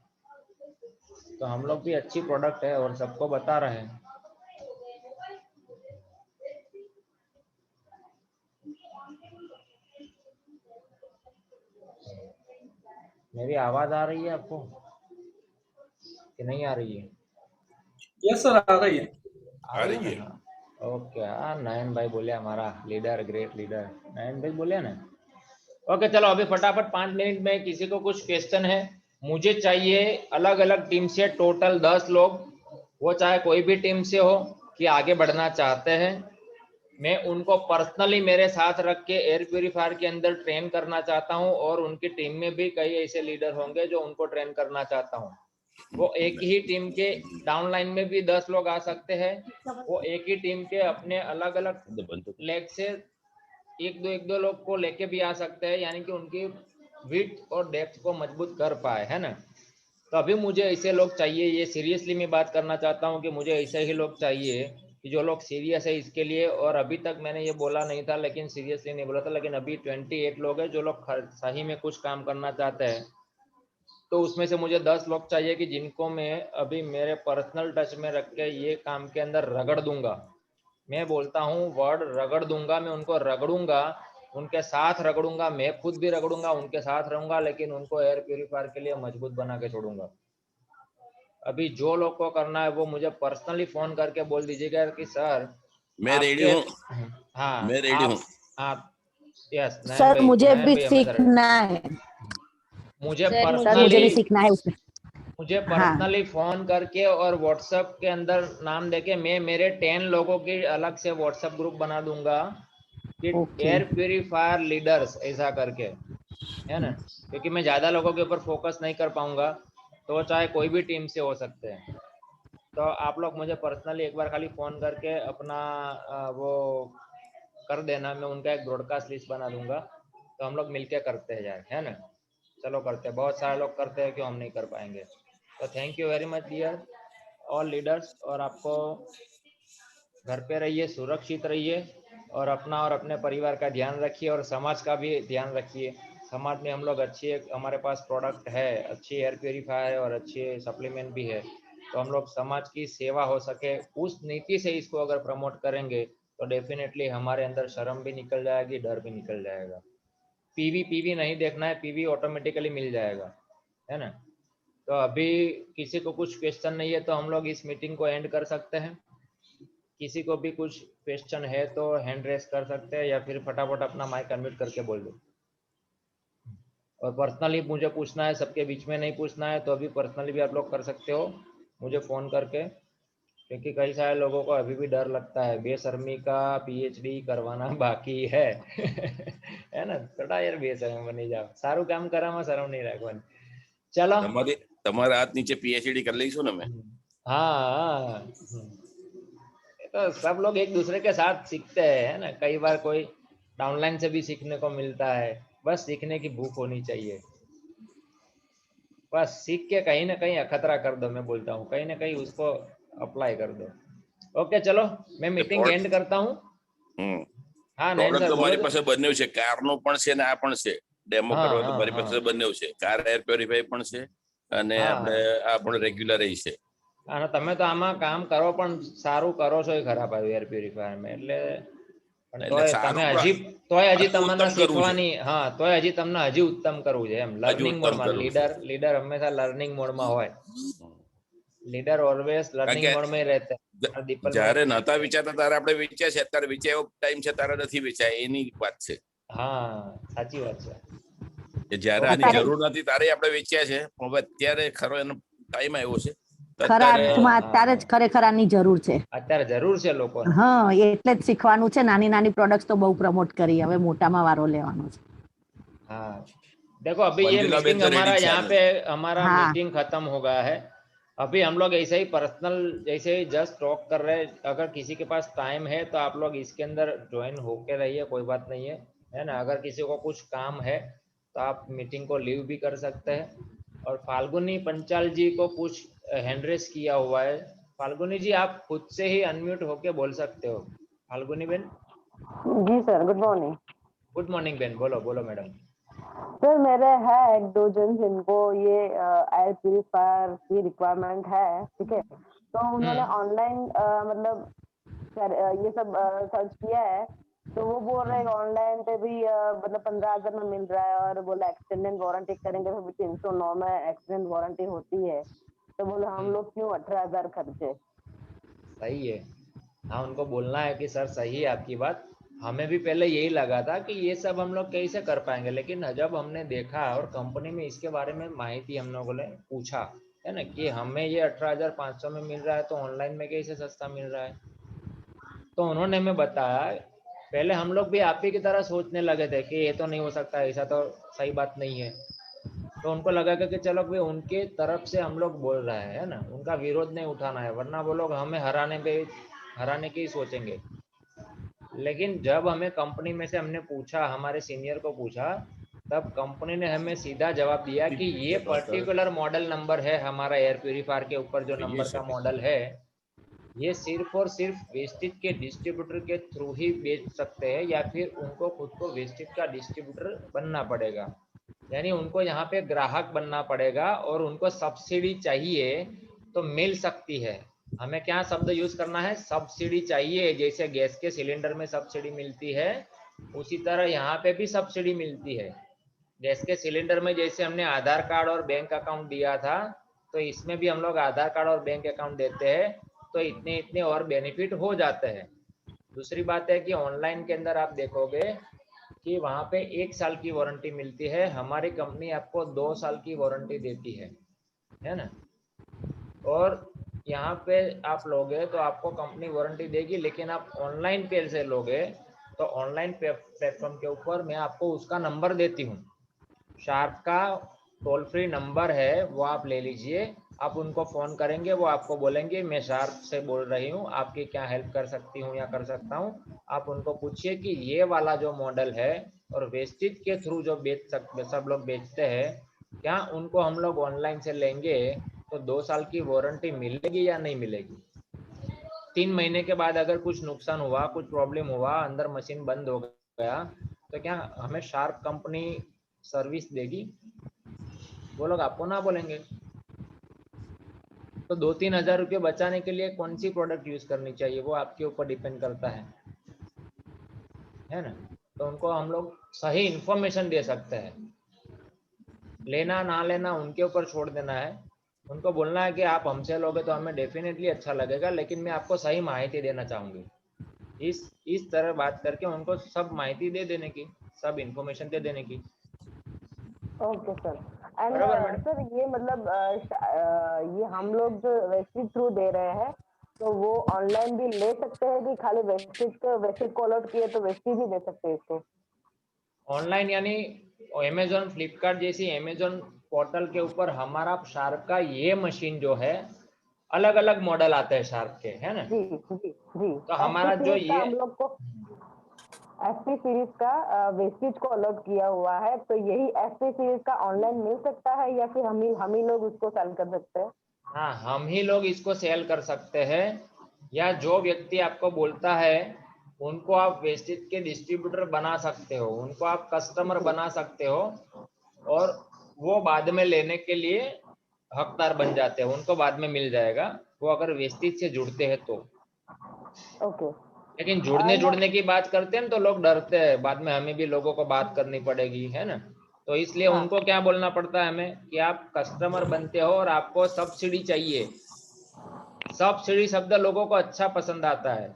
तो हम लोग भी अच्छी प्रोडक्ट है और सबको बता रहे हैं। मेरी आवाज आ रही है आपको कि नहीं आ रही है? यस सर, आ रही है। आ रही है ना? ओके, हाँ, नयन भाई बोले हमारा लीडर, ग्रेट लीडर नयन भाई बोले ना। ओके चलो, अभी फटाफट 5 मिनट में किसी को कुछ क्वेश्चन है? मुझे चाहिए अलग अलग टीम से टोटल 10 लोग, वो चाहे कोई भी टीम से हो, कि आगे बढ़ना चाहते हैं। मैं उनको पर्सनली मेरे साथ रख के एयर प्योरीफायर के अंदर ट्रेन करना चाहता हूं, और उनकी टीम में भी कई ऐसे लीडर होंगे जो उनको ट्रेन करना चाहता हूं। वो एक ही टीम के डाउनलाइन में भी 10 लोग आ सकते हैं, वो एक ही टीम के अपने अलग अलग लेग से एक दो लोग को लेके भी आ सकते हैं, यानी कि उनकी विड्थ और डेप्थ को मजबूत कर पाए, है ना। तो अभी मुझे ऐसे लोग चाहिए, ये सीरियसली मैं बात करना चाहता हूँ कि मुझे ऐसे ही लोग चाहिए कि जो लोग सीरियस है इसके लिए। और अभी तक मैंने ये बोला नहीं था, लेकिन सीरियसली नहीं बोला था, लेकिन अभी 28 लोग हैं जो लोग सही में कुछ काम करना चाहते हैं। तो उसमें से मुझे 10 लोग चाहिए कि जिनको मैं अभी मेरे पर्सनल टच में रख के ये काम के अंदर रगड़ दूंगा। मैं बोलता हूँ वर्ड रगड़ दूंगा, मैं उनको रगड़ूंगा, उनके साथ रगड़ूंगा, मैं खुद भी रगड़ूंगा, उनके साथ रहूंगा, लेकिन उनको एयर प्योरीफायर के लिए मजबूत बना के छोड़ूंगा। अभी जो लोग को करना है वो मुझे पर्सनली फोन करके बोल दीजिएगा कि सर मैं रेडी आपके, हूँ। हाँ मैं रेडी हूँ। आप यस, सर मुझे भी नयन भाई सीखना है। मुझे सर मुझे भी सीखना है उसमें। मुझे हाँ पर्सनली फोन करके और व्हाट्सएप के अंदर नाम देके मैं मेरे 10 लोगों की अलग से व्हाट्सएप ग्रुप बना दूंगा कि ओके एयर प्योरीफायर लीडर्स ऐसा करके, है ना, क्योंकि मैं ज्यादा लोगों के ऊपर फोकस नहीं कर पाऊंगा, तो चाहे कोई भी टीम से हो सकते हैं। तो आप लोग मुझे पर्सनली एक बार खाली फोन करके अपना वो कर देना, मैं उनका एक ब्रॉडकास्ट लिस्ट बना दूंगा, तो हम लोग मिलके करते हैं यार, है ना। चलो करते हैं, बहुत सारे लोग करते हैं, क्यों हम नहीं कर पाएंगे। तो thank you very much dear all leaders, और आपको घर पे रहिए, सुरक्षित रहिए, और अपना और अपने परिवार का ध्यान रखिए, और समाज का भी ध्यान रखिए। समाज में हम लोग अच्छी, हमारे पास प्रोडक्ट है, अच्छी एयर प्योरीफायर है और अच्छे सप्लीमेंट भी है, तो हम लोग समाज की सेवा हो सके उस नीति से इसको अगर प्रमोट करेंगे तो डेफिनेटली हमारे अंदर शर्म भी निकल जाएगी, डर भी निकल जाएगा। पीवी नहीं देखना है, पीवी ऑटोमेटिकली मिल जाएगा, है ना। तो अभी किसी को कुछ क्वेश्चन नहीं है तो हम लोग इस मीटिंग को एंड कर सकते हैं। किसी को भी कुछ क्वेश्चन है तो हैंड रेस कर सकते हैं, या फिर फटाफट अपना माइक अनम्यूट करके बोल दो। और पर्सनली मुझे पूछना है, सबके बीच में नहीं पूछना है, तो अभी पर्सनली भी आप लोग कर सकते हो मुझे फ़ोन करके, क्योंकि कई सारे लोगों को अभी भी डर लगता है बेशर्मी का पीएचडी करवाना बाकी है है ને થોડા યાર બેશરમ બની જાઓ સારું કામ કરવામાં શરમ નહીં રાખવાની ચલો તમારા હાથ નીચે પીએચડી કરી લઈશું ને અમે हाँ ये तो सब लोग एक दूसरे के साथ सीखते हैं है ना कई बार कोई डाउनलाइन से भी सीखने को मिलता है बस सीखने की भूख होनी चाहिए बस सीख के कहीं ना कहीं अखतरा कर दो मैं बोलता हूँ कहीं ना कहीं उसको अप्लाई कर दो ओके चलो मैं मीटिंग एंड करता हूँ हाँ नहीं પ્રોડક્ટ सर તો મારી પાસે બંને છે કારનો પણ છે ને આ પણ છે ડેમો હા, કરવા તો હા, મારી પાસે બંને છે કાર એર પ્યોરિફાયર પણ છે અને હા. આપણે આ પણ રેગ્યુલર છે અને તમે તો આમાં કામ કરો પણ સારું કરો છો એ ખરાબ આવ્યું એર પ્યુરિફાયરમાં એટલે પણ એટલે તોય સારું તમે તોય હજી આટલું તમને ઉત્તમ કરવું છે. શીખવાની હા તોય હજી તમને હજી ઉત્તમ કરવું છે એમ લર્નિંગ ઉત્તમ મોડમાં કરવું છે. લીડર હંમેશા લર્નિંગ મોડમાં હોય લીડર ઓલવેઝ લર્નિંગ કે મોડ में रहते हैं दीपल જ્યારે નતા વિચારતા ત્યારે આપણે વેચ્યા છે અત્યારે વેચાયો ટાઈમ છે ત્યારે નથી વેચાય એની વાત છે હા સાચી વાત છે કે જ્યારે આની અત્યારે- જરૂર નથી ત્યારે આપણે વેચ્યા છે પણ હવે અત્યારે ખરો એનો ટાઈમ આવ્યો છે તો ખરા અત્યારે અર્થમાં અત્યારે જ ખરેખર આની જરૂર છે અત્યારે જરૂર છે લોકોને હા એટલે જ શીખવાનું છે નાની નાની પ્રોડક્ટ્સ તો બહુ પ્રમોટ કરી હવે મોટામાં વારો લેવાનો છે हाँ देखो अभी ये मंजिला मीटिंग बेन तो हमारा रेडी यहाँ पे हमारा हाँ। मीटिंग खत्म हो गया है अभी हम लोग ऐसे ही पर्सनल जैसे ही जस्ट टॉक कर रहे हैं अगर किसी के पास टाइम है तो आप लोग इसके अंदर ज्वाइन होके रहिए कोई बात नहीं है ना अगर किसी को कुछ काम है तो आप मीटिंग को लीव भी कर सकते हैं और फाल्गुनी पंचाल जी को कुछ हैंड रेस किया हुआ है फाल्गुनी जी आप खुद से ही अनम्यूट होके बोल सकते हो Falguni ben ji sir good morning good morning ben बोलो बोलो मैडम सर मेरे है एक दो जन जिनको ये एयर प्यूरिफायर की रिक्वायरमेंट है ठीक है तो उन्होंने ऑनलाइन मतलब ये सब सर्च किया है तो वो बोल रहे हैं ऑनलाइन पे भी मतलब 15,000 में मिल रहा है और बोला एक्सटेंडेड वारंटी करेंगे तो भी 309 में एक्सटेंडेड वारंटी होती है तो बोले हम लोग क्यों 18,000 खर्चे सही है हाँ उनको बोलना है कि सर सही है आपकी बात हमें भी पहले यही लगा था कि ये सब हम लोग कैसे कर पाएंगे लेकिन जब हमने देखा और कंपनी में इसके बारे में माहिती हम लोगों ने पूछा है ना कि हमें ये 18,500 में मिल रहा है तो ऑनलाइन में कैसे सस्ता मिल रहा है तो उन्होंने हमें बताया पहले हम लोग भी आप ही की तरह सोचने लगे थे कि ये तो नहीं हो सकता ऐसा तो सही बात नहीं है तो उनको लगा कि चलो भाई उनके तरफ से हम लोग बोल रहे हैं ना उनका विरोध नहीं उठाना है वरना वो लोग हमें हराने की सोचेंगे लेकिन जब हमें कंपनी में से हमने पूछा हमारे सीनियर को पूछा तब कंपनी ने हमें सीधा जवाब दिया कि ये पर्टिकुलर मॉडल नंबर है हमारा एयर प्यूरिफायर के ऊपर जो नंबर का मॉडल है ये सिर्फ और सिर्फ वेस्टेज के डिस्ट्रीब्यूटर के थ्रू ही बेच सकते हैं या फिर उनको खुद को वेस्टेज का डिस्ट्रीब्यूटर बनना पड़ेगा यानी उनको यहाँ पे ग्राहक बनना पड़ेगा और उनको सब्सिडी चाहिए तो मिल सकती है हमें क्या शब्द यूज करना है सब्सिडी चाहिए जैसे गैस के सिलेंडर में सब्सिडी मिलती है उसी तरह यहाँ पे भी सब्सिडी मिलती है गैस के सिलेंडर में जैसे हमने आधार कार्ड और बैंक अकाउंट दिया था तो इसमें भी हम लोग आधार कार्ड और बैंक अकाउंट देते हैं तो इतने इतने और बेनिफिट हो जाते हैं दूसरी बात है कि ऑनलाइन के अंदर आप देखोगे कि वहाँ पे 1 साल की वारंटी मिलती है हमारी कंपनी आपको 2 साल की वारंटी देती है ना और यहाँ पे आप लोगे तो आपको कंपनी वारंटी देगी लेकिन आप ऑनलाइन पे से लोगे तो ऑनलाइन प्लेटफॉर्म के ऊपर मैं आपको उसका नंबर देती हूँ शार्प का टोल फ्री नंबर है वो आप ले लीजिए आप उनको फ़ोन करेंगे वो आपको बोलेंगे मैं शार्प से बोल रही हूँ आपकी क्या हेल्प कर सकती हूँ या कर सकता हूँ आप उनको पूछिए कि ये वाला जो मॉडल है और वेस्टेज के थ्रू जो बेच सकते सब लोग बेचते हैं क्या उनको हम लोग ऑनलाइन से लेंगे तो 2 साल की वारंटी मिलेगी या नहीं मिलेगी 3 महीने के बाद अगर कुछ नुकसान हुआ कुछ प्रॉब्लम हुआ अंदर मशीन बंद हो गया तो क्या हमें शार्प कंपनी सर्विस देगी वो लोग आपको ना बोलेंगे तो 2-3 हज़ार रुपये बचाने के लिए कौन सी प्रोडक्ट यूज करनी चाहिए वो आपके ऊपर डिपेंड करता है ना तो उनको हम लोग सही इंफॉर्मेशन दे सकते हैं लेना ना लेना उनके ऊपर छोड़ देना है उनको बोलना है कि आप हमसे लोगे तो हमें डेफिनेटली अच्छा लगेगा लेकिन मैं आपको सही माहिती देना चाहूंगी इस तरह बात करके उनको सब माहिती दे देने की सब इंफॉर्मेशन दे देने की ओके सर एंड बराबर मैडम सर ये मतलब ये हम लोग जो वेस्टेज थ्रू दे रहे हैं तो वो ऑनलाइन भी ले सकते हैं कि खाली वेस्टेज को अलॉट किए तो वेस्टेज ही दे सकते हैं इसको? ऑनलाइन यानी अमेजोन फ्लिपकार्ट जैसी अमेजोन पोर्टल के ऊपर हमारा शार्क का ये मशीन जो है, अलग अलग मॉडल आते हैं शार्क के, है ना? जी जी जी। तो हमारा जो सीरीज का ये हम लोग को एफपी सीरीज का वेस्टेज को अलॉट किया हुआ है, तो यही एफपी सीरीज का ऑनलाइन मिल सकता है या फिर हम ही लोग उसको सेल कर सकते हैं? हाँ, हम ही लोग इसको सेल कर सकते हैं, या जो व्यक्ति आपको बोलता है उनको आप वेस्टेज के डिस्ट्रीब्यूटर बना सकते हो, उनको आप कस्टमर बना सकते हो, और वो बाद में लेने के लिए हकदार बन जाते हैं, उनको बाद में मिल जाएगा वो अगर वेस्टेज से जुड़ते हैं तो। ओके। लेकिन जुड़ने की बात करते हैं तो लोग डरते हैं, बाद में हमें भी लोगों को बात करनी पड़ेगी, है ना? तो इसलिए हाँ। उनको क्या बोलना पड़ता है हमें कि आप कस्टमर बनते हो और आपको सब्सिडी चाहिए। सब्सिडी शब्द लोगों को अच्छा पसंद आता है,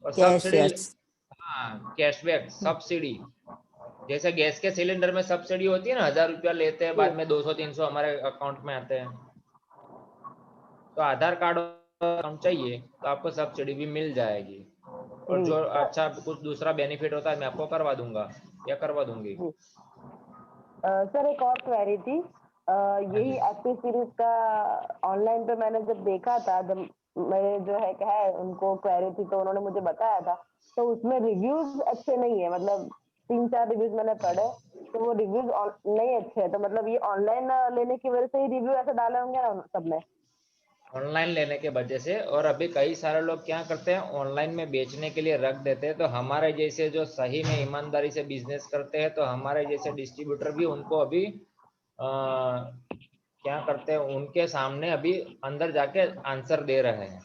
और सब्सिडी, हाँ, कैशबैक, सब्सिडी। जैसे गैस के सिलेंडर में सब्सिडी होती है ना, 1000 रुपया लेते हैं, बाद में 200-300 हमारे अकाउंट में आते हैं। तो आधार कार्ड अकाउंट चाहिए तो आपको सब्सिडी भी मिल जाएगी, और जी जो अच्छा कुछ दूसरा बेनिफिट होता है मैं आपको करवा दूंगा या करवा दूंगी। जी। सर एक और क्वेरी थी, यही एफपी सीरीज का ऑनलाइन पे मैंने जब देखा था, जब मेरे जो है क्या है उनको क्वेरी थी तो उन्होंने मुझे बताया था, तो उसमें रिव्यूज अच्छे नहीं है, मतलब 3-4 रिव्यूज मैंने पढ़े तो वो रिव्यूज नहीं अच्छे हैं, तो मतलब ये ऑनलाइन लेने की वजह से ही रिव्यू ऐसे डाले होंगे ना सबने? ऑनलाइन लेने के वजह से, और अभी कई सारे लोग क्या करते हैं ऑनलाइन में बेचने के लिए रख देते हैं, तो हमारे जैसे जो सही में ईमानदारी से बिजनेस करते हैं, तो हमारे जैसे डिस्ट्रीब्यूटर भी उनको अभी क्या करते हैं, उनके सामने अभी अंदर जाके आंसर दे रहे हैं।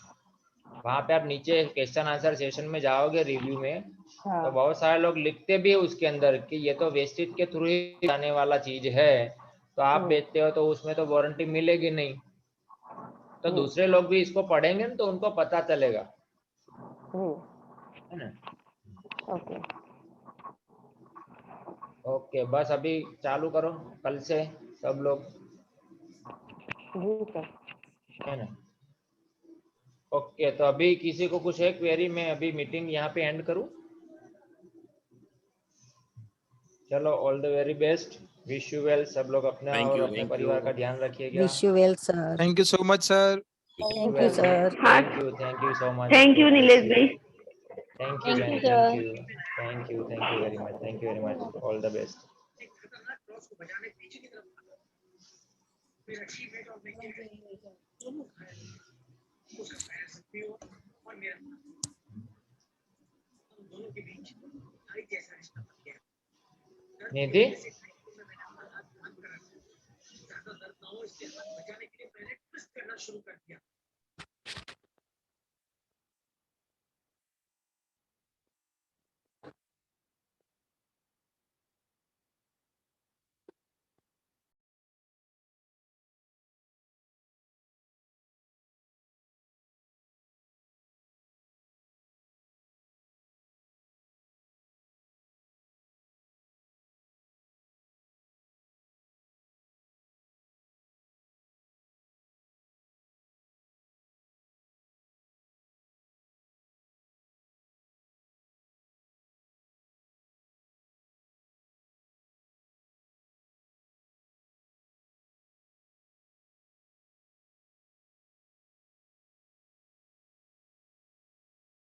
वहाँ पे आप नीचे क्वेश्चन आंसर सेशन में जाओगे रिव्यू में, तो बहुत सारे लोग लिखते भी है उसके अंदर कि ये तो वेस्टेज के थ्रू ही आने वाला चीज है, तो आप बेचते हो तो उसमें तो वारंटी मिलेगी नहीं। तो दूसरे लोग भी इसको पढ़ेंगे तो उनको पता चलेगा, है ना? ओके। ओके, बस अभी चालू करो कल से सब लोग, जी सर। है ना? ओके, तो अभी किसी को कुछ है क्वेरी? मैं अभी मीटिंग यहाँ पे एंड करूँ? चलो, all the very best, wish you well. सब लोग अपना Thank और you, अपने thank परिवार का you. ध्यान रखिएगा। Wish you well sir. Thank you so much sir. Thank you sir. Thank you so much. Thank you Nilesh भाई। Thank you Thank you, thank sir. You thank you very much, thank you very much, all the best. Nidhi